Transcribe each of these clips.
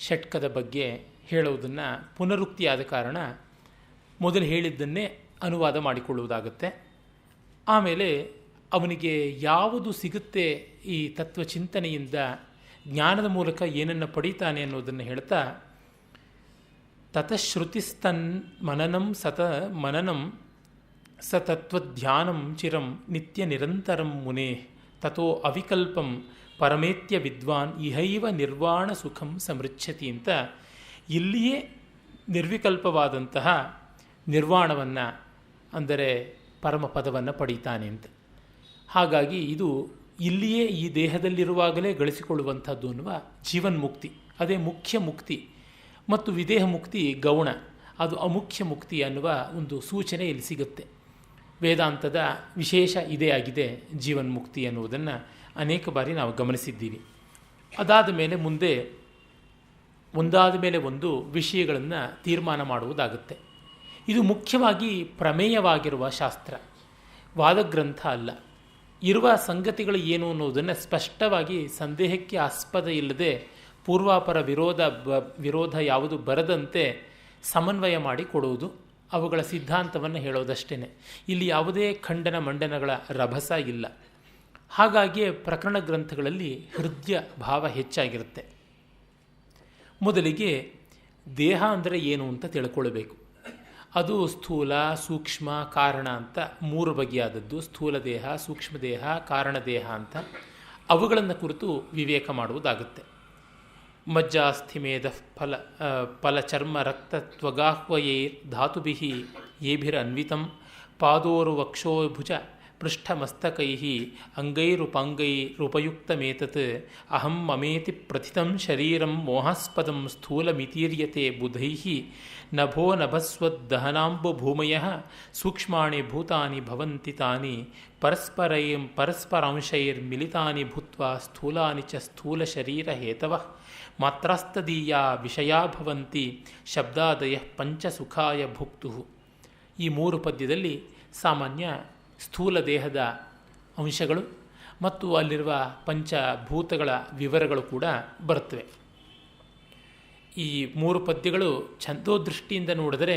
ಷಟ್ಕದ ಬಗ್ಗೆ ಹೇಳುವುದನ್ನು ಪುನರುಕ್ತಿಯಾದ ಕಾರಣ ಮೊದಲು ಹೇಳಿದ್ದನ್ನೇ ಅನುವಾದ ಮಾಡಿಕೊಳ್ಳುವುದಾಗುತ್ತೆ. ಆಮೇಲೆ ಅವನಿಗೆ ಯಾವುದು ಸಿಗುತ್ತೆ ಈ ತತ್ವಚಿಂತನೆಯಿಂದ, ಜ್ಞಾನದ ಮೂಲಕ ಏನನ್ನು ಪಡೀತಾನೆ ಅನ್ನೋದನ್ನು ಹೇಳ್ತಾ, ತತಶ್ರುತಿಸ್ತನ್ ಮನನಂ ಮನನಂ ಸ ತತ್ವಧ್ಯಾನಂ ಚಿರಂ ನಿತ್ಯ ನಿರಂತರಂ ಮುನೇ ತಥೋ ಅವಿಕಲ್ಪಂ ಪರಮೇತ್ಯ ವಿದ್ವಾನ್ ಇಹೈವ ನಿರ್ವಾಣ ಸುಖಂ ಸಮೃಚ್ಛತಿ ಅಂತ ಇಲ್ಲಿಯೇ ನಿರ್ವಿಕಲ್ಪವಾದಂತಹ ನಿರ್ವಾಣವನ್ನು, ಅಂದರೆ ಪರಮಪದವನ್ನು ಪಡೀತಾನೆ ಅಂತ. ಹಾಗಾಗಿ ಇದು ಇಲ್ಲಿಯೇ ಈ ದೇಹದಲ್ಲಿರುವಾಗಲೇ ಗಳಿಸಿಕೊಳ್ಳುವಂಥದ್ದು ಅನ್ನುವ ಜೀವನ್ಮುಕ್ತಿ, ಅದೇ ಮುಖ್ಯ ಮುಕ್ತಿ. ಮತ್ತು ವಿದೇಹ ಮುಕ್ತಿ ಗೌಣ, ಅದು ಅಮುಖ್ಯ ಮುಕ್ತಿ ಅನ್ನುವ ಒಂದು ಸೂಚನೆ ಇಲ್ಲಿ ಸಿಗುತ್ತೆ. ವೇದಾಂತದ ವಿಶೇಷ ಇದೇ ಆಗಿದೆ ಜೀವನ್ಮುಕ್ತಿ ಅನ್ನುವುದನ್ನು ಅನೇಕ ಬಾರಿ ನಾವು ಗಮನಿಸಿದ್ದೀವಿ. ಅದಾದ ಮೇಲೆ ಮುಂದೆ ಒಂದಾದ ಮೇಲೆ ಒಂದು ವಿಷಯಗಳನ್ನು ತೀರ್ಮಾನ ಮಾಡುವುದಾಗುತ್ತೆ. ಇದು ಮುಖ್ಯವಾಗಿ ಪ್ರಮೇಯವಾಗಿರುವ ಶಾಸ್ತ್ರ, ವಾದಗ್ರಂಥ ಅಲ್ಲ. ಇರುವ ಸಂಗತಿಗಳು ಏನು ಅನ್ನೋದನ್ನು ಸ್ಪಷ್ಟವಾಗಿ ಸಂದೇಹಕ್ಕೆ ಆಸ್ಪದ ಇಲ್ಲದೆ ಪೂರ್ವಾಪರ ವಿರೋಧ ಯಾವುದು ಬರದಂತೆ ಸಮನ್ವಯ ಮಾಡಿ ಕೊಡುವುದು, ಅವುಗಳ ಸಿದ್ಧಾಂತವನ್ನು ಹೇಳೋದಷ್ಟೇ. ಇಲ್ಲಿ ಯಾವುದೇ ಖಂಡನ ಮಂಡನಗಳ ರಭಸ ಇಲ್ಲ. ಹಾಗಾಗಿಯೇ ಪ್ರಕರಣ ಗ್ರಂಥಗಳಲ್ಲಿ ಹೃದಯ ಭಾವ ಹೆಚ್ಚಾಗಿರುತ್ತೆ. ಮೊದಲಿಗೆ ದೇಹ ಅಂದರೆ ಏನು ಅಂತ ತಿಳ್ಕೊಳ್ಬೇಕು. ಅದು ಸ್ಥೂಲ, ಸೂಕ್ಷ್ಮ, ಕಾರಣ ಅಂತ ಮೂರು ಬಗೆಯಾದದ್ದು. ಸ್ಥೂಲ ದೇಹ, ಸೂಕ್ಷ್ಮ ದೇಹ, ಕಾರಣ ದೇಹ ಅಂತ ಅವುಗಳನ್ನು ಕುರಿತು ವಿವೇಕ ಮಾಡುವುದಾಗುತ್ತೆ. ಮಜ್ಜಾಸ್ಥಿಮೇದ ಫಲಚರ್ಮ ರಕ್ತ ತ್ವಗಾಹ್ವಯೈರ್ ಧಾತುಭಿಃ ಯೇಭಿರನ್ವಿತಂ ಪಾದೋರು ವಕ್ಷೋಭುಜ ಪೃಷ್ಠಮಸ್ತಕೈ ಅಂಗೈರುಪಾಂಗೈರುಪಯುಕ್ತಮೇತತ್ ಅಹಂ ಮಮೇತಿ ಪ್ರಥಿತಂ ಶರೀರಂ ಮೋಹಾಸ್ಪದಂ ಸ್ಥೂಲಮಿತೀರ್ಯತೆ ಬುಧೈಃ ನಭೋ ನಭಸ್ವದ್ದಹನಾಂಬುಭೂಮಯಃ ಸೂಕ್ಷ್ಮಾಣಿ ಭೂತಾನಿ ಭವಂತಿ ತಾನಿ ಪರಸ್ಪರಾಂಶೈರ್ಮಿಲಿತಾನಿ ಭೂತ್ವಾ ಸ್ಥೂಲಾನಿ ಚ ಸ್ಥೂಲಶರೀರಹೇತವಃ ಮಾತ್ರಾಸ್ತದೀಯಾ ವಿಷಯಾ ಭವಂತಿ ಶಬ್ದಾದಯಃ ಪಂಚಸುಖಾಯ ಭುಕ್ತುಃ. ಈ ಮೂರು ಪದ್ಯದಲ್ಲಿ ಸಾಮಾನ್ಯ ಸ್ಥೂಲ ದೇಹದ ಅಂಶಗಳು ಮತ್ತು ಅಲ್ಲಿರುವ ಪಂಚಭೂತಗಳ ವಿವರಗಳು ಕೂಡ ಬರುತ್ತವೆ. ಈ ಮೂರು ಪದ್ಯಗಳು ಛಂದೋದೃಷ್ಟಿಯಿಂದ ನೋಡಿದರೆ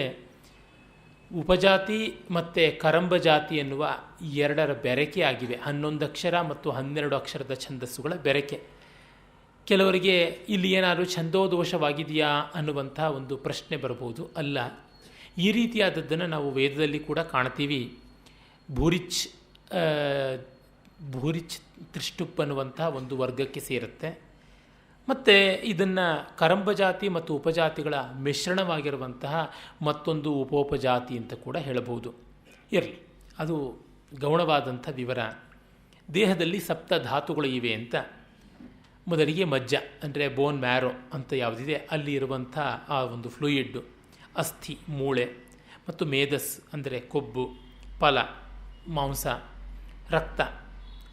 ಉಪಜಾತಿ ಮತ್ತು ಕರಂಬ ಜಾತಿ ಎನ್ನುವ ಎರಡರ ಬೆರಕೆ ಆಗಿವೆ. 11 ಅಕ್ಷರ ಮತ್ತು 12 ಅಕ್ಷರದ ಛಂದಸ್ಸುಗಳ ಬೆರಕೆ. ಕೆಲವರಿಗೆ ಇಲ್ಲಿ ಏನಾದರೂ ಛಂದೋದೋಷವಾಗಿದೆಯಾ ಅನ್ನುವಂಥ ಒಂದು ಪ್ರಶ್ನೆ ಬರಬಹುದು. ಅಲ್ಲ, ಈ ರೀತಿಯಾದದ್ದನ್ನು ನಾವು ವೇದದಲ್ಲಿ ಕೂಡ ಕಾಣ್ತೀವಿ. ಭೂರಿಚ್ ತ್ರಿಷ್ಟುಪ್ ಅನ್ನುವಂಥ ಒಂದು ವರ್ಗಕ್ಕೆ ಸೇರುತ್ತೆ. ಮತ್ತು ಇದನ್ನು ಕರಂಬ ಜಾತಿ ಮತ್ತು ಉಪಜಾತಿಗಳ ಮಿಶ್ರಣವಾಗಿರುವಂತಹ ಮತ್ತೊಂದು ಉಪೋಪಜಾತಿ ಅಂತ ಕೂಡ ಹೇಳಬಹುದು. ಇರಲಿ, ಅದು ಗೌಣವಾದಂಥ ವಿವರ. ದೇಹದಲ್ಲಿ ಸಪ್ತ ಧಾತುಗಳು ಇವೆ ಅಂತ. ಮೊದಲಿಗೆ ಮಜ್ಜ ಅಂದರೆ ಬೋನ್ ಮ್ಯಾರೋ ಅಂತ ಯಾವುದಿದೆ ಅಲ್ಲಿ ಇರುವಂಥ ಆ ಒಂದು ಫ್ಲೂಯಿಡ್ಡು, ಅಸ್ಥಿ ಮೂಳೆ, ಮತ್ತು ಮೇಧಸ್ ಅಂದರೆ ಕೊಬ್ಬು, ಫಲ ಮಾಂಸ, ರಕ್ತ,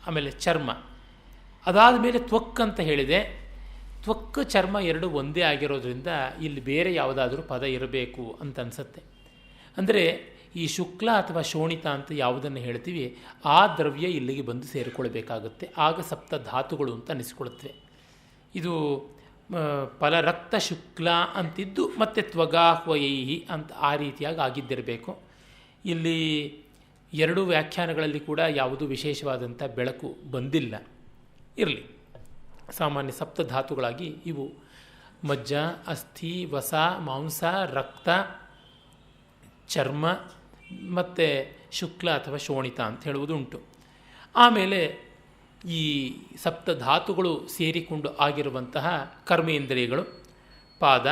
ಆಮೇಲೆ ಚರ್ಮ. ಅದಾದ ಮೇಲೆ ತ್ವಕ್ ಅಂತ ಹೇಳಿದೆ. ತ್ವಕ್ ಚರ್ಮ ಎರಡು ಒಂದೇ ಆಗಿರೋದ್ರಿಂದ ಇಲ್ಲಿ ಬೇರೆ ಯಾವುದಾದ್ರೂ ಪದ ಇರಬೇಕು ಅಂತ ಅನಿಸುತ್ತೆ. ಅಂದರೆ ಈ ಶುಕ್ಲ ಅಥವಾ ಶೋಣಿತ ಅಂತ ಯಾವುದನ್ನು ಹೇಳ್ತೀವಿ ಆ ದ್ರವ್ಯ ಇಲ್ಲಿಗೆ ಬಂದು ಸೇರಿಕೊಳ್ಬೇಕಾಗುತ್ತೆ. ಆಗ ಸಪ್ತ ಧಾತುಗಳು ಅಂತ ಅನಿಸ್ಕೊಳುತ್ತವೆ. ಇದು ಫಲರಕ್ತ ಶುಕ್ಲ ಅಂತಿದ್ದು ಮತ್ತು ತ್ವಗಾಹ್ವಯೈಹಿ ಅಂತ ಆ ರೀತಿಯಾಗಿ ಆಗಿದ್ದಿರಬೇಕು. ಇಲ್ಲಿ ಎರಡು ವ್ಯಾಖ್ಯಾನಗಳಲ್ಲಿ ಕೂಡ ಯಾವುದೂ ವಿಶೇಷವಾದಂಥ ಬೆಳಕು ಬಂದಿಲ್ಲ. ಇರಲಿ, ಸಾಮಾನ್ಯ ಸಪ್ತಧಾತುಗಳಾಗಿ ಇವು ಮಜ್ಜ, ಅಸ್ಥಿ, ವಸ, ಮಾಂಸ, ರಕ್ತ, ಚರ್ಮ ಮತ್ತು ಶುಕ್ಲ ಅಥವಾ ಶೋಣಿತ ಅಂತ ಹೇಳುವುದುಂಟು. ಆಮೇಲೆ ಈ ಸಪ್ತಧಾತುಗಳು ಸೇರಿಕೊಂಡು ಆಗಿರುವಂತಹ ಕರ್ಮೇಂದ್ರಿಯಗಳು, ಪಾದ,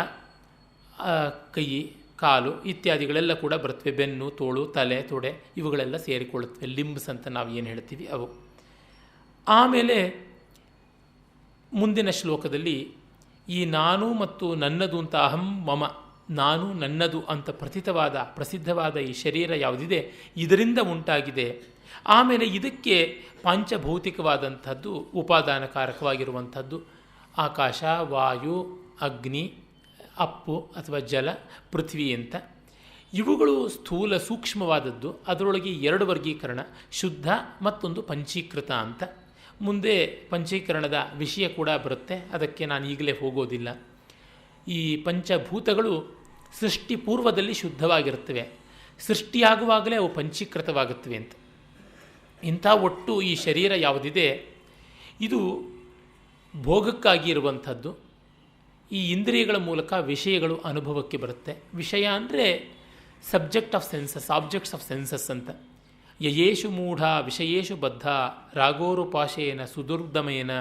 ಕೈ, ಕಾಲು ಇತ್ಯಾದಿಗಳೆಲ್ಲ ಕೂಡ ಬರ್ತವೆ. ಬೆನ್ನು, ತೋಳು, ತಲೆ, ತೊಡೆ ಇವುಗಳೆಲ್ಲ ಸೇರಿಕೊಳ್ಳುತ್ತವೆ. ಲಿಂಬ್ಸ್ ಅಂತ ನಾವು ಏನು ಹೇಳ್ತೀವಿ ಅವು. ಆಮೇಲೆ ಮುಂದಿನ ಶ್ಲೋಕದಲ್ಲಿ ಈ ನಾನು ಮತ್ತು ನನ್ನದು ಅಂತ ಅಹಂ ಮಮ, ನಾನು ನನ್ನದು ಅಂತ ಪ್ರಸಿದ್ಧವಾದ ಈ ಶರೀರ ಯಾವುದಿದೆ ಇದರಿಂದ ಉಂಟಾಗಿದೆ. ಆಮೇಲೆ ಇದಕ್ಕೆ ಪಾಂಚಭೌತಿಕವಾದಂಥದ್ದು ಉಪಾದಾನಕಾರಕವಾಗಿರುವಂಥದ್ದು ಆಕಾಶ, ವಾಯು, ಅಗ್ನಿ, ಅಪ್ಪು ಅಥವಾ ಜಲ, ಪೃಥ್ವಿ ಅಂತ. ಇವುಗಳು ಸ್ಥೂಲ ಸೂಕ್ಷ್ಮವಾದದ್ದು. ಅದರೊಳಗೆ ಎರಡು ವರ್ಗೀಕರಣ, ಶುದ್ಧ ಮತ್ತೊಂದು ಪಂಚೀಕೃತ ಅಂತ. ಮುಂದೆ ಪಂಚೀಕರಣದ ವಿಷಯ ಕೂಡ ಬರುತ್ತೆ, ಅದಕ್ಕೆ ನಾನು ಈಗಲೇ ಹೋಗೋದಿಲ್ಲ. ಈ ಪಂಚಭೂತಗಳು ಸೃಷ್ಟಿ ಪೂರ್ವದಲ್ಲಿ ಶುದ್ಧವಾಗಿರುತ್ತವೆ, ಸೃಷ್ಟಿಯಾಗುವಾಗಲೇ ಅವು ಪಂಚೀಕೃತವಾಗುತ್ತವೆ ಅಂತ. ಇಂಥ ಒಟ್ಟು ಈ ಶರೀರ ಯಾವುದಿದೆ ಇದು ಭೋಗಕ್ಕಾಗಿ ಇರುವಂಥದ್ದು. ಈ ಇಂದ್ರಿಯಗಳ ಮೂಲಕ ವಿಷಯಗಳು ಅನುಭವಕ್ಕೆ ಬರುತ್ತೆ. ವಿಷಯ ಅಂದರೆ subject of senses, objects of senses ಅಂತ. ಯಯೇಷು ಮೂಢ ವಿಷಯೇಷು ಬದ್ಧ ರಾಗೋರುಪಾಶೇನ ಸುದುರ್ದಮೇನ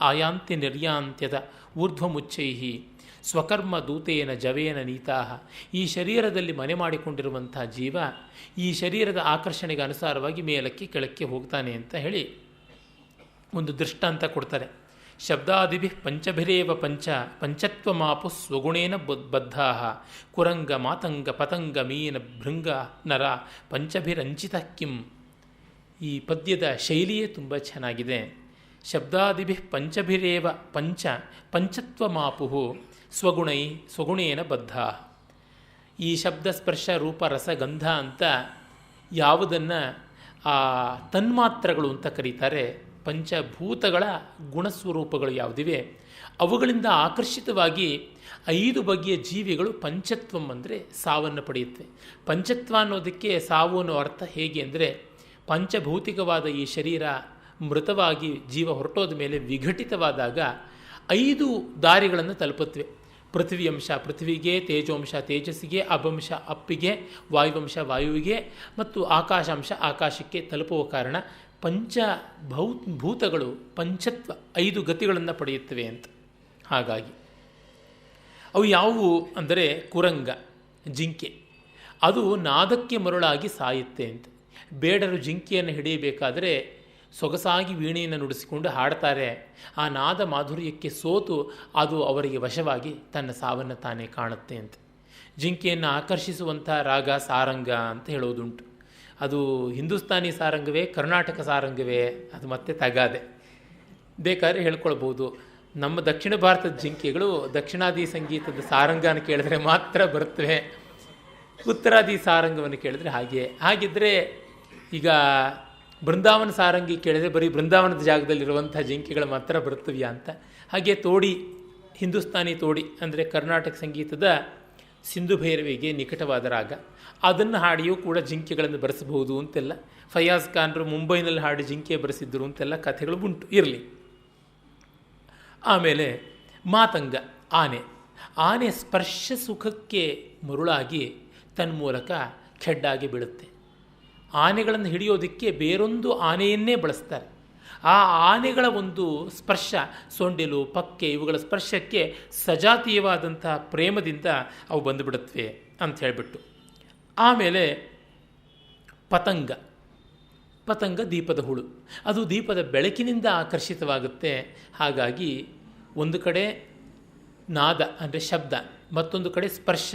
ಆಯಾಂತ್ಯ ನಿರ್ಯಾಂತ್ಯದ ಊರ್ಧ್ವಮುಚ್ಚೈ ಸ್ವಕರ್ಮ ದೂತೇನ ಜವೇನ ನೀತಾ. ಈ ಶರೀರದಲ್ಲಿ ಮನೆ ಮಾಡಿಕೊಂಡಿರುವಂಥ ಜೀವ ಈ ಶರೀರದ ಆಕರ್ಷಣೆಗೆ ಅನುಸಾರವಾಗಿ ಮೇಲಕ್ಕೆ ಕೆಳಕ್ಕೆ ಹೋಗ್ತಾನೆ ಅಂತ ಹೇಳಿ ಒಂದು ದೃಷ್ಟಾಂತ ಕೊಡ್ತಾರೆ. ಶಬ್ದಾದಿಭಿ ಪಂಚಭಿರೇವ ಪಂಚತ್ವಮಾಪು ಸ್ವಗುಣೇನ ಬದ್ಧಾ ಕುರಂಗ ಮಾತಂಗ ಪತಂಗ ಮೀನ ಭೃಂಗ ನರ ಪಂಚಭಿರಂಚಿತ ಕಿಂ. ಈ ಪದ್ಯದ ಶೈಲಿಯೇ ತುಂಬ ಚೆನ್ನಾಗಿದೆ. ಶಬ್ದಾದಿಭಿ ಪಂಚಭಿರೇವ ಪಂಚತ್ವಮಾಪು ಸ್ವಗುಣೇನ ಬದ್ಧಾ. ಈ ಶಬ್ದ ಸ್ಪರ್ಶ ರೂಪ ರಸ ಗಂಧ ಅಂತ ಯಾವುದನ್ನು ಆ ತನ್ಮಾತ್ರಗಳು ಅಂತ ಕರೀತಾರೆ, ಪಂಚಭೂತಗಳ ಗುಣಸ್ವರೂಪಗಳು ಯಾವುದಿವೆ ಅವುಗಳಿಂದ ಆಕರ್ಷಿತವಾಗಿ 5 ಬಗೆಯ ಜೀವಿಗಳು ಪಂಚತ್ವಂ ಅಂದರೆ ಸಾವನ್ನು ಪಡೆಯುತ್ತವೆ. ಪಂಚತ್ವ ಅನ್ನೋದಕ್ಕೆ ಸಾವು ಅನ್ನೋ ಅರ್ಥ ಹೇಗೆ ಅಂದರೆ, ಪಂಚಭೌತಿಕವಾದ ಈ ಶರೀರ ಮೃತವಾಗಿ ಜೀವ ಹೊರಟೋದ ಮೇಲೆ ವಿಘಟಿತವಾದಾಗ 5 ದಾರಿಗಳನ್ನು ತಲುಪುತ್ತವೆ. ಪೃಥ್ವಿ ಅಂಶ ಪೃಥ್ವಿಗೆ, ತೇಜೋಂಶ ತೇಜಸ್ಸಿಗೆ, ಅಪಂಶ ಅಪ್ಪಿಗೆ, ವಾಯುವಂಶ ವಾಯುವಿಗೆ ಮತ್ತು ಆಕಾಶಾಂಶ ಆಕಾಶಕ್ಕೆ ತಲುಪುವ ಕಾರಣ ಭೂತಗಳು ಪಂಚತ್ವ 5 ಗತಿಗಳನ್ನು ಪಡೆಯುತ್ತವೆ ಅಂತ. ಹಾಗಾಗಿ ಅವು ಯಾವುವು ಅಂದರೆ ಕುರಂಗ ಜಿಂಕೆ, ಅದು ನಾದಕ್ಕೆ ಮರುಳಾಗಿ ಸಾಯುತ್ತೆ ಅಂತ. ಬೇಡರು ಜಿಂಕೆಯನ್ನು ಹಿಡಿಯಬೇಕಾದರೆ ಸೊಗಸಾಗಿ ವೀಣೆಯನ್ನು ನುಡಿಸಿಕೊಂಡು ಹಾಡ್ತಾರೆ. ಆ ನಾದ ಮಾಧುರ್ಯಕ್ಕೆ ಸೋತು ಅದು ಅವರಿಗೆ ವಶವಾಗಿ ತನ್ನ ಸಾವನ್ನು ತಾನೇ ಕಾಣುತ್ತೆ ಅಂತ. ಜಿಂಕೆಯನ್ನು ಆಕರ್ಷಿಸುವಂಥ ರಾಗ ಸಾರಂಗ ಅಂತ ಹೇಳೋದುಂಟು. ಅದು ಹಿಂದೂಸ್ತಾನಿ ಸಾರಂಗವೇ ಕರ್ನಾಟಕ ಸಾರಂಗವೇ ಅದು ಮತ್ತೆ ತಗಾದೆ. ಬೇಕಾದ್ರೆ ಹೇಳ್ಕೊಳ್ಬೋದು. ನಮ್ಮ ದಕ್ಷಿಣ ಭಾರತದ ಜಿಂಕೆಗಳು ದಕ್ಷಿಣಾದಿ ಸಂಗೀತದ ಸಾರಂಗನ ಕೇಳಿದ್ರೆ ಮಾತ್ರ ಬರ್ತವೆ, ಉತ್ತರಾದಿ ಸಾರಂಗವನ್ನು ಕೇಳಿದ್ರೆ ಹಾಗಿದ್ದರೆ ಈಗ ಬೃಂದಾವನ ಸಾರಂಗಿ ಕೇಳಿದರೆ ಬರೀ ಬೃಂದಾವನದ ಜಾಗದಲ್ಲಿರುವಂಥ ಜಿಂಕೆಗಳು ಮಾತ್ರ ಬರ್ತವ್ಯಾ ಅಂತ. ಹಾಗೆ ತೋಡಿ, ಹಿಂದೂಸ್ತಾನಿ ತೋಡಿ ಅಂದರೆ ಕರ್ನಾಟಕ ಸಂಗೀತದ ಸಿಂಧು ಭೈರವಿಗೆ ನಿಕಟವಾದ ರಾಗ, ಅದನ್ನು ಹಾಡಿಯೂ ಕೂಡ ಜಿಂಕೆಗಳನ್ನು ಬರೆಸಬಹುದು ಅಂತೆಲ್ಲ. ಫಯಾಜ್ ಖಾನ್ರು ಮುಂಬೈನಲ್ಲಿ ಹಾಡಿ ಜಿಂಕೆ ಬರೆಸಿದ್ರು ಅಂತೆಲ್ಲ ಕಥೆಗಳು ಉಂಟು. ಇರಲಿ. ಆಮೇಲೆ ಮಾತಂಗ ಆನೆ ಸ್ಪರ್ಶ ಸುಖಕ್ಕೆ ಮರುಳಾಗಿ ತನ್ಮೂಲಕ ಖೆಡ್ಡಾಗಿ ಬೀಳುತ್ತೆ. ಆನೆಗಳನ್ನು ಹಿಡಿಯೋದಕ್ಕೆ ಬೇರೊಂದು ಆನೆಯನ್ನೇ ಬಳಸ್ತಾರೆ. ಆ ಆನೆಗಳ ಒಂದು ಸ್ಪರ್ಶ, ಸೊಂಡಿಲು ಪಕ್ಕೆ ಇವುಗಳ ಸ್ಪರ್ಶಕ್ಕೆ ಸಜಾತೀಯವಾದಂಥ ಪ್ರೇಮದಿಂದ ಅವು ಬಂದುಬಿಡುತ್ತವೆ ಅಂತ ಹೇಳಿಬಿಟ್ಟು. ಆಮೇಲೆ ಪತಂಗ ದೀಪದ ಹುಳು, ಅದು ದೀಪದ ಬೆಳಕಿನಿಂದ ಆಕರ್ಷಿತವಾಗುತ್ತೆ. ಹಾಗಾಗಿ ಒಂದು ಕಡೆ ನಾದ ಅಂದರೆ ಶಬ್ದ, ಮತ್ತೊಂದು ಕಡೆ ಸ್ಪರ್ಶ,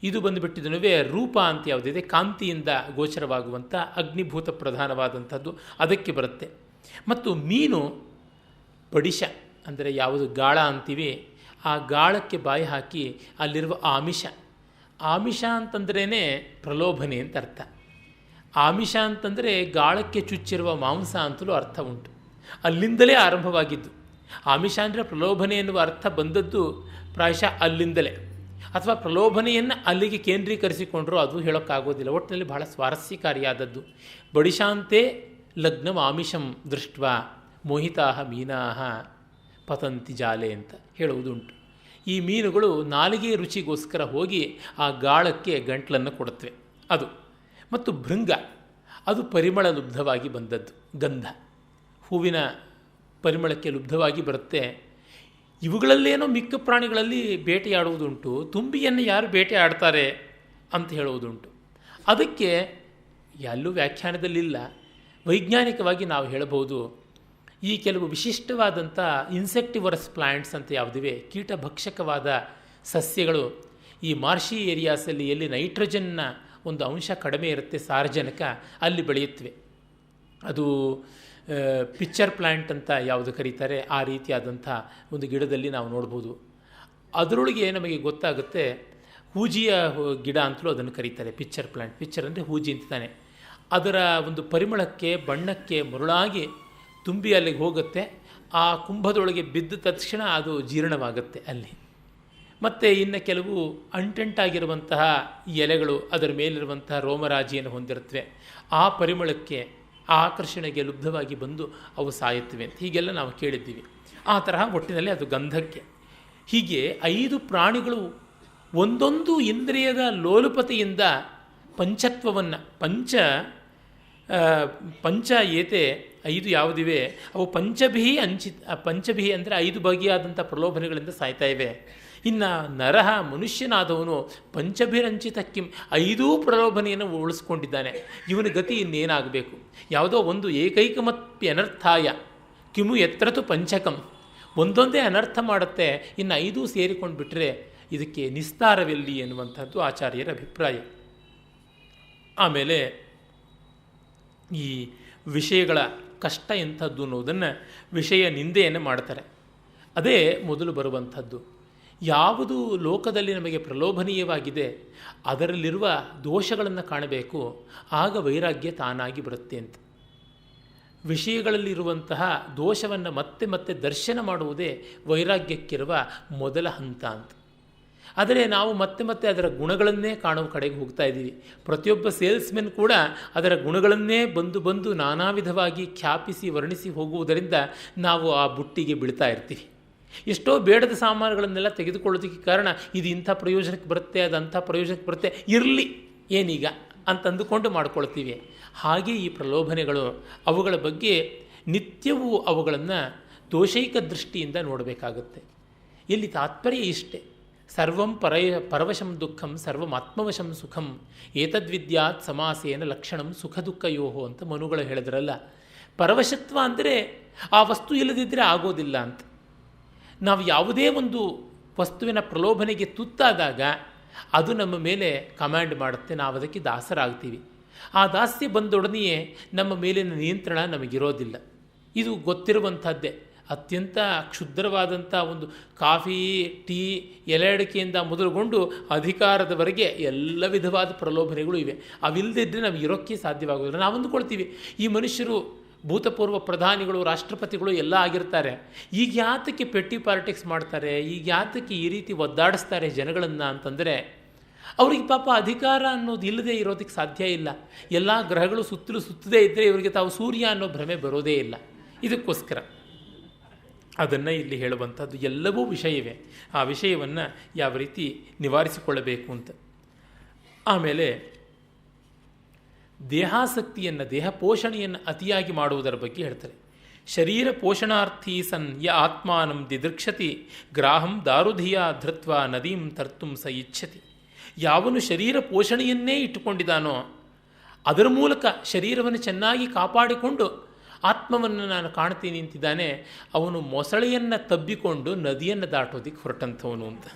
ಇದು ಬಂದುಬಿಟ್ಟಿದನುವೇ ರೂಪ ಅಂತ ಯಾವುದಿದೆ ಕಾಂತಿಯಿಂದ ಗೋಚರವಾಗುವಂಥ ಅಗ್ನಿಭೂತ ಪ್ರಧಾನವಾದಂಥದ್ದು ಅದಕ್ಕೆ ಬರುತ್ತೆ. ಮತ್ತು ಮೀನು ಪಡಿಶ ಅಂದರೆ ಯಾವುದು ಗಾಳ ಅಂತೀವಿ, ಆ ಗಾಳಕ್ಕೆ ಬಾಯಿ ಹಾಕಿ ಅಲ್ಲಿರುವ ಆಮಿಷ ಅಂತಂದ್ರೇ ಪ್ರಲೋಭನೆ ಅಂತ ಅರ್ಥ. ಆಮಿಷ ಅಂತಂದರೆ ಗಾಳಕ್ಕೆ ಚುಚ್ಚಿರುವ ಮಾಂಸ ಅಂತಲೂ ಅರ್ಥ ಉಂಟು. ಅಲ್ಲಿಂದಲೇ ಆರಂಭವಾಗಿದ್ದು. ಆಮಿಷ ಅಂದರೆ ಪ್ರಲೋಭನೆ ಎನ್ನುವ ಅರ್ಥ ಬಂದದ್ದು ಪ್ರಾಯಶಃ ಅಲ್ಲಿಂದಲೇ, ಅಥವಾ ಪ್ರಲೋಭನೆಯನ್ನು ಅಲ್ಲಿಗೆ ಕೇಂದ್ರೀಕರಿಸಿಕೊಂಡ್ರೂ ಅದು ಹೇಳೋಕ್ಕಾಗೋದಿಲ್ಲ. ಒಟ್ಟಿನಲ್ಲಿ ಬಹಳ ಸ್ವಾರಸ್ಯಕಾರಿಯಾದದ್ದು. ಬಡಿಶಾಂತೆ ಲಗ್ನಂ ಆಮಿಷಂ ದೃಷ್ಟ ಮೋಹಿತಾಹ ಮೀನಾಹ ಪತಂತಿ ಜಾಲೆ ಅಂತ ಹೇಳುವುದುಂಟು. ಈ ಮೀನುಗಳು ನಾಲಿಗೆ ರುಚಿಗೋಸ್ಕರ ಹೋಗಿ ಆ ಗಾಳಕ್ಕೆ ಗಂಟಲನ್ನು ಕೊಡುತ್ತವೆ. ಅದು ಮತ್ತು ಭೃಂಗ, ಅದು ಪರಿಮಳ ಲುಬ್ಧವಾಗಿ ಬಂದದ್ದು. ಗಂಧ, ಹೂವಿನ ಪರಿಮಳಕ್ಕೆ ಲುಬ್ಧವಾಗಿ ಬರುತ್ತೆ. ಇವುಗಳಲ್ಲೇನೋ ಮಿಕ್ಕ ಪ್ರಾಣಿಗಳಲ್ಲಿ ಬೇಟೆಯಾಡುವುದುಂಟು. ತುಂಬಿಯನ್ನು ಯಾರು ಬೇಟೆ ಆಡ್ತಾರೆ ಅಂತ ಹೇಳುವುದುಂಟು. ಅದಕ್ಕೆ ಎಲ್ಲೂ ವ್ಯಾಖ್ಯಾನದಲ್ಲಿಲ್ಲ. ವೈಜ್ಞಾನಿಕವಾಗಿ ನಾವು ಹೇಳಬಹುದು, ಈ ಕೆಲವು ವಿಶಿಷ್ಟವಾದಂಥ ಇನ್ಸೆಕ್ಟಿವರಸ್ ಪ್ಲ್ಯಾಂಟ್ಸ್ ಅಂತ ಯಾವುದಿವೆ, ಕೀಟಭಕ್ಷಕವಾದ ಸಸ್ಯಗಳು ಈ ಮಾರ್ಷಿ ಏರಿಯಾಸಲ್ಲಿ ಎಲ್ಲಿ ನೈಟ್ರೋಜನ್ನ ಒಂದು ಅಂಶ ಕಡಿಮೆ ಇರುತ್ತೆ, ಸಾರಜನಕ, ಅಲ್ಲಿ ಬೆಳೆಯುತ್ತವೆ. ಅದು ಪಿಚ್ಚರ್ ಪ್ಲ್ಯಾಂಟ್ ಅಂತ ಯಾವುದು ಕರೀತಾರೆ, ಆ ರೀತಿಯಾದಂಥ ಒಂದು ಗಿಡದಲ್ಲಿ ನಾವು ನೋಡ್ಬೋದು. ಅದರೊಳಗೆ ನಮಗೆ ಗೊತ್ತಾಗುತ್ತೆ, ಹೂಜಿಯ ಗಿಡ ಅಂತಲೂ ಅದನ್ನು ಕರೀತಾರೆ, ಪಿಚ್ಚರ್ ಪ್ಲ್ಯಾಂಟ್. ಪಿಚ್ಚರ್ ಅಂದರೆ ಹೂಜಿ ಅಂತಾನೆ. ಅದರ ಒಂದು ಪರಿಮಳಕ್ಕೆ ಬಣ್ಣಕ್ಕೆ ಮರುಳಾಗಿ ತುಂಬಿ ಅಲ್ಲಿಗೆ ಹೋಗುತ್ತೆ. ಆ ಕುಂಭದೊಳಗೆ ಬಿದ್ದ ತಕ್ಷಣ ಅದು ಜೀರ್ಣವಾಗುತ್ತೆ ಅಲ್ಲಿ. ಮತ್ತು ಇನ್ನು ಕೆಲವು ಅಂಟಂಟಾಗಿರುವಂತಹ ಎಲೆಗಳು ಅದರ ಮೇಲಿರುವಂತಹ ರೋಮರಾಜಿಯನ್ನು ಹೊಂದಿರುತ್ತವೆ. ಆ ಪರಿಮಳಕ್ಕೆ ಆ ಆಕರ್ಷಣೆಗೆ ಲುಬ್ಧವಾಗಿ ಬಂದು ಅವು ಸಾಯುತ್ತವೆ ಅಂತ ಹೀಗೆಲ್ಲ ನಾವು ಕೇಳಿದ್ದೀವಿ. ಆ ತರಹ ಒಟ್ಟಿನಲ್ಲಿ ಅದು ಗಂಧಕ್ಕೆ. ಹೀಗೆ 5 ಪ್ರಾಣಿಗಳು ಒಂದೊಂದು ಇಂದ್ರಿಯದ ಲೋಲುಪತೆಯಿಂದ ಪಂಚತ್ವವನ್ನು ಪಂಚ ಏತೆ 5 ಯಾವುದಿವೆ ಅವು ಪಂಚಭಿ ಅಂದರೆ 5 ಬಗೆಯಾದಂಥ ಪ್ರಲೋಭನೆಗಳಿಂದ ಸಾಯ್ತಾ ಇವೆ. ಇನ್ನು ನರಹ ಮನುಷ್ಯನಾದವನು ಪಂಚಭಿರಂಚಿತ ಕಿಂ 5 ಪ್ರಲೋಭನೆಯನ್ನು ಉಳಿಸ್ಕೊಂಡಿದ್ದಾನೆ. ಇವನ ಗತಿ ಇನ್ನೇನಾಗಬೇಕು? ಯಾವುದೋ ಒಂದು ಏಕೈಕಮತ್ಪಿ ಅನರ್ಥಾಯ ಕಿಮು ಎತ್ರತು ಪಂಚಕಂ, ಒಂದೊಂದೇ ಅನರ್ಥ ಮಾಡುತ್ತೆ, ಇನ್ನು 5 ಸೇರಿಕೊಂಡು ಬಿಟ್ಟರೆ ಇದಕ್ಕೆ ನಿಸ್ತಾರವೆಲ್ಲಿ ಎನ್ನುವಂಥದ್ದು ಆಚಾರ್ಯರ ಅಭಿಪ್ರಾಯ. ಆಮೇಲೆ ಈ ವಿಷಯಗಳ ಕಷ್ಟ ಎಂಥದ್ದು ಅನ್ನೋದನ್ನು ವಿಷಯ ನಿಂದೆಯನ್ನು ಮಾಡ್ತಾರೆ. ಅದೇ ಮೊದಲು ಬರುವಂಥದ್ದು. ಯಾವುದು ಲೋಕದಲ್ಲಿ ನಮಗೆ ಪ್ರಲೋಭನೀಯವಾಗಿದೆ ಅದರಲ್ಲಿರುವ ದೋಷಗಳನ್ನು ಕಾಣಬೇಕು, ಆಗ ವೈರಾಗ್ಯ ತಾನಾಗಿ ಬರುತ್ತೆ ಅಂತ. ವಿಷಯಗಳಲ್ಲಿರುವಂತಹ ದೋಷವನ್ನು ಮತ್ತೆ ಮತ್ತೆ ದರ್ಶನ ಮಾಡುವುದೇ ವೈರಾಗ್ಯಕ್ಕಿರುವ ಮೊದಲ ಹಂತ ಅಂತ. ಆದರೆ ನಾವು ಮತ್ತೆ ಮತ್ತೆ ಅದರ ಗುಣಗಳನ್ನೇ ಕಾಣುವ ಕಡೆಗೆ ಹೋಗ್ತಾ ಇದ್ದೀವಿ. ಪ್ರತಿಯೊಬ್ಬ ಸೇಲ್ಸ್ಮೆನ್ ಕೂಡ ಅದರ ಗುಣಗಳನ್ನೇ ಬಂದು ನಾನಾ ವಿಧವಾಗಿ ಖ್ಯಾಪಿಸಿ ವರ್ಣಿಸಿ ಹೋಗುವುದರಿಂದ ನಾವು ಆ ಬುಟ್ಟಿಗೆ ಬೀಳ್ತಾ ಇರ್ತೀವಿ. ಎಷ್ಟೋ ಬೇಡದ ಸಾಮಾನುಗಳನ್ನೆಲ್ಲ ತೆಗೆದುಕೊಳ್ಳೋದಕ್ಕೆ ಕಾರಣ ಇದು ಇಂಥ ಪ್ರಯೋಜನಕ್ಕೆ ಬರುತ್ತೆ, ಅದು ಅಂಥ ಪ್ರಯೋಜನಕ್ಕೆ ಬರುತ್ತೆ, ಇರಲಿ ಏನೀಗ ಅಂತಂದುಕೊಂಡು ಮಾಡ್ಕೊಳ್ತೀವಿ. ಹಾಗೆ ಈ ಪ್ರಲೋಭನೆಗಳು, ಅವುಗಳ ಬಗ್ಗೆ ನಿತ್ಯವೂ ಅವುಗಳನ್ನು ದೋಷೈಕ ದೃಷ್ಟಿಯಿಂದ ನೋಡಬೇಕಾಗುತ್ತೆ. ಇಲ್ಲಿ ತಾತ್ಪರ್ಯ ಇಷ್ಟೇ, ಸರ್ವಂ ಪರವಶಂ ದುಃಖಂ ಸರ್ವಂ ಆತ್ಮವಶಂ ಸುಖಂ ಏತದ್ವಿದ್ಯಾತ್ ಸಮಾಸೇನ ಲಕ್ಷಣಂ ಸುಖ ದುಃಖಯೋಹೋ ಅಂತ ಮನುಗಳು ಹೇಳಿದ್ರಲ್ಲ. ಪರವಶತ್ವ ಅಂದರೆ ಆ ವಸ್ತು ಇಲ್ಲದಿದ್ದರೆ ಆಗೋದಿಲ್ಲ ಅಂತ. ನಾವು ಯಾವುದೇ ಒಂದು ವಸ್ತುವಿನ ಪ್ರಲೋಭನೆಗೆ ತುತ್ತಾದಾಗ ಅದು ನಮ್ಮ ಮೇಲೆ ಕಮಾಂಡ್ ಮಾಡುತ್ತೆ, ನಾವು ಅದಕ್ಕೆ ದಾಸರಾಗ್ತೀವಿ. ಆ ದಾಸ್ಯ ಬಂದೊಡನೆಯೇ ನಮ್ಮ ಮೇಲಿನ ನಿಯಂತ್ರಣ ನಮಗಿರೋದಿಲ್ಲ. ಇದು ಗೊತ್ತಿರುವಂಥದ್ದೇ. ಅತ್ಯಂತ ಕ್ಷುದ್ರವಾದಂಥ ಒಂದು ಕಾಫಿ, ಟೀ, ಎಲೆ ಅಡಿಕೆಯಿಂದ ಮೊದಲುಗೊಂಡು ಅಧಿಕಾರದವರೆಗೆ ಎಲ್ಲ ವಿಧವಾದ ಪ್ರಲೋಭನೆಗಳು ಇವೆ. ಅವಿಲ್ಲದಿದ್ದರೆ ನಾವು ಇರೋಕ್ಕೆ ಸಾಧ್ಯವಾಗೋದಿಲ್ಲ. ನಾವು ಅಂದುಕೊಳ್ತೀವಿ ಈ ಮನುಷ್ಯರು ಭೂತಪೂರ್ವ ಪ್ರಧಾನಿಗಳು, ರಾಷ್ಟ್ರಪತಿಗಳು ಎಲ್ಲ ಆಗಿರ್ತಾರೆ, ಈಗ ಯಾತಕ್ಕೆ ಪೆಟ್ಟಿ ಪಾಲಿಟಿಕ್ಸ್ ಮಾಡ್ತಾರೆ, ಈಗ ಯಾತಕ್ಕೆ ಈ ರೀತಿ ಒದ್ದಾಡಿಸ್ತಾರೆ ಜನಗಳನ್ನು ಅಂತಂದರೆ ಅವ್ರಿಗೆ ಪಾಪ ಅಧಿಕಾರ ಅನ್ನೋದು ಇಲ್ಲದೆ ಇರೋದಕ್ಕೆ ಸಾಧ್ಯ ಇಲ್ಲ. ಎಲ್ಲ ಗ್ರಹಗಳು ಸುತ್ತಲೂ ಸುತ್ತದೇ ಇದ್ದರೆ ಇವರಿಗೆ ತಾವು ಸೂರ್ಯ ಅನ್ನೋ ಭ್ರಮೆ ಬರೋದೇ ಇಲ್ಲ. ಇದಕ್ಕೋಸ್ಕರ ಅದನ್ನು ಇಲ್ಲಿ ಹೇಳುವಂಥದ್ದು. ಎಲ್ಲವೂ ವಿಷಯವೇ, ಆ ವಿಷಯವನ್ನು ಯಾವ ರೀತಿ ನಿವಾರಿಸಿಕೊಳ್ಳಬೇಕು ಅಂತ. ಆಮೇಲೆ ದೇಹಾಸಕ್ತಿಯನ್ನು, ದೇಹ ಪೋಷಣೆಯನ್ನು ಅತಿಯಾಗಿ ಮಾಡುವುದರ ಬಗ್ಗೆ ಹೇಳ್ತಾರೆ. ಶರೀರ ಪೋಷಣಾರ್ಥಿ ಸನ್ ಯ ಆತ್ಮಾನಂ ದಿದೃಕ್ಷತಿ ಗ್ರಾಹಂ ದಾರುಧಿಯ ಧೃತ್ವ ನದೀಂ ತರ್ತುಂ ಸ ಇಚ್ಛತಿ. ಯಾವನು ಶರೀರ ಪೋಷಣೆಯನ್ನೇ ಇಟ್ಟುಕೊಂಡಿದ್ದಾನೋ, ಅದರ ಮೂಲಕ ಶರೀರವನ್ನು ಚೆನ್ನಾಗಿ ಕಾಪಾಡಿಕೊಂಡು ಆತ್ಮವನ್ನು ನಾನು ಕಾಣ್ತೀನಿ ಅಂತಿದ್ದಾನೆ, ಅವನು ಮೊಸಳೆಯನ್ನು ತಬ್ಬಿಕೊಂಡು ನದಿಯನ್ನು ದಾಟೋದಕ್ಕೆ ಹೊರಟಂಥವನು ಅಂತ.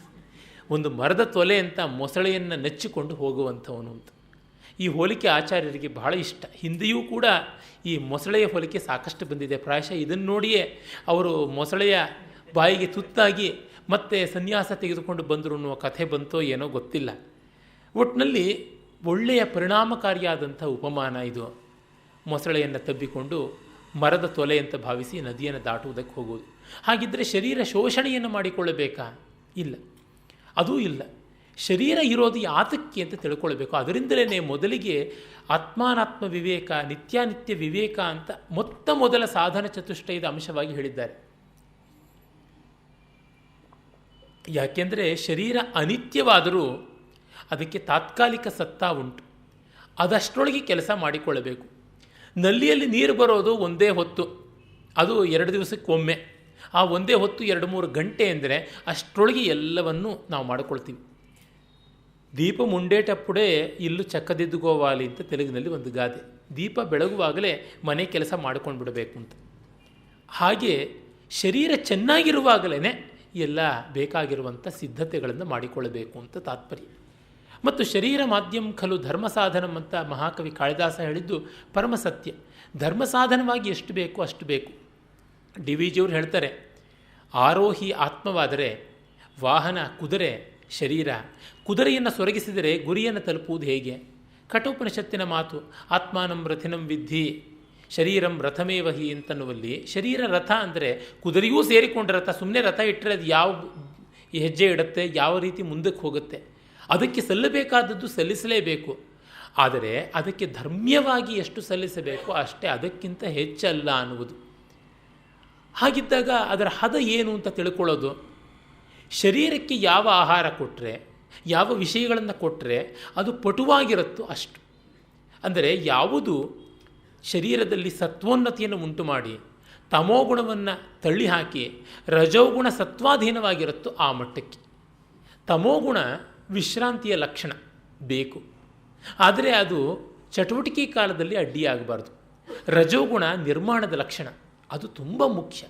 ಒಂದು ಮರದ ತೊಲೆ ಅಂತ ಮೊಸಳೆಯನ್ನು ನೆಚ್ಚಿಕೊಂಡು ಹೋಗುವಂಥವನು ಅಂತ. ಈ ಹೋಲಿಕೆ ಆಚಾರ್ಯರಿಗೆ ಬಹಳ ಇಷ್ಟ. ಹಿಂದೆಯೂ ಕೂಡ ಈ ಮೊಸಳೆಯ ಹೋಲಿಕೆ ಸಾಕಷ್ಟು ಬಂದಿದೆ. ಪ್ರಾಯಶಃ ಇದನ್ನು ನೋಡಿಯೇ ಅವರು ಮೊಸಳೆಯ ಬಾಯಿಗೆ ತುತ್ತಾಗಿ ಮತ್ತೆ ಸನ್ಯಾಸ ತೆಗೆದುಕೊಂಡು ಬಂದರು ಅನ್ನುವ ಕಥೆ ಬಂತೋ ಏನೋ ಗೊತ್ತಿಲ್ಲ. ಒಟ್ಟಿನಲ್ಲಿ ಒಳ್ಳೆಯ ಪರಿಣಾಮಕಾರಿಯಾದಂಥ ಉಪಮಾನ ಇದು. ಮೊಸಳೆಯನ್ನು ತಬ್ಬಿಕೊಂಡು ಮರದ ತೊಲೆ ಅಂತ ಭಾವಿಸಿ ನದಿಯನ್ನು ದಾಟುವುದಕ್ಕೆ ಹೋಗುವುದು. ಹಾಗಿದ್ದರೆ ಶರೀರ ಶೋಷಣೆಯನ್ನು ಮಾಡಿಕೊಳ್ಳಬೇಕಾ? ಇಲ್ಲ, ಅದೂ ಇಲ್ಲ. ಶರೀರ ಇರೋದು ಯಾತಕ್ಕೆ ಅಂತ ತಿಳ್ಕೊಳ್ಬೇಕು. ಅದರಿಂದಲೇ ಮೊದಲಿಗೆ ಆತ್ಮಾನಾತ್ಮ ವಿವೇಕ, ನಿತ್ಯಾನಿತ್ಯ ವಿವೇಕ ಅಂತ ಮೊದಲ ಸಾಧನ ಚತುಷ್ಟಯದ ಅಂಶವಾಗಿ ಹೇಳಿದ್ದಾರೆ. ಯಾಕೆಂದರೆ ಶರೀರ ಅನಿತ್ಯವಾದರೂ ಅದಕ್ಕೆ ತಾತ್ಕಾಲಿಕ ಸತ್ತಾ ಉಂಟು, ಅದಷ್ಟರೊಳಗೆ ಕೆಲಸ ಮಾಡಿಕೊಳ್ಳಬೇಕು. ನಲ್ಲಿಯಲ್ಲಿ ನೀರು ಬರೋದು ಒಂದೇ ಹೊತ್ತು, ಅದು 2 ದಿವಸಕ್ಕೊಮ್ಮೆ. ಆ ಒಂದೇ ಹೊತ್ತು 2-3 ಗಂಟೆ ಅಂದರೆ ಅಷ್ಟರೊಳಗೆ ಎಲ್ಲವನ್ನೂ ನಾವು ಮಾಡಿಕೊಳ್ತೀವಿ. ದೀಪ ಮುಂಡೇಟಪ್ಪುಡೆ ಇಲ್ಲು ಚಕ್ಕದಿದ್ದುಗೋವಾಲಿ ಅಂತ ತೆಲುಗಿನಲ್ಲಿ ಒಂದು ಗಾದೆ. ದೀಪ ಬೆಳಗುವಾಗಲೇ ಮನೆ ಕೆಲಸ ಮಾಡ್ಕೊಂಡು ಬಿಡಬೇಕು ಅಂತ. ಹಾಗೆ ಶರೀರ ಚೆನ್ನಾಗಿರುವಾಗಲೇ ಎಲ್ಲ ಬೇಕಾಗಿರುವಂಥ ಸಿದ್ಧತೆಗಳನ್ನು ಮಾಡಿಕೊಳ್ಳಬೇಕು ಅಂತ ತಾತ್ಪರ್ಯ. ಮತ್ತು ಶರೀರ ಮಾಧ್ಯಮ ಖಲು ಧರ್ಮ ಸಾಧನಂ ಅಂತ ಮಹಾಕವಿ ಕಾಳಿದಾಸ ಹೇಳಿದ್ದು ಪರಮ ಸತ್ಯ. ಧರ್ಮ ಸಾಧನವಾಗಿ ಎಷ್ಟು ಬೇಕು ಅಷ್ಟು ಬೇಕು. ಡಿ ವಿ ಜಿಯವರು ಹೇಳ್ತಾರೆ, ಆರೋಹಿ ಆತ್ಮವಾದರೆ ವಾಹನ ಕುದುರೆ ಶರೀರ. ಕುದುರೆಯನ್ನು ಸೊರಗಿಸಿದರೆ ಗುರಿಯನ್ನು ತಲುಪುವುದು ಹೇಗೆ? ಕಠೋಪನಿಷತ್ತಿನ ಮಾತು, ಆತ್ಮಾನಂ ರಥಿನಂ ವಿದ್ಧಿ ಶರೀರಂ ರಥಮೇವಹಿ ಅಂತನ್ನುವಲ್ಲಿ ಶರೀರ ರಥ ಅಂದರೆ ಕುದುರೆಯೂ ಸೇರಿಕೊಂಡ ರಥ. ಸುಮ್ಮನೆ ರಥ ಇಟ್ಟರೆ ಅದು ಹೆಜ್ಜೆ ಇಡುತ್ತೆ, ಯಾವ ರೀತಿ ಮುಂದಕ್ಕೆ ಹೋಗುತ್ತೆ. ಅದಕ್ಕೆ ಸಲ್ಲಬೇಕಾದದ್ದು ಸಲ್ಲಿಸಲೇಬೇಕು. ಆದರೆ ಅದಕ್ಕೆ ಧರ್ಮ್ಯವಾಗಿ ಎಷ್ಟು ಸಲ್ಲಿಸಬೇಕು ಅಷ್ಟೇ, ಅದಕ್ಕಿಂತ ಹೆಚ್ಚಲ್ಲ ಅನ್ನುವುದು. ಹಾಗಿದ್ದಾಗ ಅದರ ಹದ ಏನು ಅಂತ ತಿಳ್ಕೊಳ್ಳೋದು, ಶರೀರಕ್ಕೆ ಯಾವ ಆಹಾರ ಕೊಟ್ಟರೆ, ಯಾವ ವಿಷಯಗಳನ್ನು ಕೊಟ್ಟರೆ ಅದು ಪಟುವಾಗಿರುತ್ತೋ ಅಷ್ಟು. ಅಂದರೆ ಯಾವುದು ಶರೀರದಲ್ಲಿ ಸತ್ವೋನ್ನತಿಯನ್ನು ಉಂಟು ಮಾಡಿ ತಮೋಗುಣವನ್ನು ತಳ್ಳಿಹಾಕಿ ರಜೋಗುಣ ಸತ್ವಾಧೀನವಾಗಿರುತ್ತೋ ಆ ಮಟ್ಟಕ್ಕೆ. ತಮೋಗುಣ ವಿಶ್ರಾಂತಿಯ ಲಕ್ಷಣ ಬೇಕು, ಆದರೆ ಅದು ಚಟುವಟಿಕೆ ಕಾಲದಲ್ಲಿ ಅಡ್ಡಿಯಾಗಬಾರ್ದು. ರಜೋಗುಣ ನಿರ್ಮಾಣದ ಲಕ್ಷಣ, ಅದು ತುಂಬ ಮುಖ್ಯ.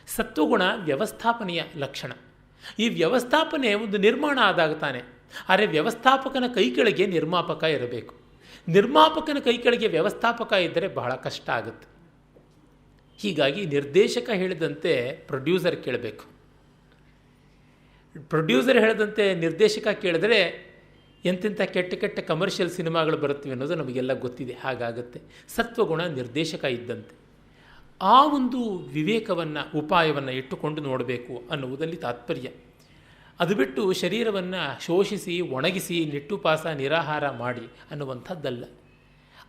ಸತ್ವಗುಣ ವ್ಯವಸ್ಥಾಪನೆಯ ಲಕ್ಷಣ. ಈ ವ್ಯವಸ್ಥಾಪನೆ ಒಂದು ನಿರ್ಮಾಣ ಆದಾಗ ತಾನೆ. ಆದರೆ ವ್ಯವಸ್ಥಾಪಕನ ಕೈ ಕೆಳಗೆ ನಿರ್ಮಾಪಕ ಇರಬೇಕು. ನಿರ್ಮಾಪಕನ ಕೈ ಕೆಳಗೆ ವ್ಯವಸ್ಥಾಪಕ ಇದ್ದರೆ ಬಹಳ ಕಷ್ಟ ಆಗುತ್ತೆ. ಹೀಗಾಗಿ ನಿರ್ದೇಶಕ ಹೇಳಿದಂತೆ ಪ್ರೊಡ್ಯೂಸರ್ ಕೇಳಬೇಕು. ಪ್ರೊಡ್ಯೂಸರ್ ಹೇಳಿದಂತೆ ನಿರ್ದೇಶಕ ಕೇಳಿದ್ರೆ ಎಂತೆಂಥ ಕೆಟ್ಟ ಕೆಟ್ಟ ಕಮರ್ಷಿಯಲ್ ಸಿನಿಮಾಗಳು ಬರುತ್ತವೆ ಅನ್ನೋದು ನಮಗೆಲ್ಲ ಗೊತ್ತಿದೆ. ಹಾಗಾಗುತ್ತೆ. ಸತ್ವಗುಣ ನಿರ್ದೇಶಕ ಇದ್ದಂತೆ. ಆ ಒಂದು ವಿವೇಕವನ್ನು, ಉಪಾಯವನ್ನು ಇಟ್ಟುಕೊಂಡು ನೋಡಬೇಕು ಅನ್ನುವುದಲ್ಲಿ ತಾತ್ಪರ್ಯ. ಅದು ಬಿಟ್ಟು ಶರೀರವನ್ನು ಶೋಷಿಸಿ ಒಣಗಿಸಿ ನಿಟ್ಟುಪಾಸ ನಿರಾಹಾರ ಮಾಡಿ ಅನ್ನುವಂಥದ್ದಲ್ಲ.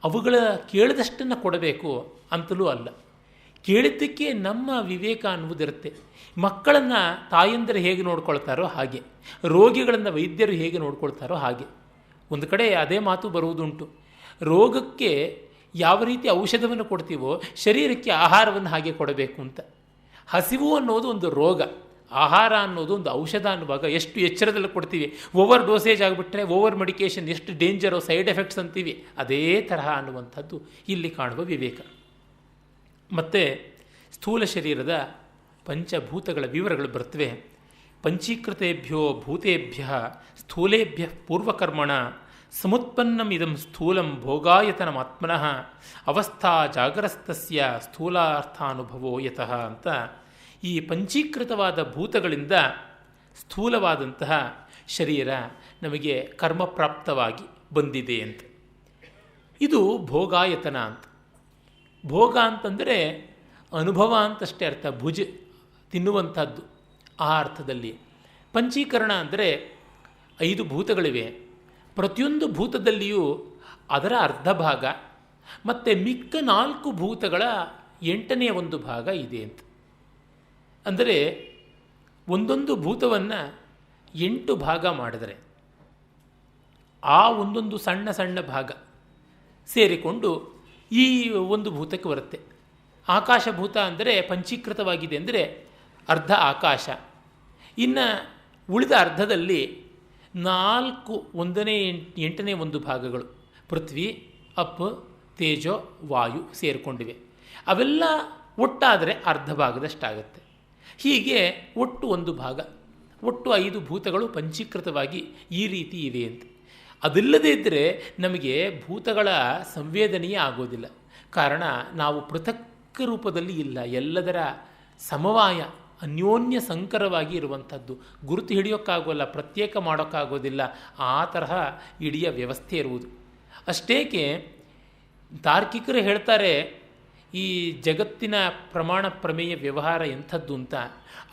ಅವುಗಳ ಕೇಳಿದಷ್ಟನ್ನು ಕೊಡಬೇಕು ಅಂತಲೂ ಅಲ್ಲ. ಕೇಳಿದ್ದಕ್ಕೆ ನಮ್ಮ ವಿವೇಕ ಅನ್ನುವುದಿರುತ್ತೆ. ಮಕ್ಕಳನ್ನು ತಾಯಂದಿರು ಹೇಗೆ ನೋಡ್ಕೊಳ್ತಾರೋ ಹಾಗೆ, ರೋಗಿಗಳನ್ನು ವೈದ್ಯರು ಹೇಗೆ ನೋಡ್ಕೊಳ್ತಾರೋ ಹಾಗೆ. ಒಂದು ಕಡೆ ಅದೇ ಮಾತು ಬರುವುದುಂಟು. ರೋಗಕ್ಕೆ ಯಾವ ರೀತಿ ಔಷಧವನ್ನು ಕೊಡ್ತೀವೋ ಶರೀರಕ್ಕೆ ಆಹಾರವನ್ನು ಹಾಗೆ ಕೊಡಬೇಕು ಅಂತ. ಹಸಿವು ಅನ್ನೋದು ಒಂದು ರೋಗ, ಆಹಾರ ಅನ್ನೋದು ಒಂದು ಔಷಧ ಅನ್ನುವಾಗ ಎಷ್ಟು ಎಚ್ಚರದಲ್ಲಿ ಕೊಡ್ತೀವಿ. ಓವರ್ ಡೋಸೇಜ್ ಆಗಿಬಿಟ್ರೆ ಓವರ್ ಮೆಡಿಕೇಷನ್ ಎಷ್ಟು ಡೇಂಜರು, ಸೈಡ್ ಎಫೆಕ್ಟ್ಸ್ ಅಂತೀವಿ. ಅದೇ ತರಹ ಅನ್ನುವಂಥದ್ದು ಇಲ್ಲಿ ಕಾಣುವ ವಿವೇಕ. ಮತ್ತು ಸ್ಥೂಲ ಶರೀರದ ಪಂಚಭೂತಗಳ ವಿವರಗಳು ಬರ್ತವೆ. ಪಂಚೀಕೃತೇಭ್ಯೋ ಭೂತೇಭ್ಯ ಸ್ಥೂಲೇಭ್ಯ ಪೂರ್ವಕರ್ಮಣ ಸಮುತ್ಪನ್ನಂ ಇದಂ ಸ್ಥೂಲಂ ಭೋಗಾಯತನಮಾತ್ಮನಃ ಅವಸ್ಥಾ ಜಾಗರಸ್ತಸ್ಯ ಸ್ಥೂಲಾರ್ಥಾನುಭವೋ ಯತಃ ಅಂತ ಈ ಪಂಚೀಕೃತವಾದ ಭೂತಗಳಿಂದ ಸ್ಥೂಲವಾದಂತಹ ಶರೀರ ನಮಗೆ ಕರ್ಮಪ್ರಾಪ್ತವಾಗಿ ಬಂದಿದೆ ಅಂತ. ಇದು ಭೋಗಾಯತನ ಅಂತ. ಭೋಗ ಅಂತಂದರೆ ಅನುಭವ ಅಂತಷ್ಟೇ ಅರ್ಥ, ಭುಜ ತಿನ್ನುವಂಥದ್ದು ಆ ಅರ್ಥದಲ್ಲಿ. ಪಂಚೀಕರಣ ಅಂದರೆ 5 ಭೂತಗಳಿವೆ. ಪ್ರತಿಯೊಂದು ಭೂತದಲ್ಲಿಯೂ ಅದರ ಅರ್ಧ ಭಾಗ ಮತ್ತು ಮಿಕ್ಕ 4 ಭೂತಗಳ 8ನೇ ಒಂದು ಭಾಗ ಇದೆ ಅಂತ. ಅಂದರೆ ಒಂದೊಂದು ಭೂತವನ್ನು 8 ಭಾಗ ಮಾಡಿದರೆ ಆ ಒಂದೊಂದು ಸಣ್ಣ ಸಣ್ಣ ಭಾಗ ಸೇರಿಕೊಂಡು ಈ ಒಂದು ಭೂತಕ್ಕೆ ಬರುತ್ತೆ. ಆಕಾಶಭೂತ ಅಂದರೆ ಪಂಚೀಕೃತವಾಗಿದೆ ಅಂದರೆ ಅರ್ಧ ಆಕಾಶ. ಇನ್ನು ಉಳಿದ ಅರ್ಧದಲ್ಲಿ 4 1ನೇ 8ನೇ ಒಂದು ಭಾಗಗಳು ಪೃಥ್ವಿ, ಅಪ್, ತೇಜೋ, ವಾಯು ಸೇರಿಕೊಂಡಿವೆ. ಅವೆಲ್ಲ ಒಟ್ಟಾದರೆ ಅರ್ಧ ಭಾಗದಷ್ಟಾಗುತ್ತೆ. ಹೀಗೆ ಒಟ್ಟು ಒಂದು ಭಾಗ, ಒಟ್ಟು 5 ಭೂತಗಳು ಪಂಚೀಕೃತವಾಗಿ ಈ ರೀತಿ ಇವೆ ಅಂತ. ಅದಿಲ್ಲದೇ ಇದ್ದರೆ ನಮಗೆ ಭೂತಗಳ ಸಂವೇದನೆಯೇ ಆಗೋದಿಲ್ಲ. ಕಾರಣ ನಾವು ಪೃಥಕ್ ರೂಪದಲ್ಲಿ ಇಲ್ಲ, ಎಲ್ಲದರ ಸಮವಾಯ ಅನ್ಯೋನ್ಯ ಸಂಕರವಾಗಿ ಇರುವಂಥದ್ದು. ಗುರುತು ಹಿಡಿಯೋಕ್ಕಾಗೋಲ್ಲ, ಪ್ರತ್ಯೇಕ ಮಾಡೋಕ್ಕಾಗೋದಿಲ್ಲ. ಆ ತರಹ ಇಡೀ ವ್ಯವಸ್ಥೆ ಇರುವುದು. ಅಷ್ಟೇಕೆ ತಾರ್ಕಿಕರು ಹೇಳ್ತಾರೆ ಈ ಜಗತ್ತಿನ ಪ್ರಮಾಣ ಪ್ರಮೇಯ ವ್ಯವಹಾರ ಎಂಥದ್ದು ಅಂತ.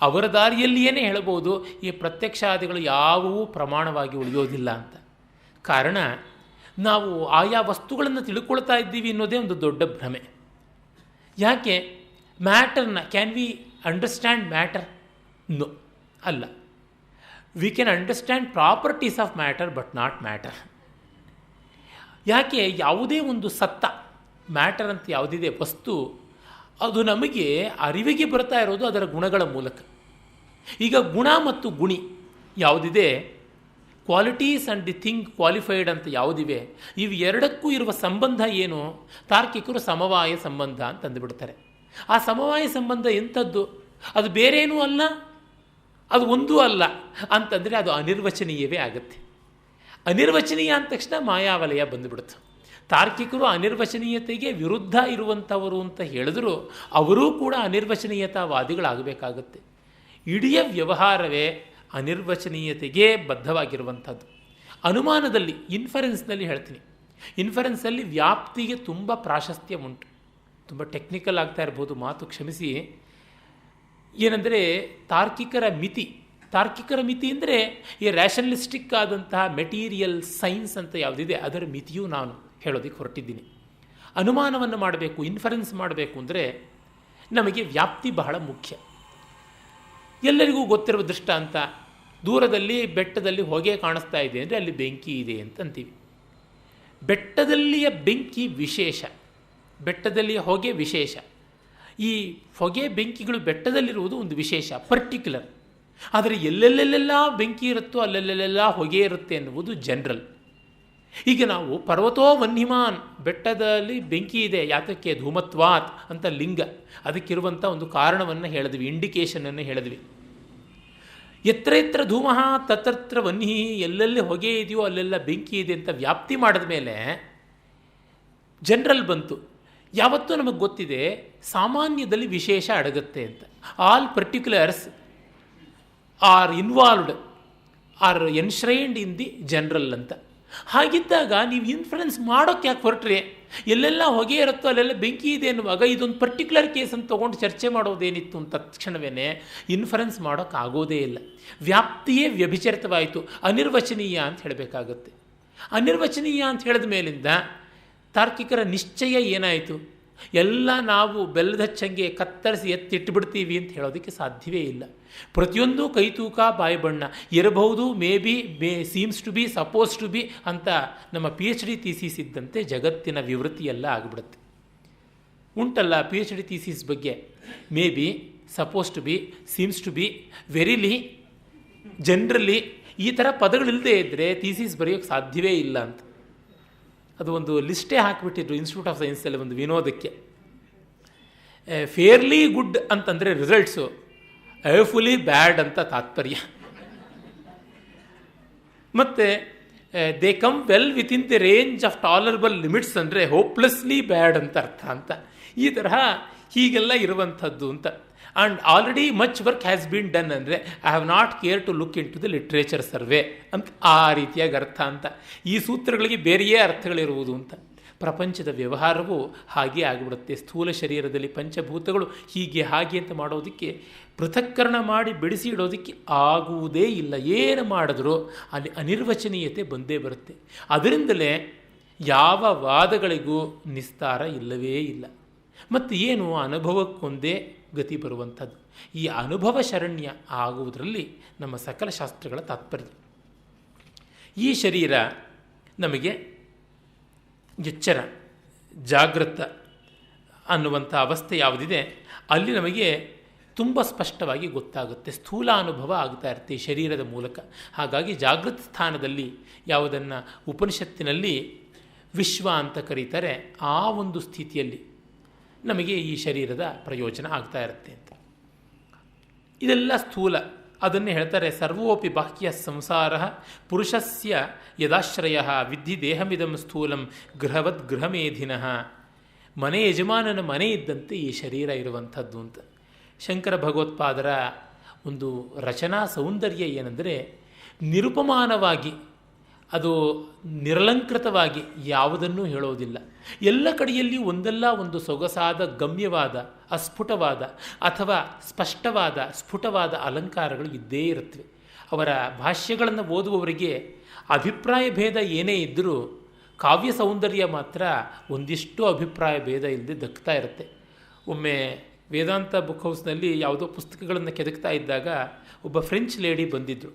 ಅವರ ದಾರಿಯಲ್ಲಿಯೇ ಹೇಳಬಹುದು ಈ ಪ್ರತ್ಯಕ್ಷಾದಿಗಳು ಯಾವುವೂ ಪ್ರಮಾಣವಾಗಿ ಉಳಿಯೋದಿಲ್ಲ ಅಂತ. ಕಾರಣ ನಾವು ಆಯಾ ವಸ್ತುಗಳನ್ನು ತಿಳ್ಕೊಳ್ತಾ ಇದ್ದೀವಿ ಅನ್ನೋದೇ ಒಂದು ದೊಡ್ಡ ಭ್ರಮೆ. ಯಾಕೆ ಮ್ಯಾಟರ್ನ can we understand matter? No, ಅಲ್ಲ. We can understand properties of matter but not matter. ಯಾಕೆ ಯಾವುದೇ ಒಂದು ಸತ್ತ ಮ್ಯಾಟರ್ ಅಂತ ಯಾವುದಿದೆ ವಸ್ತು, ಅದು ನಮಗೆ ಅರಿವಿಗೆ ಬರ್ತಾ ಇರೋದು ಅದರ ಗುಣಗಳ ಮೂಲಕ. ಈಗ ಗುಣ ಮತ್ತು ಗುಣಿ ಯಾವುದಿದೆ, qualities and the thing qualified ಅಂತ ಯಾವುದಿವೆ, ಇವು ಎರಡಕ್ಕೂ ಇರುವ ಸಂಬಂಧ ಏನು? ತಾರ್ಕಿಕರು ಸಮವಾಯ ಸಂಬಂಧ ಅಂತ ಅಂದುಬಿಡ್ತಾರೆ. ಆ ಸಮವಾಯ ಸಂಬಂಧ ಎಂಥದ್ದು? ಅದು ಬೇರೇನೂ ಅಲ್ಲ, ಅದು ಒಂದೂ ಅಲ್ಲ ಅಂತಂದರೆ ಅದು ಅನಿರ್ವಚನೀಯವೇ ಆಗುತ್ತೆ. ಅನಿರ್ವಚನೀಯ ಅಂದ ತಕ್ಷಣ ಮಾಯಾವಲಯ ಬಂದುಬಿಡುತ್ತೆ. ತಾರ್ಕಿಕರು ಅನಿರ್ವಚನೀಯತೆಗೆ ವಿರುದ್ಧ ಇರುವಂಥವರು ಅಂತ ಹೇಳಿದ್ರು ಅವರೂ ಕೂಡ ಅನಿರ್ವಚನೀಯತಾವಾದಿಗಳಾಗಬೇಕಾಗತ್ತೆ. ಇಡೀ ವ್ಯವಹಾರವೇ ಅನಿರ್ವಚನೀಯತೆಗೆ ಬದ್ಧವಾಗಿರುವಂಥದ್ದು. ಅನುಮಾನದಲ್ಲಿ, ಇನ್ಫರೆನ್ಸ್ನಲ್ಲಿ ಹೇಳ್ತೀನಿ, ಇನ್ಫರೆನ್ಸಲ್ಲಿ ವ್ಯಾಪ್ತಿಗೆ ತುಂಬ ಪ್ರಾಶಸ್ತ್ಯ ಉಂಟು. ತುಂಬ ಟೆಕ್ನಿಕಲ್ ಆಗ್ತಾ ಇರ್ಬೋದು ಮಾತು, ಕ್ಷಮಿಸಿ. ಏನೆಂದರೆ ತಾರ್ಕಿಕರ ಮಿತಿ ತಾರ್ಕಿಕರ ಮಿತಿ ಅಂದರೆ ಈ ರ್ಯಾಷನಲಿಸ್ಟಿಕ್ ಆದಂತಹ ಮೆಟೀರಿಯಲ್ ಸೈನ್ಸ್ ಅಂತ ಯಾವುದಿದೆ ಅದರ ಮಿತಿಯೂ ನಾನು ಹೇಳೋದಕ್ಕೆ ಹೊರಟಿದ್ದೀನಿ. ಅನುಮಾನವನ್ನು ಮಾಡಬೇಕು, ಇನ್ಫರೆನ್ಸ್ ಮಾಡಬೇಕು ಅಂದರೆ ನಮಗೆ ವ್ಯಾಪ್ತಿ ಬಹಳ ಮುಖ್ಯ. ಎಲ್ಲರಿಗೂ ಗೊತ್ತಿರುವ ದೃಷ್ಟಾಂತ, ದೂರದಲ್ಲಿ ಬೆಟ್ಟದಲ್ಲಿ ಹೊಗೆ ಕಾಣಿಸ್ತಾ ಇದೆ ಅಂದರೆ ಅಲ್ಲಿ ಬೆಂಕಿ ಇದೆ ಅಂತಂತೀವಿ. ಬೆಟ್ಟದಲ್ಲಿಯ ಬೆಂಕಿ ವಿಶೇಷ, ಬೆಟ್ಟದಲ್ಲಿಯ ಹೊಗೆ ವಿಶೇಷ. ಈ ಹೊಗೆ ಬೆಂಕಿಗಳು ಬೆಟ್ಟದಲ್ಲಿರುವುದು ಒಂದು ವಿಶೇಷ, ಪರ್ಟಿಕ್ಯುಲರ್. ಆದರೆ ಎಲ್ಲೆಲ್ಲೆಲ್ಲ ಬೆಂಕಿ ಇರುತ್ತೋ ಅಲ್ಲೆಲ್ಲೆಲ್ಲ ಹೊಗೆ ಇರುತ್ತೆ ಎನ್ನುವುದು ಜನರಲ್. ಈಗ ನಾವು ಪರ್ವತೋ ವನ್ಹಿಮಾನ್, ಬೆಟ್ಟದಲ್ಲಿ ಬೆಂಕಿ ಇದೆ, ಯಾತಕ್ಕೆ? ಧೂಮತ್ವಾತ್ ಅಂತ ಲಿಂಗ, ಅದಕ್ಕಿರುವಂಥ ಒಂದು ಕಾರಣವನ್ನು ಹೇಳಿದ್ವಿ, ಇಂಡಿಕೇಶನನ್ನು ಹೇಳಿದ್ವಿ. ಎತ್ರ ಎತ್ರ ಧೂಮಃ ತತ್ರ ವನ್ಹಿ, ಎಲ್ಲೆಲ್ಲಿ ಹೊಗೆ ಇದೆಯೋ ಅಲ್ಲೆಲ್ಲ ಬೆಂಕಿ ಇದೆ ಅಂತ ವ್ಯಾಪ್ತಿ ಮಾಡಿದ ಮೇಲೆ ಜನರಲ್ ಬಂತು. ಯಾವತ್ತೂ ನಮಗೆ ಗೊತ್ತಿದೆ ಸಾಮಾನ್ಯದಲ್ಲಿ ವಿಶೇಷ ಅಡಗುತ್ತೆ ಅಂತ. All particulars are involved are enshrined in the general ಅಂತ. ಹಾಗಿದ್ದಾಗ ನೀವು ಇನ್ಫ್ಲುಯೆನ್ಸ್ ಮಾಡೋಕ್ಕೆ ಯಾಕೆ ಹೊರಟ್ರಿ? ಎಲ್ಲೆಲ್ಲ ಹೊಗೆ ಇರುತ್ತೋ ಅಲ್ಲೆಲ್ಲ ಬೆಂಕಿ ಇದೆ ಎನ್ನುವಾಗ ಇದೊಂದು ಪರ್ಟಿಕ್ಯುಲರ್ ಕೇಸನ್ನು ತೊಗೊಂಡು ಚರ್ಚೆ ಮಾಡೋದೇನಿತ್ತು ಅಂತ ತಕ್ಷಣವೇ ಇನ್ಫರೆನ್ಸ್ ಮಾಡೋಕ್ಕಾಗೋದೇ ಇಲ್ಲ. ವ್ಯಾಪ್ತಿಯೇ ವ್ಯಭಿಚರಿತವಾಯಿತು, ಅನಿರ್ವಚನೀಯ ಅಂತ ಹೇಳಬೇಕಾಗತ್ತೆ. ಅನಿರ್ವಚನೀಯ ಅಂತ ಹೇಳಿದ ಮೇಲಿಂದ ತಾರ್ಕಿಕರ ನಿಶ್ಚಯ ಏನಾಯಿತು? ಎಲ್ಲ ನಾವು ಬೆಲ್ಲದ ಹಚ್ಚಂಗೆ ಕತ್ತರಿಸಿ ಎತ್ತಿಟ್ಬಿಡ್ತೀವಿ ಅಂತ ಹೇಳೋದಕ್ಕೆ ಸಾಧ್ಯವೇ ಇಲ್ಲ. ಪ್ರತಿಯೊಂದು ಕೈ ತೂಕ ಬಾಯಿ ಬಣ್ಣ ಇರಬಹುದು, seems to be, suppose to be ಅಂತ ನಮ್ಮ PhD ಥೀಸಿಸ್ ಇದ್ದಂತೆ ಜಗತ್ತಿನ ವಿವೃತ್ತಿ ಎಲ್ಲ ಆಗಿಬಿಡುತ್ತೆ. ಉಂಟಲ್ಲ PhD ಥೀಸಿಸ್ ಬಗ್ಗೆ, may be, suppose to be, seems to be, verily, generally, ಈ ಥರ ಪದಗಳಿಲ್ಲದೆ ಇದ್ದರೆ ಥೀಸಿಸ್ ಬರೆಯೋಕ್ಕೆ ಸಾಧ್ಯವೇ ಇಲ್ಲ ಅಂತ. ಅದು ಒಂದು ಲಿಸ್ಟೇ ಹಾಕಿಬಿಟ್ಟಿದ್ರು ಇನ್ಸ್ಟಿಟ್ಯೂಟ್ ಆಫ್ ಸೈನ್ಸಲ್ಲಿ ಒಂದು ವಿನೋದಕ್ಕೆ. ಫೇರ್ಲಿ ಗುಡ್ ಅಂತಂದರೆ ರಿಸಲ್ಟ್ಸು, ಏಫುಲಿ ಬ್ಯಾಡ್ ಅಂತ ತಾತ್ಪರ್ಯ. ಮತ್ತು they come well within the range of tolerable limits ಅಂದರೆ ಹೋಪ್ಲೆಸ್ಲಿ ಬ್ಯಾಡ್ ಅಂತ ಅರ್ಥ ಅಂತ. ಈ ತರಹ ಹೀಗೆಲ್ಲ ಇರುವಂಥದ್ದು ಅಂತ. And already much work has been done ಅಂದರೆ I have not care to look into the literature survey ಅಂತ ಆ ರೀತಿಯಾಗಿ ಅರ್ಥ ಅಂತ. ಈ ಸೂತ್ರಗಳಿಗೆ ಬೇರೆಯೇ ಅರ್ಥಗಳಿರುವುದು ಅಂತ. ಪ್ರಪಂಚದ ವ್ಯವಹಾರವು ಹಾಗೆ ಆಗಿಬಿಡುತ್ತೆ. ಸ್ಥೂಲ ಶರೀರದಲ್ಲಿ ಪಂಚಭೂತಗಳು ಹೀಗೆ ಹಾಗೆ ಅಂತ ಮಾಡೋದಕ್ಕೆ, ಪೃಥಕ್ಕರಣ ಮಾಡಿ ಬಿಡಿಸಿ ಇಡೋದಕ್ಕೆ ಆಗುವುದೇ ಇಲ್ಲ. ಏನು ಮಾಡಿದ್ರೂ ಅಲ್ಲಿ ಅನಿರ್ವಚನೀಯತೆ ಬಂದೇ ಬರುತ್ತೆ. ಅದರಿಂದಲೇ ಯಾವ ವಾದಗಳಿಗೂ ನಿಸ್ತಾರ ಇಲ್ಲವೇ ಇಲ್ಲ. ಮತ್ತು ಏನು ಅನುಭವಕ್ಕೊಂದೇ ಗತಿ ಬರುವಂಥದ್ದು. ಈ ಅನುಭವ ಶರಣ್ಯ ಆಗುವುದರಲ್ಲಿ ನಮ್ಮ ಸಕಲ ಶಾಸ್ತ್ರಗಳ ತಾತ್ಪರ್ಯ. ಈ ಶರೀರ ನಮಗೆ ಎಚ್ಚರ, ಜಾಗೃತ ಅನ್ನುವಂಥ ಅವಸ್ಥೆ ಯಾವುದಿದೆ ಅಲ್ಲಿ ನಮಗೆ ತುಂಬ ಸ್ಪಷ್ಟವಾಗಿ ಗೊತ್ತಾಗುತ್ತೆ. ಸ್ಥೂಲ ಅನುಭವ ಆಗ್ತಾ ಇರುತ್ತೆ ಈ ಶರೀರದ ಮೂಲಕ. ಹಾಗಾಗಿ ಜಾಗೃತ ಸ್ಥಾನದಲ್ಲಿ ಯಾವುದನ್ನು ಉಪನಿಷತ್ತಿನಲ್ಲಿ ವಿಶ್ವ ಅಂತ ಕರೀತಾರೆ, ಆ ಒಂದು ಸ್ಥಿತಿಯಲ್ಲಿ ನಮಗೆ ಈ ಶರೀರದ ಪ್ರಯೋಜನ ಆಗ್ತಾ ಇರುತ್ತೆ ಅಂತ. ಇದೆಲ್ಲ ಸ್ಥೂಲ. ಅದನ್ನೇ ಹೇಳ್ತಾರೆ, ಸರ್ವೋಪಿ ಬಾಹ್ಯ ಸಂಸಾರ ಪುರುಷಸ್ಯ ಯದಾಶ್ರಯ ವಿದ್ಧಿ ದೇಹಮಿದಂ ಸ್ಥೂಲಂ ಗೃಹವದ್ ಗೃಹಮೇಧಿನಃ. ಮನೆ ಯಜಮಾನನ ಮನೆ ಇದ್ದಂತೆ ಈ ಶರೀರ ಇರುವಂಥದ್ದು ಅಂತ. ಶಂಕರ ಭಗವತ್ಪಾದರ ಒಂದು ರಚನಾ ಸೌಂದರ್ಯ ಏನೆಂದರೆ, ನಿರುಪಮಾನವಾಗಿ, ಅದು ನಿರಲಂಕೃತವಾಗಿ ಯಾವುದನ್ನೂ ಹೇಳೋದಿಲ್ಲ. ಎಲ್ಲ ಕಡೆಯಲ್ಲಿ ಒಂದಲ್ಲ ಒಂದು ಸೊಗಸಾದ, ಗಮ್ಯವಾದ, ಅಸ್ಫುಟವಾದ ಅಥವಾ ಸ್ಪಷ್ಟವಾದ, ಸ್ಫುಟವಾದ ಅಲಂಕಾರಗಳು ಇದ್ದೇ ಇರುತ್ತವೆ. ಅವರ ಭಾಷ್ಯಗಳನ್ನು ಓದುವವರಿಗೆ ಅಭಿಪ್ರಾಯ ಭೇದ ಏನೇ ಇದ್ದರೂ ಕಾವ್ಯ ಸೌಂದರ್ಯ ಮಾತ್ರ ಒಂದಿಷ್ಟು ಅಭಿಪ್ರಾಯ ಭೇದ ಇಲ್ಲದೆ ದಕ್ತಾ ಇರುತ್ತೆ. ಒಮ್ಮೆ ವೇದಾಂತ ಬುಕ್ ಹೌಸ್ನಲ್ಲಿ ಯಾವುದೋ ಪುಸ್ತಕಗಳನ್ನು ಕೆದಕ್ತಾ ಇದ್ದಾಗ ಒಬ್ಬ ಫ್ರೆಂಚ್ ಲೇಡಿ ಬಂದಿದ್ದರು.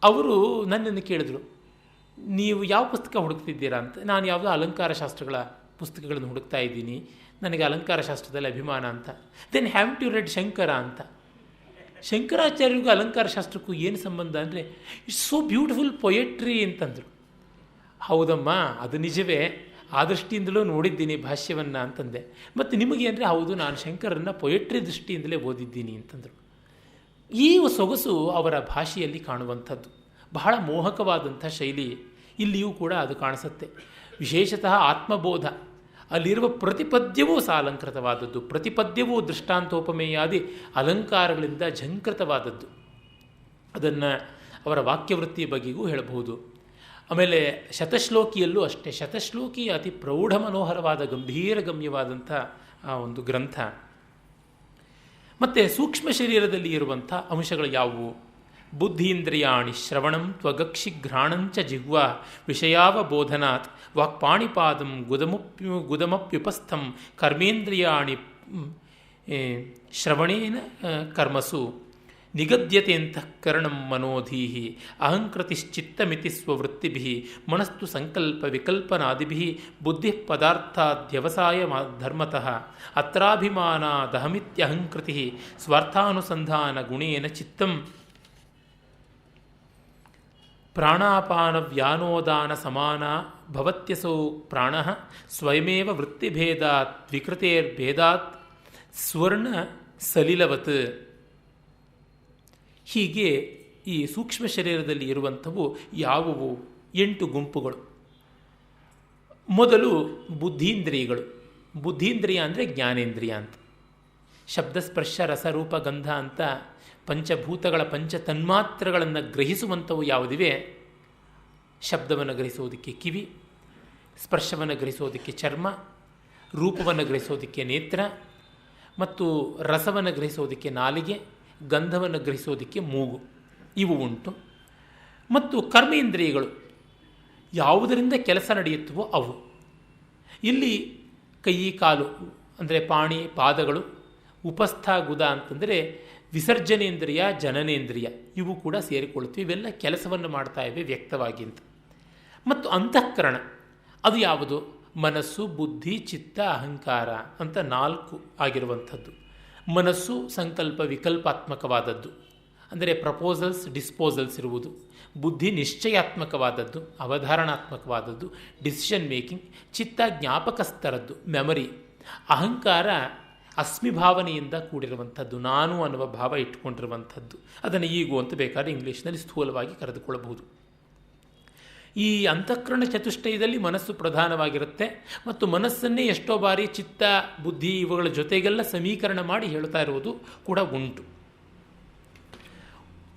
ಅವರು ನನ್ನನ್ನು ಕೇಳಿದ್ರು, ನೀವು ಯಾವ ಪುಸ್ತಕ ಹುಡುಕ್ತಿದ್ದೀರಾ ಅಂತ. ನಾನು ಯಾವುದೋ ಅಲಂಕಾರ ಶಾಸ್ತ್ರಗಳ ಪುಸ್ತಕಗಳನ್ನು ಹುಡುಕ್ತಾ ಇದ್ದೀನಿ, ನನಗೆ ಅಲಂಕಾರ ಶಾಸ್ತ್ರದಲ್ಲಿ ಅಭಿಮಾನ ಅಂತ. Then have to read Shankara ಅಂತ. ಶಂಕರಾಚಾರ್ಯರಿಗೂ ಅಲಂಕಾರ ಶಾಸ್ತ್ರಕ್ಕೂ ಏನು ಸಂಬಂಧ ಅಂದರೆ, ಇಟ್ಸ್ ಸೋ ಬ್ಯೂಟಿಫುಲ್ ಪೊಯೆಟ್ರಿ ಅಂತಂದರು. ಹೌದಮ್ಮ, ಅದು ನಿಜವೇ, ಆ ದೃಷ್ಟಿಯಿಂದಲೂ ನೋಡಿದ್ದೀನಿ ಭಾಷ್ಯವನ್ನು ಅಂತಂದೆ. ಮತ್ತು ನಿಮಗೆ ಅಂದರೆ, ಹೌದು, ನಾನು ಶಂಕರನ್ನ ಪೊಯೆಟ್ರಿ ದೃಷ್ಟಿಯಿಂದಲೇ ಓದಿದ್ದೀನಿ ಅಂತಂದರು. ಈ ಸೊಗಸು ಅವರ ಭಾಷೆಯಲ್ಲಿ ಕಾಣುವಂಥದ್ದು. ಬಹಳ ಮೋಹಕವಾದಂಥ ಶೈಲಿ ಇಲ್ಲಿಯೂ ಕೂಡ ಅದು ಕಾಣಿಸುತ್ತೆ. ವಿಶೇಷತಃ ಆತ್ಮಬೋಧ, ಅಲ್ಲಿರುವ ಪ್ರತಿಪದ್ಯವೂ ಸಾಲಂಕೃತವಾದದ್ದು, ಪ್ರತಿಪದ್ಯವೂ ದೃಷ್ಟಾಂತೋಪಮೇಯಾದಿ ಅಲಂಕಾರಗಳಿಂದ ಝಂಕೃತವಾದದ್ದು. ಅದನ್ನು ಅವರ ವಾಕ್ಯವೃತ್ತಿಯ ಬಗೆಗೂ ಹೇಳಬಹುದು. ಆಮೇಲೆ ಶತಶ್ಲೋಕಿಯಲ್ಲೂ ಅಷ್ಟೇ. ಶತಶ್ಲೋಕಿ ಅತಿ ಪ್ರೌಢ ಮನೋಹರವಾದ, ಗಂಭೀರ ಗಮ್ಯವಾದಂಥ ಆ ಒಂದು ಗ್ರಂಥ. ಮತ್ತು ಸೂಕ್ಷ್ಮ ಶರೀರದಲ್ಲಿ ಇರುವಂಥ ಅಂಶಗಳು ಯಾವುವು? ಬುದ್ಧೀಂದ್ರಿಯಾಣಿ ಶ್ರವಣಂ ತ್ವಗಕ್ಷಿಘ್ರಾಣಂಚ ಜಿಹ್ವಾ ವಿಷಯಾವಬೋಧನಾತ್ ವಾಕ್ಪಾಣಿಪಾದಂ ಗುದಮಪ್ಯುಪಸ್ಥಂ ಕರ್ಮೇಂದ್ರಿಯಾಣಿ ಶ್ರವಣೇನ ಕರ್ಮಸು ನಿಗದ್ಯತೆ ಅಂತಃಕರಣಂ ಮನೋಧೀಹಿ ಅಹಂಕೃತಿಶ್ಚಿತ್ತಮಿತಿ ಸ್ವವೃತ್ತಿಭಿಃ ಮನಸ್ತು ಸಂಕಲ್ಪ ವಿಕಲ್ಪನಾದಿಭಿಃ ಬುದ್ಧಿ ಪದಾರ್ಥಾದ್ಯವಸಾಯ ಧರ್ಮತಃ ಅತ್ರಾಭಿಮಾನಾದಹಮಿತ್ಯಹಂಕೃತಿಃ ಸ್ವಾರ್ಥಾನುಸಂಧಾನ ಗುಣೇನ ಚಿತ್ತಂ ಪ್ರಾಣಾಪಾನವ್ಯಾನೋದಾನ ಸಮಾನ ಭವತ್ಯಸೌ ಪ್ರಾಣಃ ಸ್ವಯಮೇವ ವೃತ್ತಿಭೇದಾತ್ ವಿಕೃತೇರ್ಭೇದಾತ್ ಸ್ವರ್ಣ ಸಲಿಲವತ್. ಹೀಗೆ ಈ ಸೂಕ್ಷ್ಮ ಶರೀರದಲ್ಲಿ ಇರುವಂಥವು ಯಾವುವು? 8 ಗುಂಪುಗಳು. ಮೊದಲು ಬುದ್ಧೀಂದ್ರಿಯಗಳು. ಬುದ್ಧೀಂದ್ರಿಯ ಅಂದರೆ ಜ್ಞಾನೇಂದ್ರಿಯ ಅಂತ. ಶಬ್ದಸ್ಪರ್ಶ ರಸರೂಪ ಗಂಧ ಅಂತ ಪಂಚಭೂತಗಳ ಪಂಚ ತನ್ಮಾತ್ರಗಳನ್ನು ಗ್ರಹಿಸುವಂಥವು ಯಾವುದಿವೆ? ಶಬ್ದವನ್ನು ಗ್ರಹಿಸೋದಕ್ಕೆ ಕಿವಿ, ಸ್ಪರ್ಶವನ್ನು ಗ್ರಹಿಸೋದಕ್ಕೆ ಚರ್ಮ, ರೂಪವನ್ನು ಗ್ರಹಿಸೋದಕ್ಕೆ ನೇತ್ರ, ಮತ್ತು ರಸವನ್ನು ಗ್ರಹಿಸೋದಕ್ಕೆ ನಾಲಿಗೆ, ಗಂಧವನ್ನು ಗ್ರಹಿಸೋದಕ್ಕೆ ಮೂಗು. ಇವು ಉಂಟು. ಮತ್ತು ಕರ್ಮೇಂದ್ರಿಯಗಳು ಯಾವುದರಿಂದ ಕೆಲಸ ನಡೆಯುತ್ತವೋ ಅವು. ಇಲ್ಲಿ ಕೈ ಕಾಲು ಅಂದರೆ ಪಾಣಿ ಪಾದಗಳು, ಉಪಸ್ಥ ಗುದ ಅಂತಂದರೆ ವಿಸರ್ಜನೇಂದ್ರಿಯ ಜನನೇಂದ್ರಿಯ, ಇವು ಕೂಡ ಸೇರಿಕೊಳ್ತೀವಿ. ಇವೆಲ್ಲ ಕೆಲಸವನ್ನು ಮಾಡ್ತಾ ಇವೆ ವ್ಯಕ್ತವಾಗಿ ಅಂತ. ಮತ್ತು ಅಂತಃಕರಣ ಅದು ಯಾವುದು? ಮನಸ್ಸು, ಬುದ್ಧಿ, ಚಿತ್ತ, ಅಹಂಕಾರ ಅಂತ 4 ಆಗಿರುವಂಥದ್ದು. ಮನಸ್ಸು ಸಂಕಲ್ಪ ವಿಕಲ್ಪಾತ್ಮಕವಾದದ್ದು, ಅಂದರೆ ಪ್ರಪೋಸಲ್ಸ್ ಡಿಸ್ಪೋಸಲ್ಸ್ ಇರುವುದು. ಬುದ್ಧಿ ನಿಶ್ಚಯಾತ್ಮಕವಾದದ್ದು, ಅವಧಾರಣಾತ್ಮಕವಾದದ್ದು, ಡಿಸಿಷನ್ ಮೇಕಿಂಗ್. ಚಿತ್ತ ಜ್ಞಾಪಕಸ್ತರದ್ದು, ಮೆಮರಿ. ಅಹಂಕಾರ ಅಸ್ಮಿ ಭಾವನೆಯಿಂದ ಕೂಡಿರುವಂಥದ್ದು, ನಾನು ಅನ್ನುವ ಭಾವ ಇಟ್ಕೊಂಡಿರುವಂಥದ್ದು. ಅದನ್ನು ಈಗೋ ಅಂತ ಬೇಕಾದ್ರೆ ಇಂಗ್ಲೀಷ್ನಲ್ಲಿ ಸ್ಥೂಲವಾಗಿ ಕರೆದುಕೊಳ್ಳಬಹುದು. ಈ ಅಂತಃಕರಣ ಚತುಷ್ಟಯದಲ್ಲಿ ಮನಸ್ಸು ಪ್ರಧಾನವಾಗಿರುತ್ತೆ. ಮತ್ತು ಮನಸ್ಸನ್ನೇ ಎಷ್ಟೋ ಬಾರಿ ಚಿತ್ತ, ಬುದ್ಧಿ ಇವುಗಳ ಜೊತೆಗೆಲ್ಲ ಸಮೀಕರಣ ಮಾಡಿ ಹೇಳ್ತಾ ಇರುವುದು ಕೂಡ ಉಂಟು.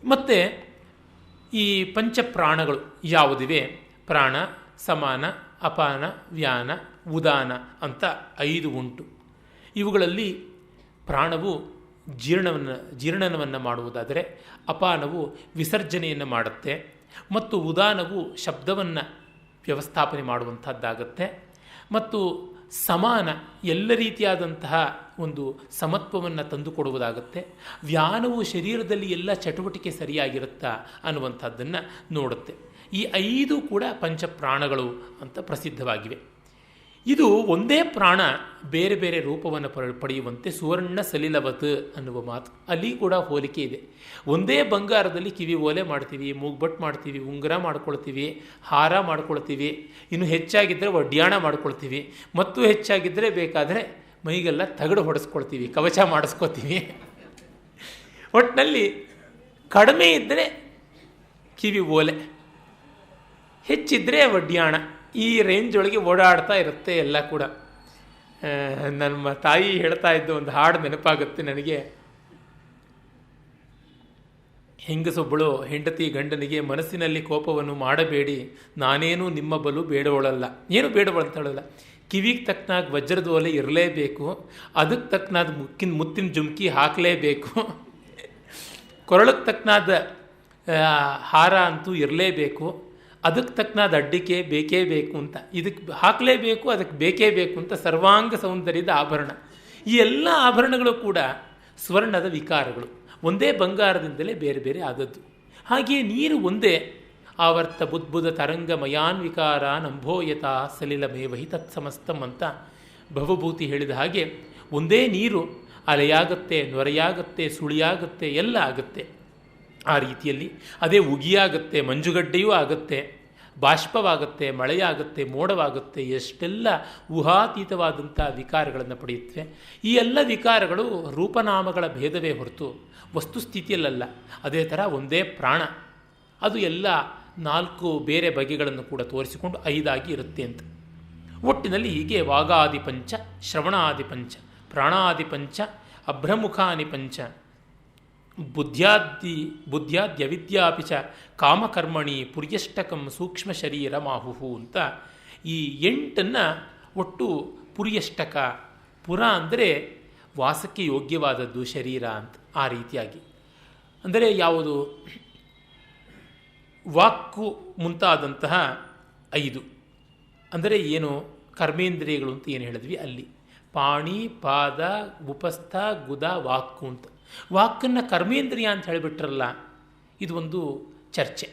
ಮತ್ತು ಈ ಪಂಚಪ್ರಾಣಗಳು ಯಾವುದಿವೆ? ಪ್ರಾಣ, ಸಮಾನ, ಅಪಾನ, ವ್ಯಾನ, ಉದಾನ ಅಂತ 5 ಉಂಟು. ಇವುಗಳಲ್ಲಿ ಪ್ರಾಣವು ಜೀರ್ಣನವನ್ನು ಮಾಡುವುದಾದರೆ, ಅಪಾನವು ವಿಸರ್ಜನೆಯನ್ನು ಮಾಡುತ್ತೆ, ಮತ್ತು ಉದಾನವು ಶಬ್ದವನ್ನು ವ್ಯವಸ್ಥಾಪನೆ ಮಾಡುವಂಥದ್ದಾಗತ್ತೆ, ಮತ್ತು ಸಮಾನ ಎಲ್ಲ ರೀತಿಯಾದಂತಹ ಒಂದು ಸಮತ್ವವನ್ನು ತಂದುಕೊಡುವುದಾಗತ್ತೆ. ವ್ಯಾನವು ಶರೀರದಲ್ಲಿ ಎಲ್ಲ ಚಟುವಟಿಕೆ ಸರಿಯಾಗಿರುತ್ತಾ ಅನ್ನುವಂಥದ್ದನ್ನು ನೋಡುತ್ತೆ. ಈ 5 ಕೂಡ ಪಂಚಪ್ರಾಣಗಳು ಅಂತ ಪ್ರಸಿದ್ಧವಾಗಿವೆ. ಇದು ಒಂದೇ ಪ್ರಾಣ ಬೇರೆ ಬೇರೆ ರೂಪವನ್ನು ಪಡೆಯುವಂತೆ ಸುವರ್ಣ ಸಲಿಲವತ್ ಅನ್ನುವ ಮಾತು ಅಲ್ಲಿ ಕೂಡ ಹೋಲಿಕೆ ಇದೆ. ಒಂದೇ ಬಂಗಾರದಲ್ಲಿ ಕಿವಿ ಓಲೆ ಮಾಡ್ತೀವಿ, ಮೂಗ್ಬಟ್ಟು ಮಾಡ್ತೀವಿ, ಉಂಗುರ ಮಾಡ್ಕೊಳ್ತೀವಿ, ಹಾರ ಮಾಡ್ಕೊಳ್ತೀವಿ, ಇನ್ನು ಹೆಚ್ಚಾಗಿದ್ದರೆ ಒಡ್ಯಾಣ ಮಾಡ್ಕೊಳ್ತೀವಿ, ಮತ್ತು ಹೆಚ್ಚಾಗಿದ್ದರೆ ಬೇಕಾದರೆ ಮೈಗೆಲ್ಲ ತಗಡು ಹೊಡೆಸ್ಕೊಳ್ತೀವಿ, ಕವಚ ಮಾಡಿಸ್ಕೊತೀವಿ. ಒಟ್ಟಿನಲ್ಲಿ ಕಡಿಮೆ ಇದ್ದರೆ ಕಿವಿ ಓಲೆ, ಹೆಚ್ಚಿದ್ದರೆ ಒಡ್ಯಾಣ. ಈ ರೇಂಜ್ ಒಳಗೆ ಓಡಾಡ್ತಾ ಇರುತ್ತೆ ಎಲ್ಲ ಕೂಡ. ನಮ್ಮ ತಾಯಿ ಹೇಳ್ತಾ ಇದ್ದ ಒಂದು ಹಾಡು ನೆನಪಾಗುತ್ತೆ ನನಗೆ. ಹೆಂಗಸೊಬ್ಬಳು ಹೆಂಡತಿ ಗಂಡನಿಗೆ, ಮನಸ್ಸಿನಲ್ಲಿ ಕೋಪವನ್ನು ಮಾಡಬೇಡಿ, ನಾನೇನು ನಿಮ್ಮ ಬಲು ಬೇಡವಳಲ್ಲ. ಏನು ಬೇಡವಳಂತಳಲ್ಲ, ಕಿವಿಗೆ ತಕ್ಕನಾಗ ವಜ್ರದ ಒಲೆ ಇರಲೇಬೇಕು, ಅದಕ್ಕೆ ತಕ್ಕನಾದ ಮುತ್ತಿನ ಜುಮ್ಕಿ ಹಾಕಲೇಬೇಕು, ಕೊರಳಕ್ಕೆ ತಕ್ಕನಾದ ಹಾರ ಅಂತೂ ಇರಲೇಬೇಕು, ಅದಕ್ಕೆ ತಕ್ಕನಾದ ಅಡ್ಡಿಕೆ ಬೇಕೇ ಬೇಕು ಅಂತ, ಇದಕ್ಕೆ ಹಾಕಲೇಬೇಕು, ಅದಕ್ಕೆ ಬೇಕೇ ಬೇಕು ಅಂತ ಸರ್ವಾಂಗ ಸೌಂದರ್ಯದ ಆಭರಣ. ಈ ಎಲ್ಲ ಆಭರಣಗಳು ಕೂಡ ಸ್ವರ್ಣದ ವಿಕಾರಗಳು, ಒಂದೇ ಬಂಗಾರದಿಂದಲೇ ಬೇರೆ ಬೇರೆ ಆದದ್ದು. ಹಾಗೆಯೇ ನೀರು ಒಂದೇ. ಆವರ್ತ ಬುದ್ಬುದ ತರಂಗ ಮಯಾನ್ ವಿಕಾರ ನಂಭೋಯತ ಸಲಿಲಮೇವಹಿ ತತ್ಸಮಸ್ತಂ ಅಂತ ಭವಭೂತಿ ಹೇಳಿದ ಹಾಗೆ ಒಂದೇ ನೀರು ಅಲೆಯಾಗತ್ತೆ, ನೊರೆಯಾಗತ್ತೆ, ಸುಳಿಯಾಗತ್ತೆ, ಎಲ್ಲ ಆಗುತ್ತೆ. ಆ ರೀತಿಯಲ್ಲಿ ಅದೇ ಉಗಿಯಾಗತ್ತೆ, ಮಂಜುಗಡ್ಡೆಯೂ ಆಗುತ್ತೆ, ಬಾಷ್ಪವಾಗುತ್ತೆ, ಮಳೆಯಾಗುತ್ತೆ, ಮೋಡವಾಗುತ್ತೆ, ಎಷ್ಟೆಲ್ಲ ಊಹಾತೀತವಾದಂಥ ವಿಕಾರಗಳನ್ನು ಪಡೆಯುತ್ತವೆ. ಈ ಎಲ್ಲ ವಿಕಾರಗಳು ರೂಪನಾಮಗಳ ಭೇದವೇ ಹೊರತು ವಸ್ತುಸ್ಥಿತಿಯಲ್ಲ. ಅದೇ ಥರ ಒಂದೇ ಪ್ರಾಣ, ಅದು ಎಲ್ಲ 4 ಬೇರೆ ಬಗೆಗಳನ್ನು ಕೂಡ ತೋರಿಸಿಕೊಂಡು 5 ಆಗಿ ಇರುತ್ತೆ ಅಂತ. ಒಟ್ಟಿನಲ್ಲಿ ಹೀಗೆ ವಾಗಾದಿ ಪಂಚ, ಶ್ರವಣಾದಿ ಪಂಚ, ಪ್ರಾಣಾದಿ ಪಂಚ, ಅಭ್ರಮುಖಾನಿ ಪಂಚ, ಬುದ್ಧ್ಯಾದ್ಯವಿದ್ಯಾಪಿ ಚ ಕಾಮಕರ್ಮಣಿ ಪುರ್ಯಷ್ಟಕಂ ಸೂಕ್ಷ್ಮ ಶರೀರ ಮಾಹುಹು ಅಂತ ಈ 8 ಒಟ್ಟು ಪುರ್ಯಷ್ಟಕ. ಪುರ ಅಂದರೆ ವಾಸಕ್ಕೆ ಯೋಗ್ಯವಾದದ್ದು ಶರೀರ ಅಂತ. ಆ ರೀತಿಯಾಗಿ ಅಂದರೆ ಯಾವುದು? ವಾಕ್ಕು ಮುಂತಾದಂತಹ 5 ಅಂದರೆ ಏನು ಕರ್ಮೇಂದ್ರಿಯಗಳು ಅಂತ ಏನು ಹೇಳಿದ್ವಿ ಅಲ್ಲಿ ಪಾಣಿ ಪಾದ ಉಪಸ್ಥ ಗುದ ವಾಕ್ಕು ಅಂತ. ವಾಕ್ಕನ್ನು ಕರ್ಮೇಂದ್ರಿಯ ಅಂತ ಹೇಳಿಬಿಟ್ರಲ್ಲ, ಇದು ಒಂದು ಚರ್ಚೆ.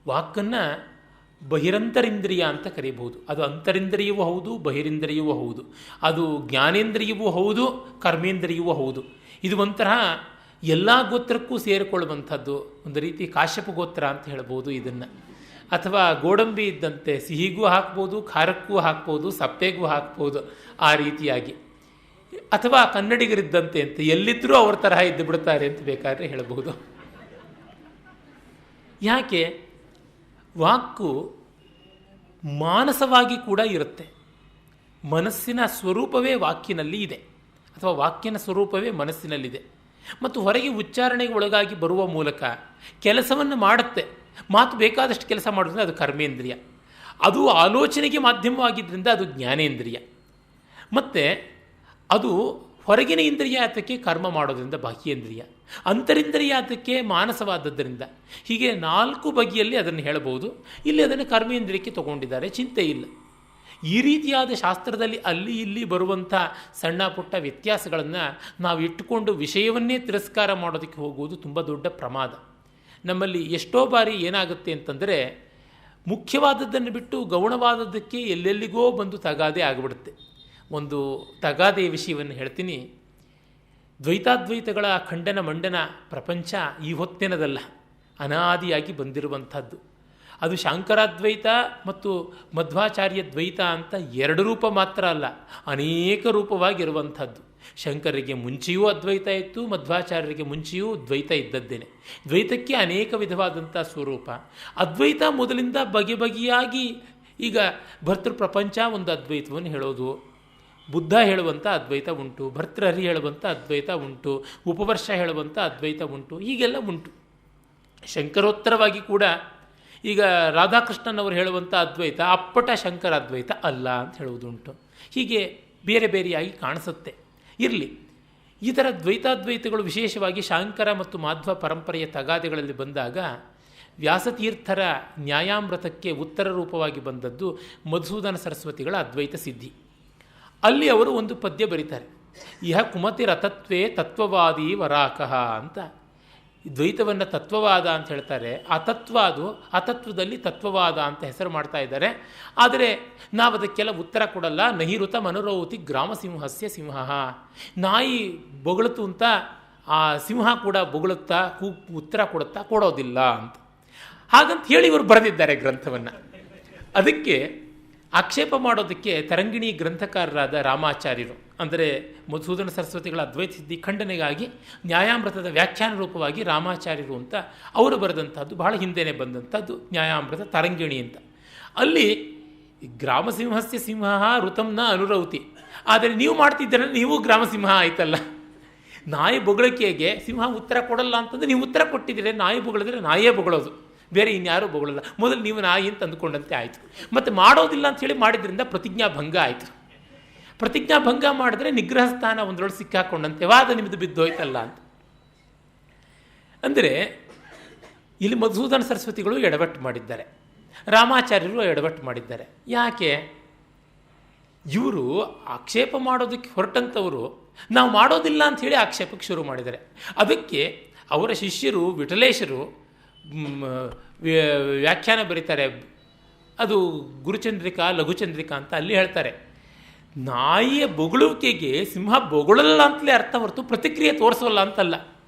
ವಾಕ್ಕನ್ನು ಬಹಿರಂತರಿಂದ್ರಿಯ ಅಂತ ಕರೀಬಹುದು. ಅದು ಅಂತರಿಂದ್ರಿಯವೂ ಹೌದು, ಬಹಿರಿಂದ್ರಿಯವೂ ಹೌದು. ಅದು ಜ್ಞಾನೇಂದ್ರಿಯವೂ ಹೌದು, ಕರ್ಮೇಂದ್ರಿಯವೂ ಹೌದು. ಇದು ಒಂಥರ ಎಲ್ಲ ಗೋತ್ರಕ್ಕೂ ಸೇರಿಕೊಳ್ಳುವಂಥದ್ದು. ಒಂದು ರೀತಿ ಕಾಶ್ಯಪ ಗೋತ್ರ ಅಂತ ಹೇಳ್ಬೋದು ಇದನ್ನು. ಅಥವಾ ಗೋಡಂಬಿ ಇದ್ದಂತೆ ಸಿಹಿಗೂ ಹಾಕ್ಬೋದು, ಖಾರಕ್ಕೂ ಹಾಕ್ಬೋದು, ಸಪ್ಪೆಗೂ ಹಾಕ್ಬೋದು, ಆ ರೀತಿಯಾಗಿ. ಅಥವಾ ಕನ್ನಡಿಗರಿದ್ದಂತೆ ಅಂತ ಎಲ್ಲಿದ್ದರೂ ಅವ್ರ ತರಹ ಇದ್ದು ಬಿಡ್ತಾರೆ ಅಂತ ಬೇಕಾದರೆ ಹೇಳಬಹುದು. ಯಾಕೆ? ವಾಕು ಮಾನಸವಾಗಿ ಕೂಡ ಇರುತ್ತೆ. ಮನಸ್ಸಿನ ಸ್ವರೂಪವೇ ವಾಕ್ಯನಲ್ಲಿ ಇದೆ, ಅಥವಾ ವಾಕ್ಯನ ಸ್ವರೂಪವೇ ಮನಸ್ಸಿನಲ್ಲಿದೆ. ಮತ್ತು ಹೊರಗೆ ಉಚ್ಚಾರಣೆಗೆ ಒಳಗಾಗಿ ಬರುವ ಮೂಲಕ ಕೆಲಸವನ್ನು ಮಾಡುತ್ತೆ. ಮಾತು ಬೇಕಾದಷ್ಟು ಕೆಲಸ ಮಾಡೋದ್ರಿಂದ ಅದು ಕರ್ಮೇಂದ್ರಿಯ. ಅದು ಆಲೋಚನೆಗೆ ಮಾಧ್ಯಮವಾಗಿದ್ದರಿಂದ ಅದು ಜ್ಞಾನೇಂದ್ರಿಯ. ಮತ್ತು ಅದು ಹೊರಗಿನ ಇಂದ್ರಿಯಾತಕ್ಕೆ ಕರ್ಮ ಮಾಡೋದ್ರಿಂದ ಬಾಹ್ಯೇಂದ್ರಿಯ, ಅಂತರಿಂದ್ರಿಯಾತಕ್ಕೆ ಮಾನಸವಾದದ್ದರಿಂದ. ಹೀಗೆ 4 ಬಗೆಯಲ್ಲಿ ಅದನ್ನು ಹೇಳಬಹುದು. ಇಲ್ಲಿ ಅದನ್ನು ಕರ್ಮೇಂದ್ರಿಯಕ್ಕೆ ತಗೊಂಡಿದ್ದಾರೆ, ಚಿಂತೆ ಇಲ್ಲ. ಈ ರೀತಿಯಾದ ಶಾಸ್ತ್ರದಲ್ಲಿ ಅಲ್ಲಿ ಇಲ್ಲಿ ಬರುವಂಥ ಸಣ್ಣ ಪುಟ್ಟ ವ್ಯತ್ಯಾಸಗಳನ್ನು ನಾವು ಇಟ್ಟುಕೊಂಡು ವಿಷಯವನ್ನೇ ತಿರಸ್ಕಾರ ಮಾಡೋದಕ್ಕೆ ಹೋಗುವುದು ತುಂಬ ದೊಡ್ಡ ಪ್ರಮಾದ. ನಮ್ಮಲ್ಲಿ ಎಷ್ಟೋ ಬಾರಿ ಏನಾಗುತ್ತೆ ಅಂತಂದರೆ, ಮುಖ್ಯವಾದದ್ದನ್ನು ಬಿಟ್ಟು ಗೌಣವಾದದ್ದಕ್ಕೆ ಎಲ್ಲೆಲ್ಲಿಗೋ ಬಂದು ತಗಾದೆ ಆಗಿಬಿಡುತ್ತೆ. ಒಂದು ತಗಾದೆಯ ವಿಷಯವನ್ನು ಹೇಳ್ತೀನಿ. ದ್ವೈತಾದ್ವೈತಗಳ ಖಂಡನ ಮಂಡನ ಪ್ರಪಂಚ ಈ ಹೊತ್ತಿನದಲ್ಲ, ಅನಾದಿಯಾಗಿ ಬಂದಿರುವಂಥದ್ದು. ಅದು ಶಾಂಕರಾದ್ವೈತ ಮತ್ತು ಮಧ್ವಾಚಾರ್ಯ ದ್ವೈತ ಅಂತ 2 ರೂಪ ಮಾತ್ರ ಅಲ್ಲ, ಅನೇಕ ರೂಪವಾಗಿರುವಂಥದ್ದು. ಶಂಕರರಿಗೆ ಮುಂಚೆಯೂ ಅದ್ವೈತ ಇತ್ತು, ಮಧ್ವಾಚಾರ್ಯರಿಗೆ ಮುಂಚೆಯೂ ದ್ವೈತ ಇದ್ದದ್ದೇನೆ. ದ್ವೈತಕ್ಕೆ ಅನೇಕ ವಿಧವಾದಂಥ ಸ್ವರೂಪ. ಅದ್ವೈತ ಮೊದಲಿಂದ ಬಗೆ ಬಗೆಯಾಗಿ, ಈಗ ಭರ್ತೃ ಪ್ರಪಂಚ ಒಂದು ಅದ್ವೈತವನ್ನು ಹೇಳೋದು, ಬುದ್ಧ ಹೇಳುವಂಥ ಅದ್ವೈತ ಉಂಟು, ಭರ್ತೃಹರಿ ಹೇಳುವಂಥ ಅದ್ವೈತ ಉಂಟು, ಉಪವರ್ಷ ಹೇಳುವಂಥ ಅದ್ವೈತ ಉಂಟು, ಹೀಗೆಲ್ಲ ಉಂಟು. ಶಂಕರೋತ್ತರವಾಗಿ ಕೂಡ ಈಗ ರಾಧಾಕೃಷ್ಣನವರು ಹೇಳುವಂಥ ಅದ್ವೈತ ಅಪ್ಪಟ ಶಂಕರ ಅದ್ವೈತ ಅಲ್ಲ ಅಂತ ಹೇಳುವುದುಂಟು. ಹೀಗೆ ಬೇರೆ ಬೇರೆಯಾಗಿ ಕಾಣಿಸುತ್ತೆ. ಇರಲಿ, ಈ ಥರ ದ್ವೈತಾದ್ವೈತಗಳು ವಿಶೇಷವಾಗಿ ಶಾಂಕರ ಮತ್ತು ಮಾಧ್ವ ಪರಂಪರೆಯ ತಗಾದೆಗಳಲ್ಲಿ ಬಂದಾಗ ವ್ಯಾಸತೀರ್ಥರ ನ್ಯಾಯಾಮೃತಕ್ಕೆ ಉತ್ತರ ರೂಪವಾಗಿ ಬಂದದ್ದು ಮಧುಸೂದನ ಸರಸ್ವತಿಗಳ ಅದ್ವೈತ ಸಿದ್ಧಿ. ಅಲ್ಲಿ ಅವರು ಒಂದು ಪದ್ಯ ಬರೀತಾರೆ, ಇಹ ಕುಮತಿ ರತತ್ವೇ ತತ್ವವಾದಿ ವರಾಕಃ ಅಂತ. ದ್ವೈತವನ್ನು ತತ್ವವಾದ ಅಂತ ಹೇಳ್ತಾರೆ, ಅತತ್ವದಲ್ಲಿ ತತ್ವವಾದ ಅಂತ ಹೆಸರು ಮಾಡ್ತಾ ಇದ್ದಾರೆ. ಆದರೆ ನಾವು ಅದಕ್ಕೆಲ್ಲ ಉತ್ತರ ಕೊಡಲ್ಲ. ನಹಿಋತ ಮನುರೌತಿ ಗ್ರಾಮಸಿಂಹಸ್ಯ ಸಿಂಹ. ನಾಯಿ ಬೊಗಳುತ್ತು ಅಂತ ಆ ಸಿಂಹ ಕೂಡ ಬೊಗಳುತ್ತಾ ಉತ್ತರ ಕೊಡೋದಿಲ್ಲ ಅಂತ. ಹಾಗಂತ ಹೇಳಿ ಇವರು ಬರೆದಿದ್ದಾರೆ ಗ್ರಂಥವನ್ನು. ಅದಕ್ಕೆ ಆಕ್ಷೇಪ ಮಾಡೋದಕ್ಕೆ ತರಂಗಿಣಿ ಗ್ರಂಥಕಾರರಾದ ರಾಮಾಚಾರ್ಯರು, ಅಂದರೆ ಮಧುಸೂದನ ಸರಸ್ವತಿಗಳ ಅದ್ವೈತ ಸಿದ್ಧಿ ಖಂಡನೆಗಾಗಿ ನ್ಯಾಯಾಮೃತದ ವ್ಯಾಖ್ಯಾನ ರೂಪವಾಗಿ ರಾಮಾಚಾರ್ಯರು ಅಂತ ಅವರು ಬರೆದಂಥದ್ದು, ಬಹಳ ಹಿಂದೆನೇ ಬಂದಂಥದ್ದು ನ್ಯಾಯಾಮೃತ ತರಂಗಿಣಿ ಅಂತ. ಅಲ್ಲಿ ಗ್ರಾಮಸಿಂಹಸ್ಯ ಸಿಂಹ ಋತಂನ ಅನುರೌತಿ. ಆದರೆ ನೀವು ಮಾಡ್ತಿದ್ದೀರ, ನೀವು ಗ್ರಾಮಸಿಂಹ ಆಯ್ತಲ್ಲ. ನಾಯಿ ಬೊಗಳಿಕೆಗೆ ಸಿಂಹ ಉತ್ತರ ಕೊಡಲ್ಲ ಅಂತಂದರೆ ನೀವು ಉತ್ತರ ಕೊಟ್ಟಿದ್ದೀರಿ. ನಾಯಿ ಬೊಗಳಿದ್ರೆ ನಾಯೇ ಬೊಗಳೋದು, ಬೇರೆ ಇನ್ಯಾರೂ ಬೊಗಳಲ್ಲ. ಮೊದಲು ನೀವು ನಾಯಿ ಅಂತ ಅಂದುಕೊಂಡಂತೆ ಆಯಿತು. ಮತ್ತು ಮಾಡೋದಿಲ್ಲ ಅಂಥೇಳಿ ಮಾಡಿದ್ರಿಂದ ಪ್ರತಿಜ್ಞಾಭಂಗ ಆಯಿತು. ಪ್ರತಿಜ್ಞಾಭಂಗ ಮಾಡಿದ್ರೆ ನಿಗ್ರಹ ಸ್ಥಾನ ಒಂದರೊಳಗೆ ಸಿಕ್ಕಾಕೊಂಡಂತೆ, ವಾದ ನಿಮ್ಮದು ಬಿದ್ದೋಯ್ತಲ್ಲ ಅಂತ. ಅಂದರೆ ಇಲ್ಲಿ ಮಧುಸೂದನ ಸರಸ್ವತಿಗಳು ಎಡವಟ್ಟು ಮಾಡಿದ್ದಾರೆ, ರಾಮಾಚಾರ್ಯರು ಎಡವಟ್ಟು ಮಾಡಿದ್ದಾರೆ. ಯಾಕೆ? ಇವರು ಆಕ್ಷೇಪ ಮಾಡೋದಕ್ಕೆ ಹೊರಟಂಥವರು ನಾವು ಮಾಡೋದಿಲ್ಲ ಅಂಥೇಳಿ ಆಕ್ಷೇಪಕ್ಕೆ ಶುರು ಮಾಡಿದ್ದಾರೆ. ಅದಕ್ಕೆ ಅವರ ಶಿಷ್ಯರು ವಿಠಲೇಶರು ವ್ಯಾಖ್ಯಾನ ಬರೀತಾರೆ. ಅದು ಗುರುಚಂದ್ರಿಕಾ ಲಘುಚಂದ್ರಿಕಾ ಅಂತ. ಅಲ್ಲಿ ಹೇಳ್ತಾರೆ, ನಾಯಿಯ ಬೊಗಳುವಿಕೆಗೆ ಸಿಂಹ ಬೊಗಳಲ್ಲ ಅಂತಲೇ ಅರ್ಥ ಹೊರತು ಪ್ರತಿಕ್ರಿಯೆ ತೋರಿಸೋಲ್ಲ ಅಂತಲ್ಲ.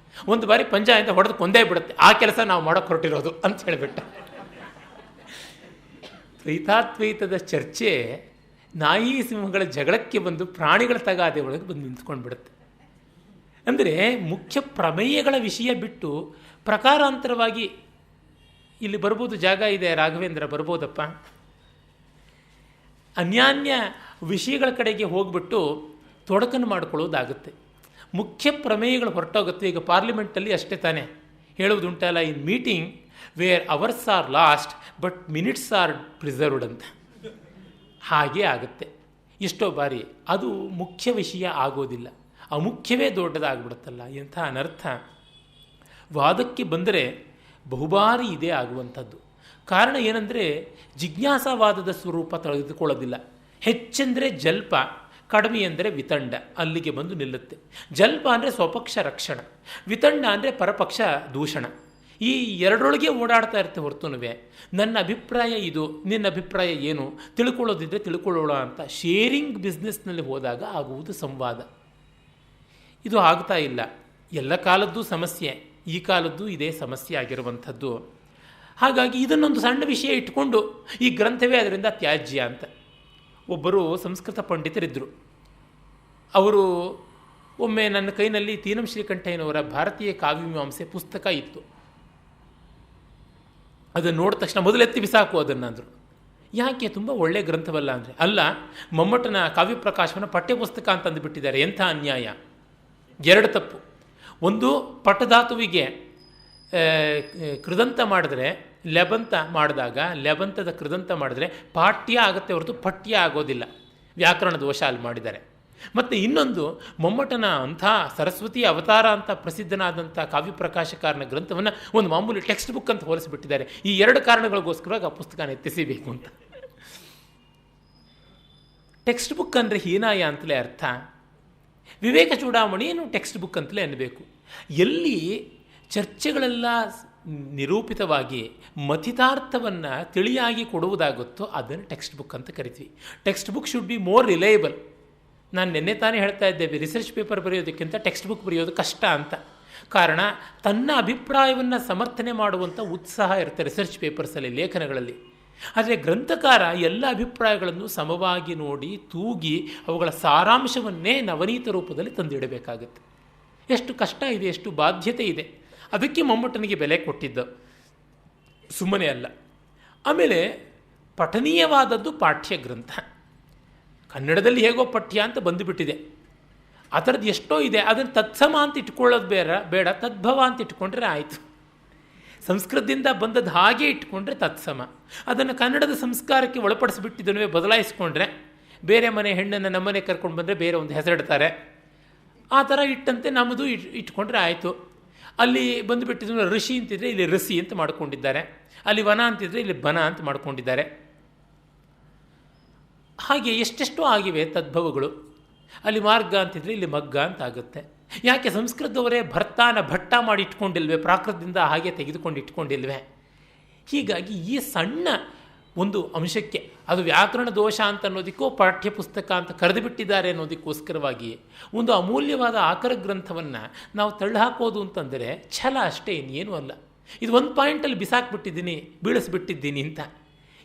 ಒಂದು ಬಾರಿ ಪಂಜಾಯಿಂದ ಹೊಡೆದು ಕೊಂದೇ ಬಿಡುತ್ತೆ, ಆ ಕೆಲಸ ನಾವು ಮಾಡೋಕ್ಕೆ ಹೊರಟಿರೋದು ಅಂತ ಹೇಳಿಬಿಟ್ಟ. ದ್ವೈತಾದ್ವೈತದ ಚರ್ಚೆ ನಾಯಿ ಸಿಂಹಗಳ ಜಗಳಕ್ಕೆ ಬಂದು ಪ್ರಾಣಿಗಳ ತಗಾದೆ ಒಳಗೆ ಬಂದು ನಿಂತ್ಕೊಂಡು ಬಿಡುತ್ತೆ. ಅಂದರೆ ಮುಖ್ಯ ಪ್ರಮೇಯಗಳ ವಿಷಯ ಬಿಟ್ಟು ಪ್ರಕಾರಾಂತರವಾಗಿ ಇಲ್ಲಿ ಬರ್ಬೋದು, ಜಾಗ ಇದೆ, ರಾಘವೇಂದ್ರ ಬರ್ಬೋದಪ್ಪ. ಅನ್ಯಾನ್ಯ ವಿಷಯಗಳ ಕಡೆಗೆ ಹೋಗ್ಬಿಟ್ಟು ತೊಡಕನ್ನು ಮಾಡಿಕೊಳ್ಳೋದಾಗುತ್ತೆ. ಮುಖ್ಯ ಪ್ರಮೇಯಗಳು ಹೊರಟೋಗುತ್ತೆ. ಈಗ ಪಾರ್ಲಿಮೆಂಟಲ್ಲಿ ಅಷ್ಟೇ ತಾನೇ ಹೇಳುವುದುಂಟಲ್ಲ, in meeting where hours are lost but minutes are preserved ಅಂತ. ಹಾಗೇ ಆಗುತ್ತೆ ಎಷ್ಟೋ ಬಾರಿ. ಅದು ಮುಖ್ಯ ವಿಷಯ ಆಗೋದಿಲ್ಲ, ಅಮುಖ್ಯವೇ ದೊಡ್ಡದಾಗ್ಬಿಡುತ್ತಲ್ಲ. ಎಂಥ ಅನರ್ಥ. ವಾದಕ್ಕೆ ಬಂದರೆ ಬಹುಬಾರಿ ಇದೇ ಆಗುವಂಥದ್ದು. ಕಾರಣ ಏನಂದರೆ ಜಿಜ್ಞಾಸಾವಾದದ ಸ್ವರೂಪ ತೆಗೆದುಕೊಳ್ಳೋದಿಲ್ಲ. ಹೆಚ್ಚೆಂದರೆ ಜಲ್ಪ, ಕಡಿಮೆ ಅಂದರೆ ವಿತಂಡ, ಅಲ್ಲಿಗೆ ಬಂದು ನಿಲ್ಲುತ್ತೆ. ಜಲ್ಪ ಅಂದರೆ ಸ್ವಪಕ್ಷ ರಕ್ಷಣ, ವಿತಂಡ ಅಂದರೆ ಪರಪಕ್ಷ ದೂಷಣ. ಈ ಎರಡರೊಳಗೆ ಓಡಾಡ್ತಾ ಇರುತ್ತೆ ಹೊರತುನುವೆ ನನ್ನ ಅಭಿಪ್ರಾಯ ಇದು, ನಿನ್ನ ಅಭಿಪ್ರಾಯ ಏನು, ತಿಳ್ಕೊಳ್ಳೋದಿದ್ದರೆ ತಿಳ್ಕೊಳ್ಳೋಣ ಅಂತ ಶೇರಿಂಗ್ ಬಿಸ್ನೆಸ್ನಲ್ಲಿ ಹೋದಾಗ ಆಗುವುದು ಸಂವಾದ. ಇದು ಆಗ್ತಾ ಇಲ್ಲ. ಎಲ್ಲ ಕಾಲದ್ದು ಸಮಸ್ಯೆ, ಈ ಕಾಲದ್ದು ಇದೇ ಸಮಸ್ಯೆ ಆಗಿರುವಂಥದ್ದು. ಹಾಗಾಗಿ ಇದನ್ನೊಂದು ಸಣ್ಣ ವಿಷಯ ಇಟ್ಕೊಂಡು ಈ ಗ್ರಂಥವೇ ಅದರಿಂದ ತ್ಯಾಜ್ಯ ಅಂತ. ಒಬ್ಬರು ಸಂಸ್ಕೃತ ಪಂಡಿತರಿದ್ದರು. ಅವರು ಒಮ್ಮೆ ನನ್ನ ಕೈನಲ್ಲಿ ತೀನಂ ಶ್ರೀಕಂಠಯ್ಯನವರ ಭಾರತೀಯ ಕಾವ್ಯಮೀಮಾಂಸೆ ಪುಸ್ತಕ ಇತ್ತು. ಅದನ್ನು ನೋಡಿದ ತಕ್ಷಣ ಮೊದಲೆತ್ತಿ ಬಿಸಾಕು ಅದನ್ನು ಅಂದರು. ಯಾಕೆ, ತುಂಬ ಒಳ್ಳೆಯ ಗ್ರಂಥವಲ್ಲ ಅಂದರೆ, ಅಲ್ಲ, ಮಮ್ಮಟನ ಕಾವ್ಯಪ್ರಕಾಶವನ್ನು ಪಠ್ಯಪುಸ್ತಕ ಅಂತ ಅಂದುಬಿಟ್ಟಿದ್ದಾರೆ, ಎಂಥ ಅನ್ಯಾಯ. ಎರಡು ತಪ್ಪು. ಒಂದು, ಪಟಧಾತುವಿಗೆ ಕೃದಂತ ಮಾಡಿದ್ರೆ, ಲೆಬಂತ ಮಾಡಿದಾಗ ಲೆಬಂತದ ಕೃದಂತ ಮಾಡಿದ್ರೆ ಪಾಠ್ಯ ಆಗುತ್ತೆ ಹೊರತು ಪಠ್ಯ ಆಗೋದಿಲ್ಲ, ವ್ಯಾಕರಣ ದೋಷ ಅಲ್ಲಿ ಮಾಡಿದ್ದಾರೆ. ಮತ್ತು ಇನ್ನೊಂದು, ಮಮ್ಮಟನ ಅಂಥ ಸರಸ್ವತಿ ಅವತಾರ ಅಂತ ಪ್ರಸಿದ್ಧನಾದಂಥ ಕಾವ್ಯಪ್ರಕಾಶಕಾರನ ಗ್ರಂಥವನ್ನು ಒಂದು ಮಾಮೂಲಿ ಟೆಕ್ಸ್ಟ್ ಬುಕ್ ಅಂತ ಹೋಲಿಸಿಬಿಟ್ಟಿದ್ದಾರೆ. ಈ ಎರಡು ಕಾರಣಗಳಿಗೋಸ್ಕರವಾಗಿ ಆ ಪುಸ್ತಕನ ಎತ್ತಿಸಬೇಕು ಅಂತ. ಟೆಕ್ಸ್ಟ್ ಬುಕ್ ಅಂದರೆ ಹೀನಾಯ ಅಂತಲೇ ಅರ್ಥ. ವಿವೇಕ ಚೂಡಾಮಣಿಯನ್ನು ಟೆಕ್ಸ್ಟ್ ಬುಕ್ ಅಂತಲೇ ಅನ್ನಬೇಕು. ಎಲ್ಲಿ ಚರ್ಚೆಗಳೆಲ್ಲ ನಿರೂಪಿತವಾಗಿ ಮಥಿತಾರ್ಥವನ್ನು ತಿಳಿಯಾಗಿ ಕೊಡುವುದಾಗುತ್ತೋ ಅದನ್ನು ಟೆಕ್ಸ್ಟ್ ಬುಕ್ ಅಂತ ಕರಿತೀವಿ. Text book should be more reliable. ನಾನು ನಿನ್ನೆ ತಾನೇ ಹೇಳ್ತಾ ಇದ್ದೇವೆ, ರಿಸರ್ಚ್ ಪೇಪರ್ ಬರೆಯೋದಕ್ಕಿಂತ ಟೆಕ್ಸ್ಟ್ ಬುಕ್ ಬರೆಯೋದು ಕಷ್ಟ ಅಂತ. ಕಾರಣ, ತನ್ನ ಅಭಿಪ್ರಾಯವನ್ನು ಸಮರ್ಥನೆ ಮಾಡುವಂಥ ಉತ್ಸಾಹ ಇರುತ್ತೆ ರಿಸರ್ಚ್ ಪೇಪರ್ಸಲ್ಲಿ, ಲೇಖನಗಳಲ್ಲಿ. ಆದರೆ ಗ್ರಂಥಕಾರ ಎಲ್ಲ ಅಭಿಪ್ರಾಯಗಳನ್ನು ಸಮವಾಗಿ ನೋಡಿ ತೂಗಿ ಅವುಗಳ ಸಾರಾಂಶವನ್ನೇ ನವನೀತ ರೂಪದಲ್ಲಿ ತಂದಿಡಬೇಕಾಗುತ್ತೆ. ಎಷ್ಟು ಕಷ್ಟ ಇದೆ, ಎಷ್ಟು ಬಾಧ್ಯತೆ ಇದೆ. ಅದಕ್ಕೆ ಮಮ್ಮಟನಿಗೆ ಬೆಲೆ ಕೊಟ್ಟಿದ್ದು, ಸುಮ್ಮನೆ ಅಲ್ಲ. ಆಮೇಲೆ ಪಠನೀಯವಾದದ್ದು ಪಾಠ್ಯ ಗ್ರಂಥ. ಕನ್ನಡದಲ್ಲಿ ಹೇಗೋ ಪಠ್ಯ ಅಂತ ಬಂದುಬಿಟ್ಟಿದೆ, ಆ ಥರದ್ದು ಎಷ್ಟೋ ಇದೆ. ಅದನ್ನು ತತ್ಸಮ ಅಂತ ಇಟ್ಕೊಳ್ಳೋದು ಬೇಡ, ತದ್ಭವ ಅಂತ ಇಟ್ಕೊಂಡ್ರೆ ಆಯಿತು. ಸಂಸ್ಕೃತದಿಂದ ಬಂದದ್ದು ಹಾಗೆ ಇಟ್ಕೊಂಡ್ರೆ ತತ್ಸಮ. ಅದನ್ನು ಕನ್ನಡದ ಸಂಸ್ಕಾರಕ್ಕೆ ಒಳಪಡಿಸಿಬಿಟ್ಟಿದ್ದನ್ನೇ ಬದಲಾಯಿಸ್ಕೊಂಡ್ರೆ, ಬೇರೆ ಮನೆ ಹೆಣ್ಣನ್ನು ನಮ್ಮನೆ ಕರ್ಕೊಂಡು ಬಂದರೆ ಬೇರೆ ಒಂದು ಹೆಸರಿಡ್ತಾರೆ. ಆ ಥರ ಇಟ್ಟಂತೆ ನಮ್ಮದು ಇಟ್ಕೊಂಡ್ರೆ ಆಯಿತು. ಅಲ್ಲಿ ಬಂದುಬಿಟ್ಟಿದ್ದು ಋಷಿ ಅಂತಿದ್ರೆ ಇಲ್ಲಿ ಋಷಿ ಅಂತ ಮಾಡ್ಕೊಂಡಿದ್ದಾರೆ, ಅಲ್ಲಿ ವನ ಅಂತಿದ್ರೆ ಇಲ್ಲಿ ಬನ ಅಂತ ಮಾಡ್ಕೊಂಡಿದ್ದಾರೆ. ಹಾಗೆ ಎಷ್ಟೆಷ್ಟೋ ಆಗಿವೆ ತದ್ಭವಗಳು. ಅಲ್ಲಿ ಮಾರ್ಗ ಅಂತಿದ್ರೆ ಇಲ್ಲಿ ಮಗ್ಗ ಅಂತ ಆಗುತ್ತೆ. ಯಾಕೆ ಸಂಸ್ಕೃತದವರೇ ಭರ್ತಾನ ಭಟ್ಟ ಮಾಡಿ ಇಟ್ಕೊಂಡಿಲ್ವೇ, ಪ್ರಾಕೃತದಿಂದ ಹಾಗೆ ತೆಗೆದುಕೊಂಡು ಇಟ್ಕೊಂಡಿಲ್ವೇ? ಹೀಗಾಗಿ ಈ ಸಣ್ಣ ಒಂದು ಅಂಶಕ್ಕೆ ಅದು ವ್ಯಾಕರಣ ದೋಷ ಅಂತ ಅನ್ನೋದಕ್ಕೂ ಪಾಠ್ಯಪುಸ್ತಕ ಅಂತ ಕರೆದು ಬಿಟ್ಟಿದ್ದಾರೆ ಅನ್ನೋದಕ್ಕೋಸ್ಕರವಾಗಿ ಒಂದು ಅಮೂಲ್ಯವಾದ ಆಕರ ಗ್ರಂಥವನ್ನು ನಾವು ತಳ್ಳಿಹಾಕೋದು ಅಂತಂದರೆ ಛಲ ಅಷ್ಟೇ, ಇನ್ನೇನೂ ಅಲ್ಲ. ಇದು ಒಂದು ಪಾಯಿಂಟಲ್ಲಿ ಬಿಸಾಕ್ಬಿಟ್ಟಿದ್ದೀನಿ, ಬೀಳಿಸ್ಬಿಟ್ಟಿದ್ದೀನಿ ಅಂತ.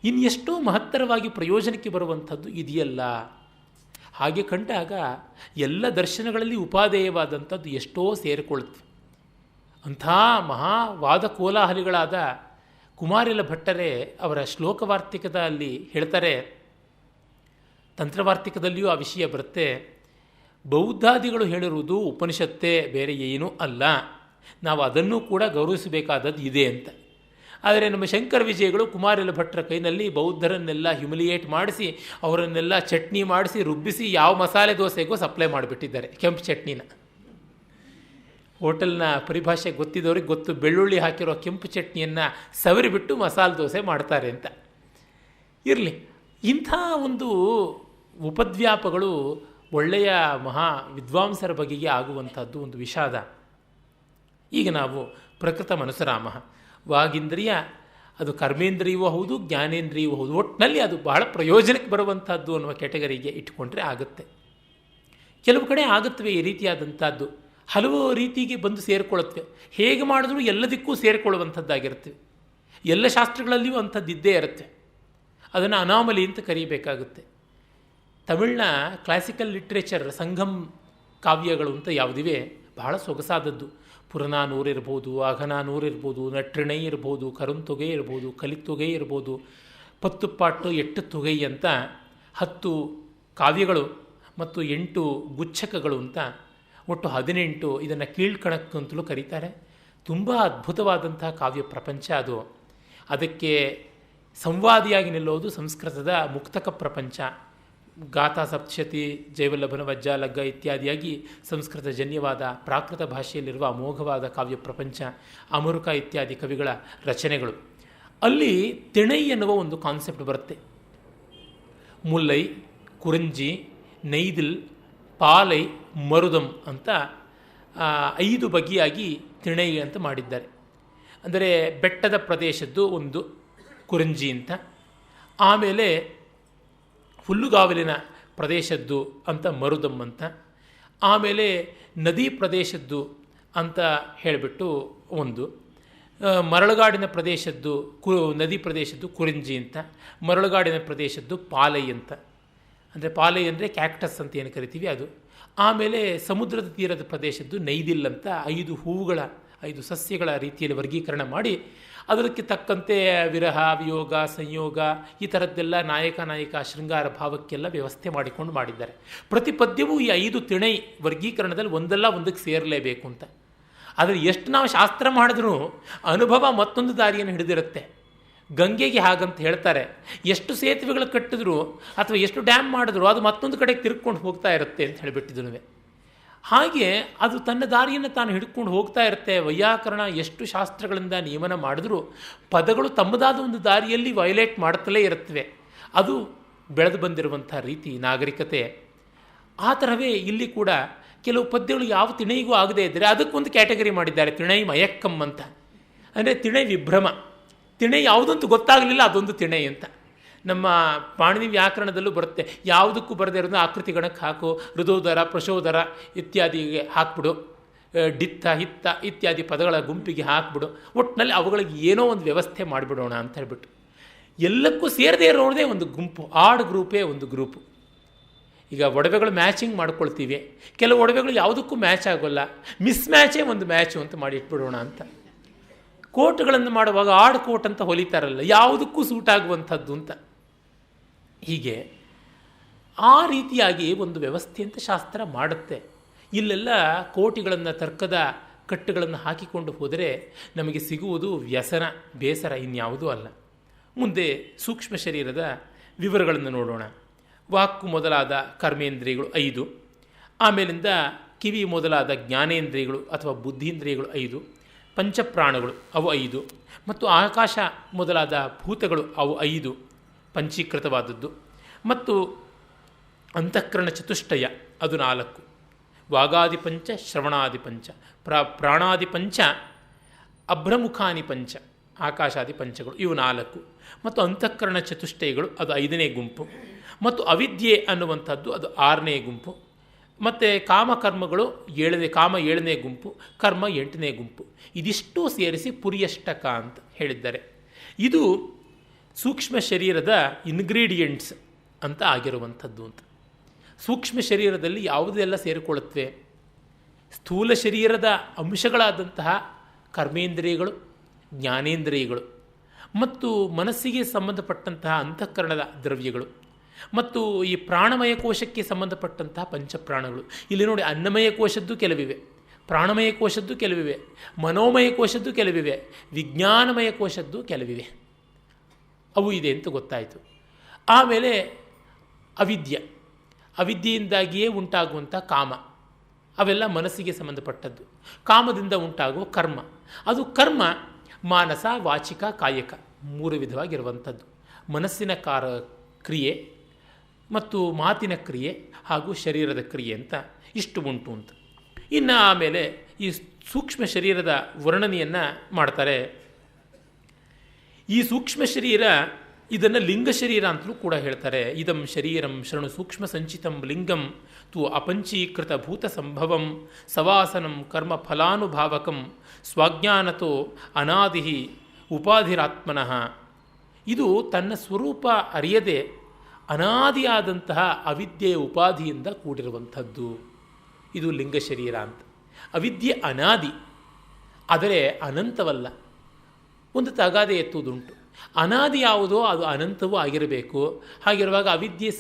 ಇನ್ನೆಷ್ಟೋ ಮಹತ್ತರವಾಗಿ ಪ್ರಯೋಜನಕ್ಕೆ ಬರುವಂಥದ್ದು ಇದೆಯಲ್ಲ. ಹಾಗೆ ಕಂಡಾಗ ಎಲ್ಲ ದರ್ಶನಗಳಲ್ಲಿ ಉಪಾದೇಯವಾದಂಥದ್ದು ಎಷ್ಟೋ ಸೇರಿಕೊಳ್ಳುತ್ತೆ. ಅಂಥ ಮಹಾವಾದ ಕೋಲಾಹಲಿಗಳಾದ ಕುಮಾರಿಲ ಭಟ್ಟರೇ ಅವರ ಶ್ಲೋಕವಾರ್ತಿಕದಲ್ಲಿ ಹೇಳ್ತಾರೆ, ತಂತ್ರವಾರ್ತಿಕದಲ್ಲಿಯೂ ಆ ವಿಷಯ ಬರುತ್ತೆ. ಬೌದ್ಧಾದಿಗಳು ಹೇಳಿರುವುದು ಉಪನಿಷತ್ತೇ, ಬೇರೆ ಏನೂ ಅಲ್ಲ, ನಾವು ಅದನ್ನು ಕೂಡ ಗೌರವಿಸಬೇಕಾದದ್ದು ಇದೆ ಅಂತ. ಆದರೆ ನಮ್ಮ ಶಂಕರ ವಿಜಯಗಳು ಕುಮಾರಿಲ ಭಟ್ಟರ ಕೈನಲ್ಲಿ ಬೌದ್ಧರನ್ನೆಲ್ಲ ಹ್ಯುಮಿಲಿಯೇಟ್ ಮಾಡಿಸಿ, ಅವರನ್ನೆಲ್ಲ ಚಟ್ನಿ ಮಾಡಿಸಿ ರುಬ್ಬಿಸಿ ಯಾವ ಮಸಾಲೆ ದೋಸೆಗೂ ಸಪ್ಲೈ ಮಾಡಿಬಿಟ್ಟಿದ್ದಾರೆ, ಕೆಂಪು ಚಟ್ನಿನ. ಹೋಟೆಲ್ನ ಪರಿಭಾಷೆ ಗೊತ್ತಿದ್ದವ್ರಿಗೆ ಗೊತ್ತು, ಬೆಳ್ಳುಳ್ಳಿ ಹಾಕಿರೋ ಕೆಂಪು ಚಟ್ನಿಯನ್ನು ಸವರಿಬಿಟ್ಟು ಮಸಾಲೆ ದೋಸೆ ಮಾಡ್ತಾರೆ ಅಂತ. ಇರಲಿ, ಇಂಥ ಒಂದು ಉಪದ್ವ್ಯಾಪಗಳು ಒಳ್ಳೆಯ ಮಹಾ ವಿದ್ವಾಂಸರ ಬಗೆಗೆ ಆಗುವಂಥದ್ದು ಒಂದು ವಿಷಾದ. ಈಗ ನಾವು ಪ್ರಕೃತ ಮನಸರಾಮ, ವಾಗೀಂದ್ರಿಯ ಅದು ಕರ್ಮೇಂದ್ರಿಯವೂ ಹೌದು, ಜ್ಞಾನೇಂದ್ರಿಯವೂ ಹೌದು, ಒಟ್ಟಿನಲ್ಲಿ ಅದು ಬಹಳ ಪ್ರಯೋಜನಕ್ಕೆ ಬರುವಂಥದ್ದು ಅನ್ನುವ ಕ್ಯಾಟಗರಿಗೆ ಇಟ್ಟುಕೊಂಡ್ರೆ ಆಗುತ್ತೆ. ಕೆಲವು ಕಡೆ ಆಗುತ್ತವೆ ಈ ರೀತಿಯಾದಂಥದ್ದು, ಹಲವು ರೀತಿಗೆ ಬಂದು ಸೇರಿಕೊಳ್ಳುತ್ತವೆ. ಹೇಗೆ ಮಾಡಿದ್ರೂ ಎಲ್ಲದಕ್ಕೂ ಸೇರಿಕೊಳ್ಳುವಂಥದ್ದಾಗಿರುತ್ತವೆ. ಎಲ್ಲ ಶಾಸ್ತ್ರಗಳಲ್ಲಿಯೂ ಅಂಥದ್ದಿದ್ದೇ ಇರುತ್ತೆ. ಅದನ್ನು ಅನಾಮಲಿ ಅಂತ ಕರೀಬೇಕಾಗುತ್ತೆ. ತಮಿಳಿನ ಕ್ಲಾಸಿಕಲ್ ಲಿಟ್ರೇಚರ್ ಸಂಗಮ್ ಕಾವ್ಯಗಳು ಅಂತ ಯಾವುದಿವೆ, ಬಹಳ ಸೊಗಸಾದದ್ದು. ಪುರನಾನೂರು ಇರ್ಬೋದು, ಅಘನಾನೂರು ಇರ್ಬೋದು, ನಟ್ರಿಣೈ ಇರ್ಬೋದು, ಕರುಂತೊಗೆ ಇರ್ಬೋದು, ಕಲಿತೊಗೆ ಇರ್ಬೋದು, ಪತ್ತುಪಾಟ್ಟು ಎಟ್ಟು ತೊಗೈ ಅಂತ 10 ಕಾವ್ಯಗಳು ಮತ್ತು 8 ಗುಚ್ಛಕಗಳು ಅಂತ ಒಟ್ಟು 18. ಇದನ್ನು ಕೀಳ್ಕಣಕ್ ಅಂತಲೂ ಕರೀತಾರೆ. ತುಂಬ ಅದ್ಭುತವಾದಂಥ ಕಾವ್ಯ ಪ್ರಪಂಚ ಅದು. ಅದಕ್ಕೆ ಸಂವಾದಿಯಾಗಿ ನಿಲ್ಲೋದು ಸಂಸ್ಕೃತದ ಮುಕ್ತಕ ಪ್ರಪಂಚ. ಗಾಥಾ ಸಪ್ತಶತಿ ಜೈವಲ್ಲಭನ ವಜ್ಜಾಲಗ್ಗ ಇತ್ಯಾದಿಯಾಗಿ ಸಂಸ್ಕೃತಜನ್ಯವಾದ ಪ್ರಾಕೃತ ಭಾಷೆಯಲ್ಲಿರುವ ಅಮೋಘವಾದ ಕಾವ್ಯ ಪ್ರಪಂಚ, ಅಮರುಕ ಇತ್ಯಾದಿ ಕವಿಗಳ ರಚನೆಗಳು. ಅಲ್ಲಿ ತಿಣೈ ಎನ್ನುವ ಒಂದು ಕಾನ್ಸೆಪ್ಟ್ ಬರುತ್ತೆ. ಮುಲ್ಲೈ, ಕುರಂಜಿ, ನೈದಿಲ್, ಪಾಲೈ, ಮರುದಂ ಅಂತ 5 ಬಗೆಯಾಗಿ ತಿಣೈ ಅಂತ ಮಾಡಿದ್ದಾರೆ. ಅಂದರೆ ಬೆಟ್ಟದ ಪ್ರದೇಶದ್ದು ಒಂದು ಕುರಂಜಿ ಅಂತ, ಆಮೇಲೆ ಹುಲ್ಲುಗಾವಲಿನ ಪ್ರದೇಶದ್ದು ಅಂತ ಮರುದಂ ಅಂತ, ಆಮೇಲೆ ನದಿ ಪ್ರದೇಶದ್ದು ಅಂತ ಹೇಳಿಬಿಟ್ಟು ಒಂದು, ಮರಳುಗಾಡಿನ ಪ್ರದೇಶದ್ದು ನದಿ ಪ್ರದೇಶದ್ದು ಕುರಿಂಜಿ ಅಂತ, ಮರಳುಗಾಡಿನ ಪ್ರದೇಶದ್ದು ಪಾಲೈ ಅಂತ. ಅಂದರೆ ಪಾಲೈ ಅಂದರೆ ಕ್ಯಾಕ್ಟಸ್ ಅಂತ ಏನು ಕರಿತೀವಿ ಅದು. ಆಮೇಲೆ ಸಮುದ್ರದ ತೀರದ ಪ್ರದೇಶದ್ದು ನೈದಿಲ್ ಅಂತ 5 ಹೂವುಗಳ 5 ಸಸ್ಯಗಳ ರೀತಿಯಲ್ಲಿ ವರ್ಗೀಕರಣ ಮಾಡಿ ಅದಕ್ಕೆ ತಕ್ಕಂತೆ ವಿರಹ, ವಿಯೋಗ, ಸಂಯೋಗ ಈ ಥರದ್ದೆಲ್ಲ ನಾಯಕ ಶೃಂಗಾರ ಭಾವಕ್ಕೆಲ್ಲ ವ್ಯವಸ್ಥೆ ಮಾಡಿಕೊಂಡು ಮಾಡಿದ್ದಾರೆ. ಪ್ರತಿ ಪದ್ಯವೂ ಈ 5 ತಿಣೈ ವರ್ಗೀಕರಣದಲ್ಲಿ ಒಂದಲ್ಲ ಒಂದಕ್ಕೆ ಸೇರಲೇಬೇಕು ಅಂತ. ಆದರೆ ಎಷ್ಟು ನಾವು ಶಾಸ್ತ್ರ ಮಾಡಿದ್ರೂ ಅನುಭವ ಮತ್ತೊಂದು ದಾರಿಯನ್ನು ಹಿಡಿದಿರುತ್ತೆ. ಗಂಗೆಗೆ ಹಾಗಂತ ಹೇಳ್ತಾರೆ, ಎಷ್ಟು ಸೇತುವೆಗಳು ಕಟ್ಟಿದ್ರು ಅಥವಾ ಎಷ್ಟು ಡ್ಯಾಮ್ ಮಾಡಿದ್ರು ಅದು ಮತ್ತೊಂದು ಕಡೆಗೆ ತಿರ್ಕೊಂಡು ಹೋಗ್ತಾ ಇರುತ್ತೆ ಅಂತ ಹೇಳಿಬಿಟ್ಟಿದ್ನು. ಹಾಗೆ ಅದು ತನ್ನ ದಾರಿಯನ್ನು ತಾನು ಹಿಡ್ಕೊಂಡು ಹೋಗ್ತಾ ಇರುತ್ತೆ. ವೈಯಾಕರಣ ಎಷ್ಟು ಶಾಸ್ತ್ರಗಳಿಂದ ನಿಯಮನ ಮಾಡಿದ್ರೂ ಪದಗಳು ತಮ್ಮದಾದ ಒಂದು ದಾರಿಯಲ್ಲಿ ವೈಲೇಟ್ ಮಾಡುತ್ತಲೇ ಇರುತ್ತವೆ. ಅದು ಬೆಳೆದು ಬಂದಿರುವಂಥ ರೀತಿ ನಾಗರಿಕತೆ. ಆ ಥರವೇ ಇಲ್ಲಿ ಕೂಡ ಕೆಲವು ಪದ್ಯಗಳು ಯಾವ ತಿಣೈಗೂ ಆಗದೇ ಇದ್ದರೆ ಅದಕ್ಕೊಂದು ಕ್ಯಾಟಗರಿ ಮಾಡಿದ್ದಾರೆ, ತಿಣೈ ಮಯಕ್ಕಂ ಅಂತ. ಅಂದರೆ ತಿಣೈ ವಿಭ್ರಮ, ತಿಣೈ ಯಾವುದಂತೂ ಗೊತ್ತಾಗಲಿಲ್ಲ ಅದೊಂದು ತಿಣೈ ಅಂತ. ನಮ್ಮ ಪಾಣಿನಿ ವ್ಯಾಕರಣದಲ್ಲೂ ಬರುತ್ತೆ, ಯಾವುದಕ್ಕೂ ಬರದೇ ಇರೋದು ಆಕೃತಿ ಗಣಕ್ಕೆ ಹಾಕು, ಋದೋದರ, ಪ್ರಶೋದರ ಇತ್ಯಾದಿಗೆ ಹಾಕ್ಬಿಡು, ಡಿತ್ತ, ಹಿತ್ತ ಇತ್ಯಾದಿ ಪದಗಳ ಗುಂಪಿಗೆ ಹಾಕ್ಬಿಡು, ಒಟ್ಟಿನಲ್ಲಿ ಅವುಗಳಿಗೆ ಏನೋ ಒಂದು ವ್ಯವಸ್ಥೆ ಮಾಡಿಬಿಡೋಣ ಅಂತ ಹೇಳ್ಬಿಟ್ಟು. ಎಲ್ಲಕ್ಕೂ ಸೇರದೇ ಇರೋದೇ ಒಂದು ಗುಂಪು, ಆಡ್ ಗ್ರೂಪೇ ಒಂದು ಗ್ರೂಪು. ಈಗ ಒಡವೆಗಳು ಮ್ಯಾಚಿಂಗ್ ಮಾಡ್ಕೊಳ್ತೀವಿ, ಕೆಲವು ಒಡವೆಗಳು ಯಾವುದಕ್ಕೂ ಮ್ಯಾಚ್ ಆಗೋಲ್ಲ, ಮಿಸ್ ಮ್ಯಾಚೇ ಒಂದು ಮ್ಯಾಚು ಅಂತ ಮಾಡಿ ಇಟ್ಬಿಡೋಣ ಅಂತ. ಕೋಟ್ಗಳನ್ನು ಮಾಡುವಾಗ ಆಡ್ ಕೋಟ್ ಅಂತ ಹೊಲಿತಾರಲ್ಲ, ಯಾವುದಕ್ಕೂ ಸೂಟ್ ಆಗುವಂಥದ್ದು ಅಂತ. ಹೀಗೆ ಆ ರೀತಿಯಾಗಿ ಒಂದು ವ್ಯವಸ್ಥೆ ಅಂತ ಶಾಸ್ತ್ರ ಮಾಡುತ್ತೆ. ಇಲ್ಲೆಲ್ಲ ಕೋಟಿಗಳನ್ನು, ತರ್ಕದ ಕಟ್ಟುಗಳನ್ನು ಹಾಕಿಕೊಂಡು ಹೋದರೆ ನಮಗೆ ಸಿಗುವುದು ವ್ಯಸನ, ಬೇಸರ, ಇನ್ಯಾವುದೂ ಅಲ್ಲ. ಮುಂದೆ ಸೂಕ್ಷ್ಮ ಶರೀರದ ವಿವರಗಳನ್ನು ನೋಡೋಣ. ವಾಕು ಮೊದಲಾದ ಕರ್ಮೇಂದ್ರಿಯಗಳು 5, ಆಮೇಲಿಂದ ಕಿವಿ ಮೊದಲಾದ ಜ್ಞಾನೇಂದ್ರಿಯಗಳು ಅಥವಾ ಬುದ್ಧೀಂದ್ರಿಯಗಳು 5, ಪಂಚಪ್ರಾಣಗಳು ಅವು 5, ಮತ್ತು ಆಕಾಶ ಮೊದಲಾದ ಭೂತಗಳು ಅವು 5 ಪಂಚೀಕೃತವಾದದ್ದು, ಮತ್ತು ಅಂತಃಕರಣ ಚತುಷ್ಟಯ ಅದು 4, ವಾಗಾದಿ ಪಂಚ, ಶ್ರವಣಾದಿ ಪಂಚ, ಪ್ರಾಣಾದಿ ಪಂಚ, ಅಭ್ರಮುಖಾನಿ ಪಂಚ, ಆಕಾಶಾದಿ ಪಂಚಗಳು ಇವು 4, ಮತ್ತು ಅಂತಃಕರಣ ಚತುಷ್ಟಯಗಳು ಅದು 5ನೇ ಗುಂಪು, ಮತ್ತು ಅವಿದ್ಯೆ ಅನ್ನುವಂಥದ್ದು ಅದು 6ನೇ ಗುಂಪು, ಮತ್ತು ಕಾಮಕರ್ಮಗಳು 7ನೇ ಗುಂಪು, ಕರ್ಮ 8ನೇ ಗುಂಪು. ಇದಿಷ್ಟು ಸೇರಿಸಿ ಪುರಿಯಷ್ಟಕ ಅಂತ ಹೇಳಿದ್ದಾರೆ. ಇದು ಸೂಕ್ಷ್ಮ ಶರೀರದ ಇನ್ಗ್ರೀಡಿಯೆಂಟ್ಸ್ ಅಂತ ಆಗಿರುವಂಥದ್ದು ಅಂತ. ಸೂಕ್ಷ್ಮ ಶರೀರದಲ್ಲಿ ಯಾವುದೆಲ್ಲ ಸೇರಿಕೊಳ್ಳುತ್ತವೆ? ಸ್ಥೂಲ ಶರೀರದ ಅಂಶಗಳಾದಂತಹ ಕರ್ಮೇಂದ್ರಿಯಗಳು, ಜ್ಞಾನೇಂದ್ರಿಯಗಳು, ಮತ್ತು ಮನಸ್ಸಿಗೆ ಸಂಬಂಧಪಟ್ಟಂತಹ ಅಂತಃಕರಣದ ದ್ರವ್ಯಗಳು, ಮತ್ತು ಈ ಪ್ರಾಣಮಯ ಕೋಶಕ್ಕೆ ಸಂಬಂಧಪಟ್ಟಂತಹ ಪಂಚಪ್ರಾಣಗಳು. ಇಲ್ಲಿ ನೋಡಿ, ಅನ್ನಮಯ ಕೋಶದ್ದು ಕೆಲವಿವೆ, ಪ್ರಾಣಮಯ ಕೋಶದ್ದು ಕೆಲವಿವೆ, ಮನೋಮಯ ಕೋಶದ್ದು ಕೆಲವಿವೆ, ವಿಜ್ಞಾನಮಯ ಕೋಶದ್ದು ಕೆಲವಿವೆ. ಅವು ಇದೆ ಅಂತ ಗೊತ್ತಾಯಿತು. ಆಮೇಲೆ ಅವಿದ್ಯೆಯಿಂದಾಗಿಯೇ ಉಂಟಾಗುವಂಥ ಕಾಮ, ಅವೆಲ್ಲ ಮನಸ್ಸಿಗೆ ಸಂಬಂಧಪಟ್ಟದ್ದು. ಕಾಮದಿಂದ ಉಂಟಾಗುವ ಕರ್ಮ, ಅದು ಕರ್ಮ ಮಾನಸ, ವಾಚಿಕ, ಕಾಯಕ 3 ವಿಧವಾಗಿರುವಂಥದ್ದು. ಮನಸ್ಸಿನ ಕ್ರಿಯೆ ಮತ್ತು ಮಾತಿನ ಕ್ರಿಯೆ ಹಾಗೂ ಶರೀರದ ಕ್ರಿಯೆ ಅಂತ ಇಷ್ಟು ಉಂಟು ಅಂತ. ಇನ್ನು ಆಮೇಲೆ ಈ ಸೂಕ್ಷ್ಮ ಶರೀರದ ವರ್ಣನೆಯನ್ನು ಮಾಡ್ತಾರೆ. ಈ ಸೂಕ್ಷ್ಮ ಶರೀರ ಇದನ್ನು ಲಿಂಗ ಶರೀರ ಅಂತಲೂ ಕೂಡ ಹೇಳ್ತಾರೆ. ಇದಂ ಶರೀರಂ ಶೃಣು ಸೂಕ್ಷ್ಮ ಸಂಚಿತಂ ಲಿಂಗಂ ತು ಅಪಂಚೀಕೃತ ಭೂತ ಸಂಭವಂ ಸವಾಸನಂ ಕರ್ಮ ಫಲಾನುಭಾವಕಂ ಸ್ವಾಜ್ಞಾನತೋ ಅನಾದಿ ಉಪಾಧಿರಾತ್ಮನಃ. ಇದು ತನ್ನ ಸ್ವರೂಪ ಅರಿಯದೆ ಅನಾದಿಯಾದಂತಹ ಅವಿದ್ಯೆಯ ಉಪಾಧಿಯಿಂದ ಕೂಡಿರುವಂಥದ್ದು. ಇದು ಲಿಂಗ ಶರೀರ ಅಂತ. ಅವಿದ್ಯೆ ಅನಾದಿ, ಆದರೆ ಅನಂತವಲ್ಲ. ಒಂದು ತಗಾದೆ ಎತ್ತುವುದುಂಟು, ಅನಾದಿ ಯಾವುದೋ ಅದು ಅನಂತವೂ ಆಗಿರಬೇಕು. ಹಾಗಿರುವಾಗ ಅವಿದ್ಯೆ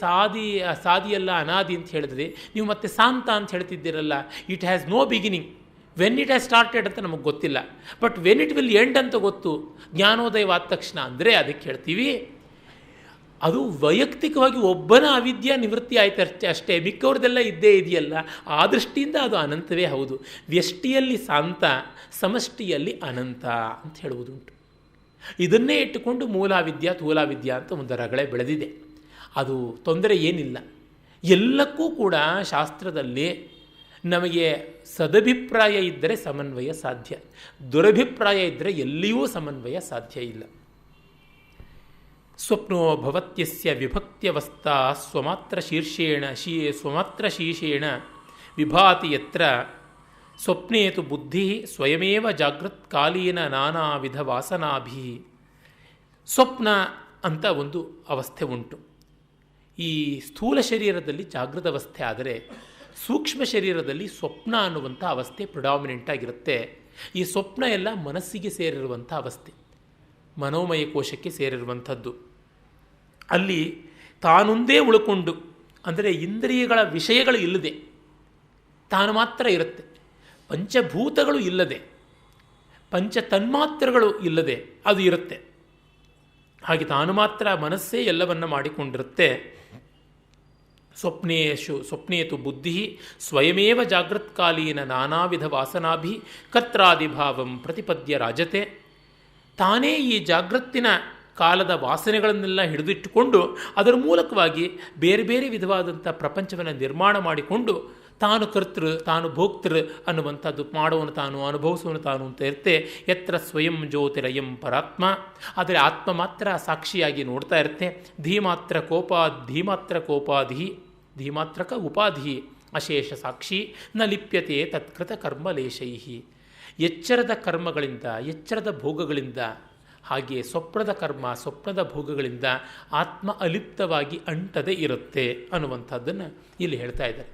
ಸಾದಿಯಲ್ಲ ಅನಾದಿ ಅಂತ ಹೇಳಿದ್ರೆ ನೀವು ಮತ್ತೆ ಶಾಂತ ಅಂತ ಹೇಳ್ತಿದ್ದೀರಲ್ಲ. It has no beginning, when it has started ಅಂತ ನಮಗೆ ಗೊತ್ತಿಲ್ಲ, but when it will end ಅಂತ ಗೊತ್ತು ಜ್ಞಾನೋದಯವಾದ ತಕ್ಷಣ. ಅಂದರೆ ಅದಕ್ಕೆ ಹೇಳ್ತೀವಿ ಅದು ವೈಯಕ್ತಿಕವಾಗಿ ಒಬ್ಬನ ಅವಿದ್ಯಾ ನಿವೃತ್ತಿ ಆಯ್ತು ಅಷ್ಟೇ, ಮಿಕ್ಕವ್ರದ್ದೆಲ್ಲ ಇದ್ದೇ ಇದೆಯಲ್ಲ. ಆ ದೃಷ್ಟಿಯಿಂದ ಅದು ಅನಂತವೇ ಹೌದು. ವ್ಯಷ್ಟಿಯಲ್ಲಿ ಶಾಂತ, ಸಮಷ್ಟಿಯಲ್ಲಿ ಅನಂತ ಅಂತ ಹೇಳುವುದುಂಟು. ಇದನ್ನೇ ಇಟ್ಟುಕೊಂಡು ಮೂಲಾವಿದ್ಯಾ ತೂಲಾವಿದ್ಯಾ ಅಂತ ಒಂದು ರಗಳೆ ಬೆಳೆದಿದೆ. ಅದು ತೊಂದರೆ ಏನಿಲ್ಲ. ಎಲ್ಲಕ್ಕೂ ಕೂಡ ಶಾಸ್ತ್ರದಲ್ಲಿ ನಮಗೆ ಸದಭಿಪ್ರಾಯ ಇದ್ದರೆ ಸಮನ್ವಯ ಸಾಧ್ಯ, ದುರಭಿಪ್ರಾಯ ಇದ್ದರೆ ಎಲ್ಲಿಯೂ ಸಮನ್ವಯ ಸಾಧ್ಯ ಇಲ್ಲ. ಸ್ವಪ್ನೋ ಭವತ್ಯಸ್ಯ ವಿಭಕ್ತ್ಯವಸ್ಥಾ ಸ್ವಮಾತ್ರ ಶೀರ್ಷೇಣ ವಿಭಾತಿ ಯತ್ರ ಸ್ವಪ್ನೇತು ಬುದ್ಧಿ ಸ್ವಯಮೇವ ಜಾಗೃತ್ಕಾಲೀನ ನಾನಾ ವಿಧ ವಾಸನಾಭಿ. ಸ್ವಪ್ನ ಅಂತ ಒಂದು ಅವಸ್ಥೆ ಉಂಟು. ಈ ಸ್ಥೂಲ ಶರೀರದಲ್ಲಿ ಜಾಗೃತ ಅವಸ್ಥೆ ಆದರೆ ಸೂಕ್ಷ್ಮ ಶರೀರದಲ್ಲಿ ಸ್ವಪ್ನ ಅನ್ನುವಂಥ ಅವಸ್ಥೆ ಪ್ರಿಡಾಮಿನೆಂಟ್ ಆಗಿರುತ್ತೆ. ಈ ಸ್ವಪ್ನ ಎಲ್ಲ ಮನಸ್ಸಿಗೆ ಸೇರಿರುವಂಥ ಅವಸ್ಥೆ, ಮನೋಮಯ ಕೋಶಕ್ಕೆ ಸೇರಿರುವಂಥದ್ದು. ಅಲ್ಲಿ ತಾನೊಂದೇ ಉಳ್ಕೊಂಡು, ಅಂದರೆ ಇಂದ್ರಿಯಗಳ ವಿಷಯಗಳು ಇಲ್ಲದೆ ತಾನು ಮಾತ್ರ ಇರುತ್ತೆ, ಪಂಚಭೂತಗಳು ಇಲ್ಲದೆ, ಪಂಚ ತನ್ಮಾತ್ರಗಳು ಇಲ್ಲದೆ ಅದು ಇರುತ್ತೆ. ಹಾಗೆ ತಾನು ಮಾತ್ರ ಮನಸ್ಸೇ ಎಲ್ಲವನ್ನ ಮಾಡಿಕೊಂಡಿರುತ್ತೆ. ಸ್ವಪ್ನೇತು ಬುದ್ಧಿ ಸ್ವಯಮೇವ ಜಾಗೃತ್ಕಾಲೀನ ನಾನಾ ವಿಧ ವಾಸನಾಭಿ ಕರ್ತ್ರಾದಿಭಾವಂ ಪ್ರತಿಪದ್ಯ ರಾಜತೆ. ತಾನೇ ಈ ಜಾಗೃತ್ತಿನ ಕಾಲದ ವಾಸನೆಗಳನ್ನೆಲ್ಲ ಹಿಡಿದಿಟ್ಟುಕೊಂಡು ಅದರ ಮೂಲಕವಾಗಿ ಬೇರೆ ಬೇರೆ ವಿಧವಾದಂಥ ಪ್ರಪಂಚವನ್ನು ನಿರ್ಮಾಣ ಮಾಡಿಕೊಂಡು ತಾನು ಕರ್ತೃ ತಾನು ಭೋಕ್ತೃ ಅನ್ನುವಂಥದ್ದು, ಮಾಡುವನು ತಾನು ಅನುಭವಿಸುವನು ತಾನು ಅಂತ ಇರುತ್ತೆ. ಯತ್ರ ಸ್ವಯಂ ಜ್ಯೋತಿರಯಂ ಪರಾತ್ಮ. ಆದರೆ ಆತ್ಮ ಮಾತ್ರ ಸಾಕ್ಷಿಯಾಗಿ ನೋಡ್ತಾ ಇರುತ್ತೆ. ಧೀಮಾತ್ರಕ ಉಪಾಧಿ ಅಶೇಷ ಸಾಕ್ಷಿ ನ ಲಿಪ್ಯತೆ ತತ್ಕೃತ ಕರ್ಮಲೇಶೈ. ಎಚ್ಚರದ ಕರ್ಮಗಳಿಂದ, ಎಚ್ಚರದ ಭೋಗಗಳಿಂದ, ಹಾಗೆ ಸ್ವಪ್ನದ ಕರ್ಮ ಸ್ವಪ್ನದ ಭೋಗಗಳಿಂದ ಆತ್ಮ ಅಲಿಪ್ತವಾಗಿ ಅಂಟದೆ ಇರುತ್ತೆ ಅನ್ನುವಂಥದ್ದನ್ನು ಇಲ್ಲಿ ಹೇಳ್ತಾ ಇದ್ದಾರೆ.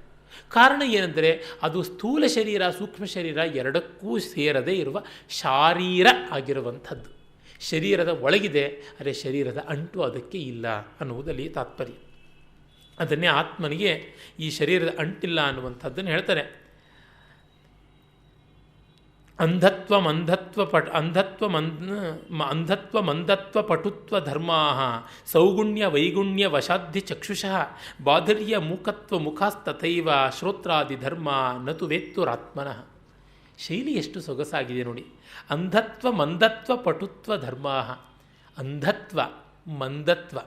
ಕಾರಣ ಏನೆಂದರೆ ಅದು ಸ್ಥೂಲ ಶರೀರ ಸೂಕ್ಷ್ಮ ಶರೀರ ಎರಡಕ್ಕೂ ಸೇರದೇ ಇರುವ ಶಾರೀರ ಆಗಿರುವಂಥದ್ದು. ಶರೀರದ ಒಳಗಿದೆ, ಆದರೆ ಶರೀರದ ಅಂಟು ಅದಕ್ಕೆ ಇಲ್ಲ ಅನ್ನುವುದಲ್ಲಿ ತಾತ್ಪರ್ಯ. ಅದನ್ನೇ ಆತ್ಮನಿಗೆ ಈ ಶರೀರದ ಅಂಟಿಲ್ಲ ಅನ್ನುವಂಥದ್ದನ್ನು ಹೇಳ್ತಾರೆ. ಅಂಧತ್ವ ಮಂದತ್ವ ಪಟುತ್ವ ಧರ್ಮಾ ಸೌಗುಣ್ಯ ವೈಗುಣ್ಯ ವಶಾಧಿ ಚಕ್ಷುಷಃ ಬಾಧರ್ಯ ಮೂಕತ್ವ ಮುಖಾಸ್ತಥೈವ ಶ್ರೋತ್ರಾದಿ ಧರ್ಮ ನತು ವೇತ್ತುರಾತ್ಮನಃ. ಶೈಲಿ ಎಷ್ಟು ಸೊಗಸಾಗಿದೆ ನೋಡಿ. ಅಂಧತ್ವ ಮಂದತ್ವ ಪಟುತ್ವ ಧರ್ಮಾ. ಅಂಧತ್ವ ಮಂದತ್ವ,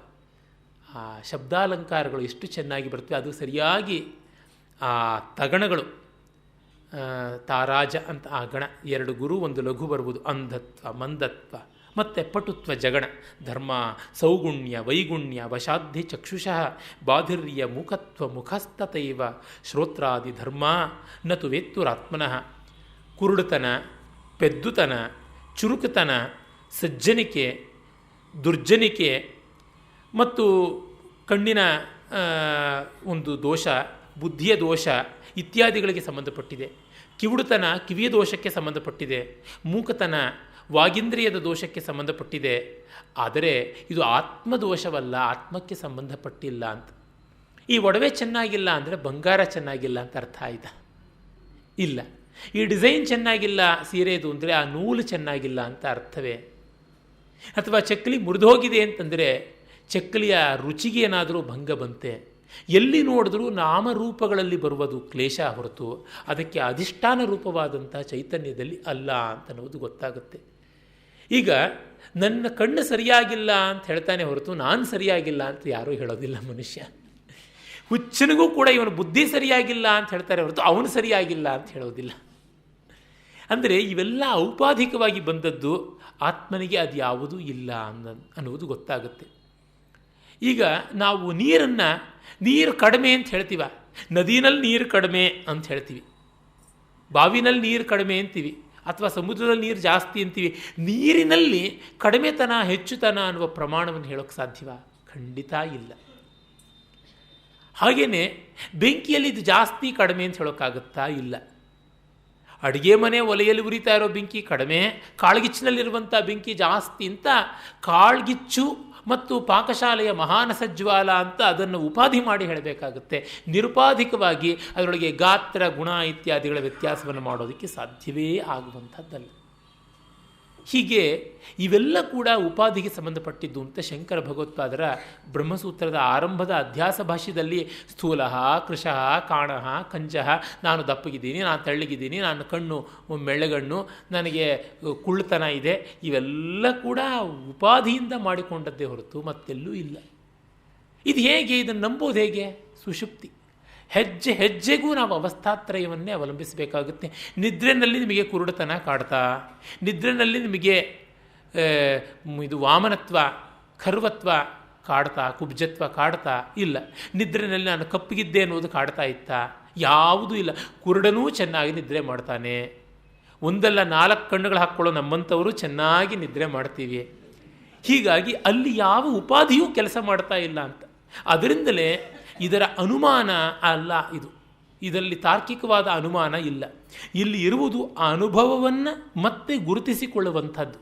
ಆ ಶಬ್ದಾಲಂಕಾರಗಳು ಎಷ್ಟು ಚೆನ್ನಾಗಿ ಬರ್ತವೆ. ಅದು ಸರಿಯಾಗಿ ಆ ತಗಣಗಳು, ತಾರಾಜ ಅಂತ ಆ ಗಣ, ಎರಡು ಗುರು ಒಂದು ಲಘು ಬರುವುದು. ಅಂಧತ್ವ ಮಂದತ್ವ ಮತ್ತು ಪಟುತ್ವ ಜಗಣ. ಧರ್ಮ ಸೌಗುಣ್ಯ ವೈಗುಣ್ಯ ವಶಾಧಿ ಚಕ್ಷುಷಃ ಬಾಧಿರ್ಯ ಮೂಕತ್ವ ಮುಖಸ್ತತೈವ ಶ್ರೋತ್ರಾದಿ ಧರ್ಮ ನತು ವೇತ್ತುರಾತ್ಮನಃ. ಕುರುಡುತನ, ಪೆದ್ದುತನ, ಚುರುಕುತನ, ಸಜ್ಜನಿಕೆ, ದುರ್ಜನಿಕೆ ಮತ್ತು ಕಣ್ಣಿನ ಒಂದು ದೋಷ, ಬುದ್ಧಿಯ ದೋಷ ಇತ್ಯಾದಿಗಳಿಗೆ ಸಂಬಂಧಪಟ್ಟಿದೆ. ಕಿವುಡುತನ ಕಿವಿಯ ದೋಷಕ್ಕೆ ಸಂಬಂಧಪಟ್ಟಿದೆ. ಮೂಕತನ ವಾಗೀಂದ್ರಿಯದ ದೋಷಕ್ಕೆ ಸಂಬಂಧಪಟ್ಟಿದೆ. ಆದರೆ ಇದು ಆತ್ಮದೋಷವಲ್ಲ, ಆತ್ಮಕ್ಕೆ ಸಂಬಂಧಪಟ್ಟಿಲ್ಲ ಅಂತ. ಈ ಒಡವೆ ಚೆನ್ನಾಗಿಲ್ಲ ಅಂದರೆ ಬಂಗಾರ ಚೆನ್ನಾಗಿಲ್ಲ ಅಂತ ಅರ್ಥ ಆಯ್ತಾ? ಇಲ್ಲ. ಈ ಡಿಸೈನ್ ಚೆನ್ನಾಗಿಲ್ಲ ಸೀರೆದು ಅಂದರೆ ಆ ನೂಲು ಚೆನ್ನಾಗಿಲ್ಲ ಅಂತ ಅರ್ಥವೇ? ಅಥವಾ ಚಕ್ಕಲಿ ಮುರಿದೋಗಿದೆ ಅಂತಂದರೆ ಚಕ್ಕಲಿಯ ರುಚಿಗೆ ಏನಾದರೂ ಭಂಗ ಬಂತೆ? ಎಲ್ಲಿ ನೋಡಿದ್ರೂ ನಾಮರೂಪಗಳಲ್ಲಿ ಬರುವುದು ಕ್ಲೇಶ ಹೊರತು ಅದಕ್ಕೆ ಅಧಿಷ್ಠಾನ ರೂಪವಾದಂಥ ಚೈತನ್ಯದಲ್ಲಿ ಅಲ್ಲ ಅಂತ ಅನ್ನೋದು ಗೊತ್ತಾಗುತ್ತೆ. ಈಗ ನನ್ನ ಕಣ್ಣು ಸರಿಯಾಗಿಲ್ಲ ಅಂತ ಹೇಳ್ತಾನೆ ಹೊರತು ನಾನು ಸರಿಯಾಗಿಲ್ಲ ಅಂತ ಯಾರೂ ಹೇಳೋದಿಲ್ಲ ಮನುಷ್ಯ. ಹುಚ್ಚನಿಗೂ ಕೂಡ ಇವನು ಬುದ್ಧಿ ಸರಿಯಾಗಿಲ್ಲ ಅಂತ ಹೇಳ್ತಾರೆ ಹೊರತು ಅವನು ಸರಿಯಾಗಿಲ್ಲ ಅಂತ ಹೇಳೋದಿಲ್ಲ. ಅಂದರೆ ಇವೆಲ್ಲ ಔಪಾಧಿಕವಾಗಿ ಬಂದದ್ದು, ಆತ್ಮನಿಗೆ ಅದು ಯಾವುದೂ ಇಲ್ಲ ಅನ್ನುವುದು ಗೊತ್ತಾಗುತ್ತೆ. ಈಗ ನಾವು ನೀರು ಕಡಿಮೆ ಅಂತ ಹೇಳ್ತೀವ, ನದಿನಲ್ಲಿ ನೀರು ಕಡಿಮೆ ಅಂತ ಹೇಳ್ತೀವಿ, ಬಾವಿನಲ್ಲಿ ನೀರು ಕಡಿಮೆ ಅಂತೀವಿ, ಅಥವಾ ಸಮುದ್ರದಲ್ಲಿ ನೀರು ಜಾಸ್ತಿ ಅಂತೀವಿ. ನೀರಿನಲ್ಲಿ ಕಡಿಮೆತನ ಹೆಚ್ಚುತನ ಅನ್ನುವ ಪ್ರಮಾಣವನ್ನು ಹೇಳೋಕ್ಕೆ ಸಾಧ್ಯವ? ಖಂಡಿತ ಇಲ್ಲ. ಹಾಗೆಯೇ ಬೆಂಕಿಯಲ್ಲಿ ಇದು ಜಾಸ್ತಿ ಕಡಿಮೆ ಅಂತ ಹೇಳೋಕ್ಕಾಗುತ್ತಾ? ಇಲ್ಲ. ಅಡುಗೆ ಮನೆ ಒಲೆಯಲ್ಲಿ ಉರಿತಾ ಇರೋ ಬೆಂಕಿ ಕಡಿಮೆ, ಕಾಳ್ಗಿಚ್ಚಿನಲ್ಲಿರುವಂಥ ಬೆಂಕಿ ಜಾಸ್ತಿ ಅಂತ ಕಾಳ್ಗಿಚ್ಚು ಮತ್ತು ಪಾಕಶಾಲೆಯ ಮಹಾನಸಜ್ವಾಲ ಅಂತ ಅದನ್ನು ಉಪಾಧಿ ಮಾಡಿ ಹೇಳಬೇಕಾಗುತ್ತೆ. ನಿರುಪಾಧಿಕವಾಗಿ ಅದರೊಳಗೆ ಗಾತ್ರ ಗುಣ ಇತ್ಯಾದಿಗಳ ವ್ಯತ್ಯಾಸವನ್ನು ಮಾಡೋದಕ್ಕೆ ಸಾಧ್ಯವೇ ಆಗುವಂಥದ್ದಲ್ಲ. ಹೀಗೆ ಇವೆಲ್ಲ ಕೂಡ ಉಪಾಧಿಗೆ ಸಂಬಂಧಪಟ್ಟಿದ್ದು ಅಂತ ಶಂಕರ ಭಗವತ್ಪಾದರ ಬ್ರಹ್ಮಸೂತ್ರದ ಆರಂಭದ ಅಧ್ಯಾಸ ಭಾಷ್ಯದಲ್ಲಿ ಸ್ಥೂಲ ಕೃಶ ಕಾಣ ಕಂಜ, ನಾನು ದಪ್ಪಗಿದ್ದೀನಿ, ನಾನು ತೆಳ್ಳಗಿದ್ದೀನಿ, ನಾನು ಕಣ್ಣು ಮೆಳ್ಳಗಣ್ಣು, ನನಗೆ ಕುಳ್ಳತನ ಇದೆ, ಇವೆಲ್ಲ ಕೂಡ ಉಪಾಧಿಯಿಂದ ಮಾಡಿಕೊಂಡದ್ದೇ ಹೊರತು ಮತ್ತೆಲ್ಲೂ ಇಲ್ಲ. ಇದು ಹೇಗೆ? ಇದನ್ನು ನಂಬೋದು ಹೇಗೆ? ಸುಷುಪ್ತಿ. ಹೆಜ್ಜೆ ಹೆಜ್ಜೆಗೂ ನಾವು ಅವಸ್ಥಾತ್ರಯವನ್ನೇ ಅವಲಂಬಿಸಬೇಕಾಗುತ್ತೆ. ನಿದ್ರೆಯಲ್ಲಿ ನಿಮಗೆ ಕುರುಡತನ ಕಾಡ್ತಾ, ನಿದ್ರೆಯಲ್ಲಿ ನಿಮಗೆ ಇದು ವಾಮನತ್ವ ಖರ್ವತ್ವ ಕಾಡ್ತಾ, ಕುಬ್ಜತ್ವ ಕಾಡ್ತಾ ಇಲ್ಲ. ನಿದ್ರೆಯಲ್ಲಿ ನಾನು ಕಪ್ಪಗಿದ್ದೆ ಅನ್ನೋದು ಕಾಡ್ತಾ ಇತ್ತಾ? ಯಾವುದೂ ಇಲ್ಲ. ಕುರುಡನೂ ಚೆನ್ನಾಗಿ ನಿದ್ರೆ ಮಾಡ್ತಾನೆ. ಒಂದಲ್ಲ 4 ಕಣ್ಣುಗಳು ಹಾಕ್ಕೊಳ್ಳೋ ನಮ್ಮಂಥವರು ಚೆನ್ನಾಗಿ ನಿದ್ರೆ ಮಾಡ್ತೀವಿ. ಹೀಗಾಗಿ ಅಲ್ಲಿ ಯಾವ ಉಪಾಧಿಯೂ ಕೆಲಸ ಮಾಡ್ತಾ ಇಲ್ಲ ಅಂತ. ಅದರಿಂದಲೇ ಇದರ ಅನುಮಾನ ಅಲ್ಲ ಇದು. ಇದರಲ್ಲಿ ತಾರ್ಕಿಕವಾದ ಅನುಮಾನ ಇಲ್ಲ. ಇಲ್ಲಿ ಇರುವುದು ಆ ಅನುಭವವನ್ನು ಮತ್ತೆ ಗುರುತಿಸಿಕೊಳ್ಳುವಂಥದ್ದು.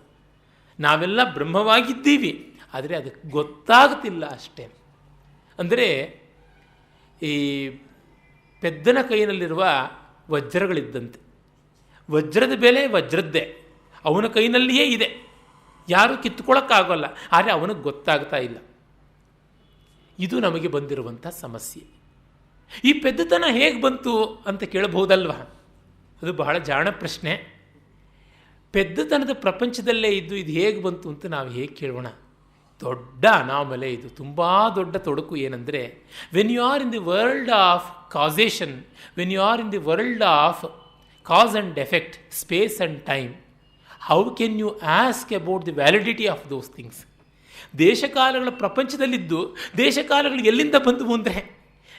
ನಾವೆಲ್ಲ ಬ್ರಹ್ಮವಾಗಿದ್ದೀವಿ, ಆದರೆ ಅದಕ್ಕೆ ಗೊತ್ತಾಗ್ತಿಲ್ಲ ಅಷ್ಟೇ. ಅಂದರೆ ಈ ಪೆದ್ದನ ಕೈನಲ್ಲಿರುವ ವಜ್ರಗಳಿದ್ದಂತೆ. ವಜ್ರದ ಬೆಲೆ ವಜ್ರದ್ದೇ, ಅವನ ಕೈನಲ್ಲಿಯೇ ಇದೆ, ಯಾರೂ ಕಿತ್ಕೊಳ್ಳೋಕ್ಕಾಗೋಲ್ಲ. ಆದರೆ ಅವನಿಗೆ ಗೊತ್ತಾಗ್ತಾ ಇಲ್ಲ. ಇದು ನಮಗೆ ಬಂದಿರುವಂಥ ಸಮಸ್ಯೆ. ಈ ಪೆದ್ದತನ ಹೇಗೆ ಬಂತು ಅಂತ ಕೇಳಬಹುದಲ್ವ? ಅದು ಬಹಳ ಜಾಣ ಪ್ರಶ್ನೆ. ಪೆದ್ದತನದ ಪ್ರಪಂಚದಲ್ಲೇ ಇದ್ದು ಇದು ಹೇಗೆ ಬಂತು ಅಂತ ನಾವು ಹೇಗೆ ಕೇಳೋಣ? ದೊಡ್ಡ ಅನಾಮಲೆ ಇದು, ತುಂಬ ದೊಡ್ಡ ತೊಡಕು. ಏನಂದರೆ, when you are in the world of causation, when you are in the world of cause and effect, space and time, how can you ask about the validity of those things? ದೇಶಕಾಲಗಳ ಪ್ರಪಂಚದಲ್ಲಿದ್ದು ದೇಶಕಾಲಗಳು ಎಲ್ಲಿಂದ ಬಂದವು ಅಂದರೆ,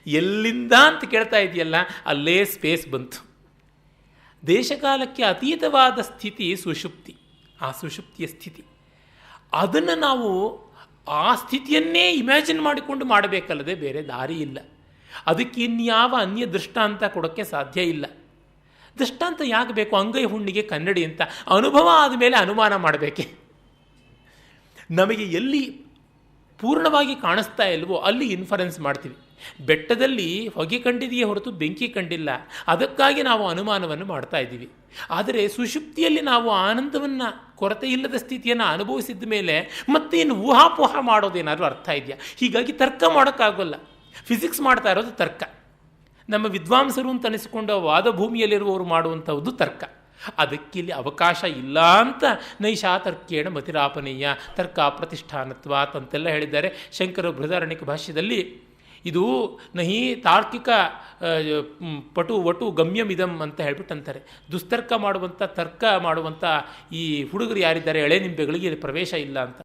ಎಲ್ಲಿಂದ ಅಂತ ಕೇಳ್ತಾ ಇದೆಯಲ್ಲ, ಅಲ್ಲೇ ಸ್ಪೇಸ್ ಬಂತು. ದೇಶಕಾಲಕ್ಕೆ ಅತೀತವಾದ ಸ್ಥಿತಿ ಸುಷುಪ್ತಿ. ಆ ಸುಷುಪ್ತಿಯ ಸ್ಥಿತಿ, ಅದನ್ನು ನಾವು ಆ ಸ್ಥಿತಿಯನ್ನೇ ಇಮ್ಯಾಜಿನ್ ಮಾಡಿಕೊಂಡು ಮಾಡಬೇಕಲ್ಲದೆ ಬೇರೆ ದಾರಿ ಇಲ್ಲ. ಅದಕ್ಕೆ ಇನ್ಯಾವ ಅನ್ಯ ದೃಷ್ಟಾಂತ ಕೊಡೋಕ್ಕೆ ಸಾಧ್ಯ ಇಲ್ಲ. ದೃಷ್ಟಾಂತ ಯಾಕೆ ಬೇಕು? ಅಂಗೈ ಹುಣ್ಣಿಗೆ ಕನ್ನಡಿ ಅಂತ. ಅನುಭವ ಆದಮೇಲೆ ಅನುಮಾನ ಮಾಡಬೇಕೆ? ನಮಗೆ ಎಲ್ಲಿ ಪೂರ್ಣವಾಗಿ ಕಾಣಿಸ್ತಾ ಇಲ್ವೋ ಅಲ್ಲಿ ಇನ್ಫರೆನ್ಸ್ ಮಾಡ್ತೀವಿ. ಬೆಟ್ಟದಲ್ಲಿ ಹೊಗೆ ಕಂಡಿದೆಯೇ ಹೊರತು ಬೆಂಕಿ ಕಂಡಿಲ್ಲ, ಅದಕ್ಕಾಗಿ ನಾವು ಅನುಮಾನವನ್ನು ಮಾಡ್ತಾ ಇದ್ದೀವಿ. ಆದರೆ ಸುಷುಪ್ತಿಯಲ್ಲಿ ನಾವು ಆನಂದವನ್ನು, ಕೊರತೆ ಇಲ್ಲದ ಸ್ಥಿತಿಯನ್ನು ಅನುಭವಿಸಿದ ಮೇಲೆ ಮತ್ತೆ ಇನ್ನು ಊಹಾಪೋಹ ಮಾಡೋದೇನಾದರೂ ಅರ್ಥ ಇದೆಯಾ? ಹೀಗಾಗಿ ತರ್ಕ ಮಾಡೋಕ್ಕಾಗೋಲ್ಲ. ಫಿಸಿಕ್ಸ್ ಮಾಡ್ತಾ ಇರೋದು ತರ್ಕ. ನಮ್ಮ ವಿದ್ವಾಂಸರು ಅಂತ ಅನಿಸಿಕೊಂಡು ವಾದಭೂಮಿಯಲ್ಲಿರುವವರು ಮಾಡುವಂಥದ್ದು ತರ್ಕ. ಅದಕ್ಕೆ ಇಲ್ಲಿ ಅವಕಾಶ ಇಲ್ಲ ಅಂತ ನೈಷಾತರ್ಕೇಣ ಮತಿರಾಪನೀಯ, ತರ್ಕ ಪ್ರತಿಷ್ಠಾನತ್ವಾತ್ ಅಂತೆಲ್ಲ ಹೇಳಿದ್ದಾರೆ ಶಂಕರ ಬೃಹದಾರಣ್ಯಕ ಭಾಷ್ಯದಲ್ಲಿ. ಇದು ನಹಿ ತಾರ್ಕಿಕ ಪಟು ವಟು ಗಮ್ಯಮಿದಂ ಅಂತ ಹೇಳ್ಬಿಟ್ಟು ಅಂತಾರೆ. ದುಸ್ತರ್ಕ ಮಾಡುವಂಥ, ತರ್ಕ ಮಾಡುವಂಥ ಈ ಹುಡುಗರು ಯಾರಿದ್ದಾರೆ, ಎಳೆ ನಿಂಬೆಗಳಿಗೆ ಇಲ್ಲಿ ಪ್ರವೇಶ ಇಲ್ಲ ಅಂತ.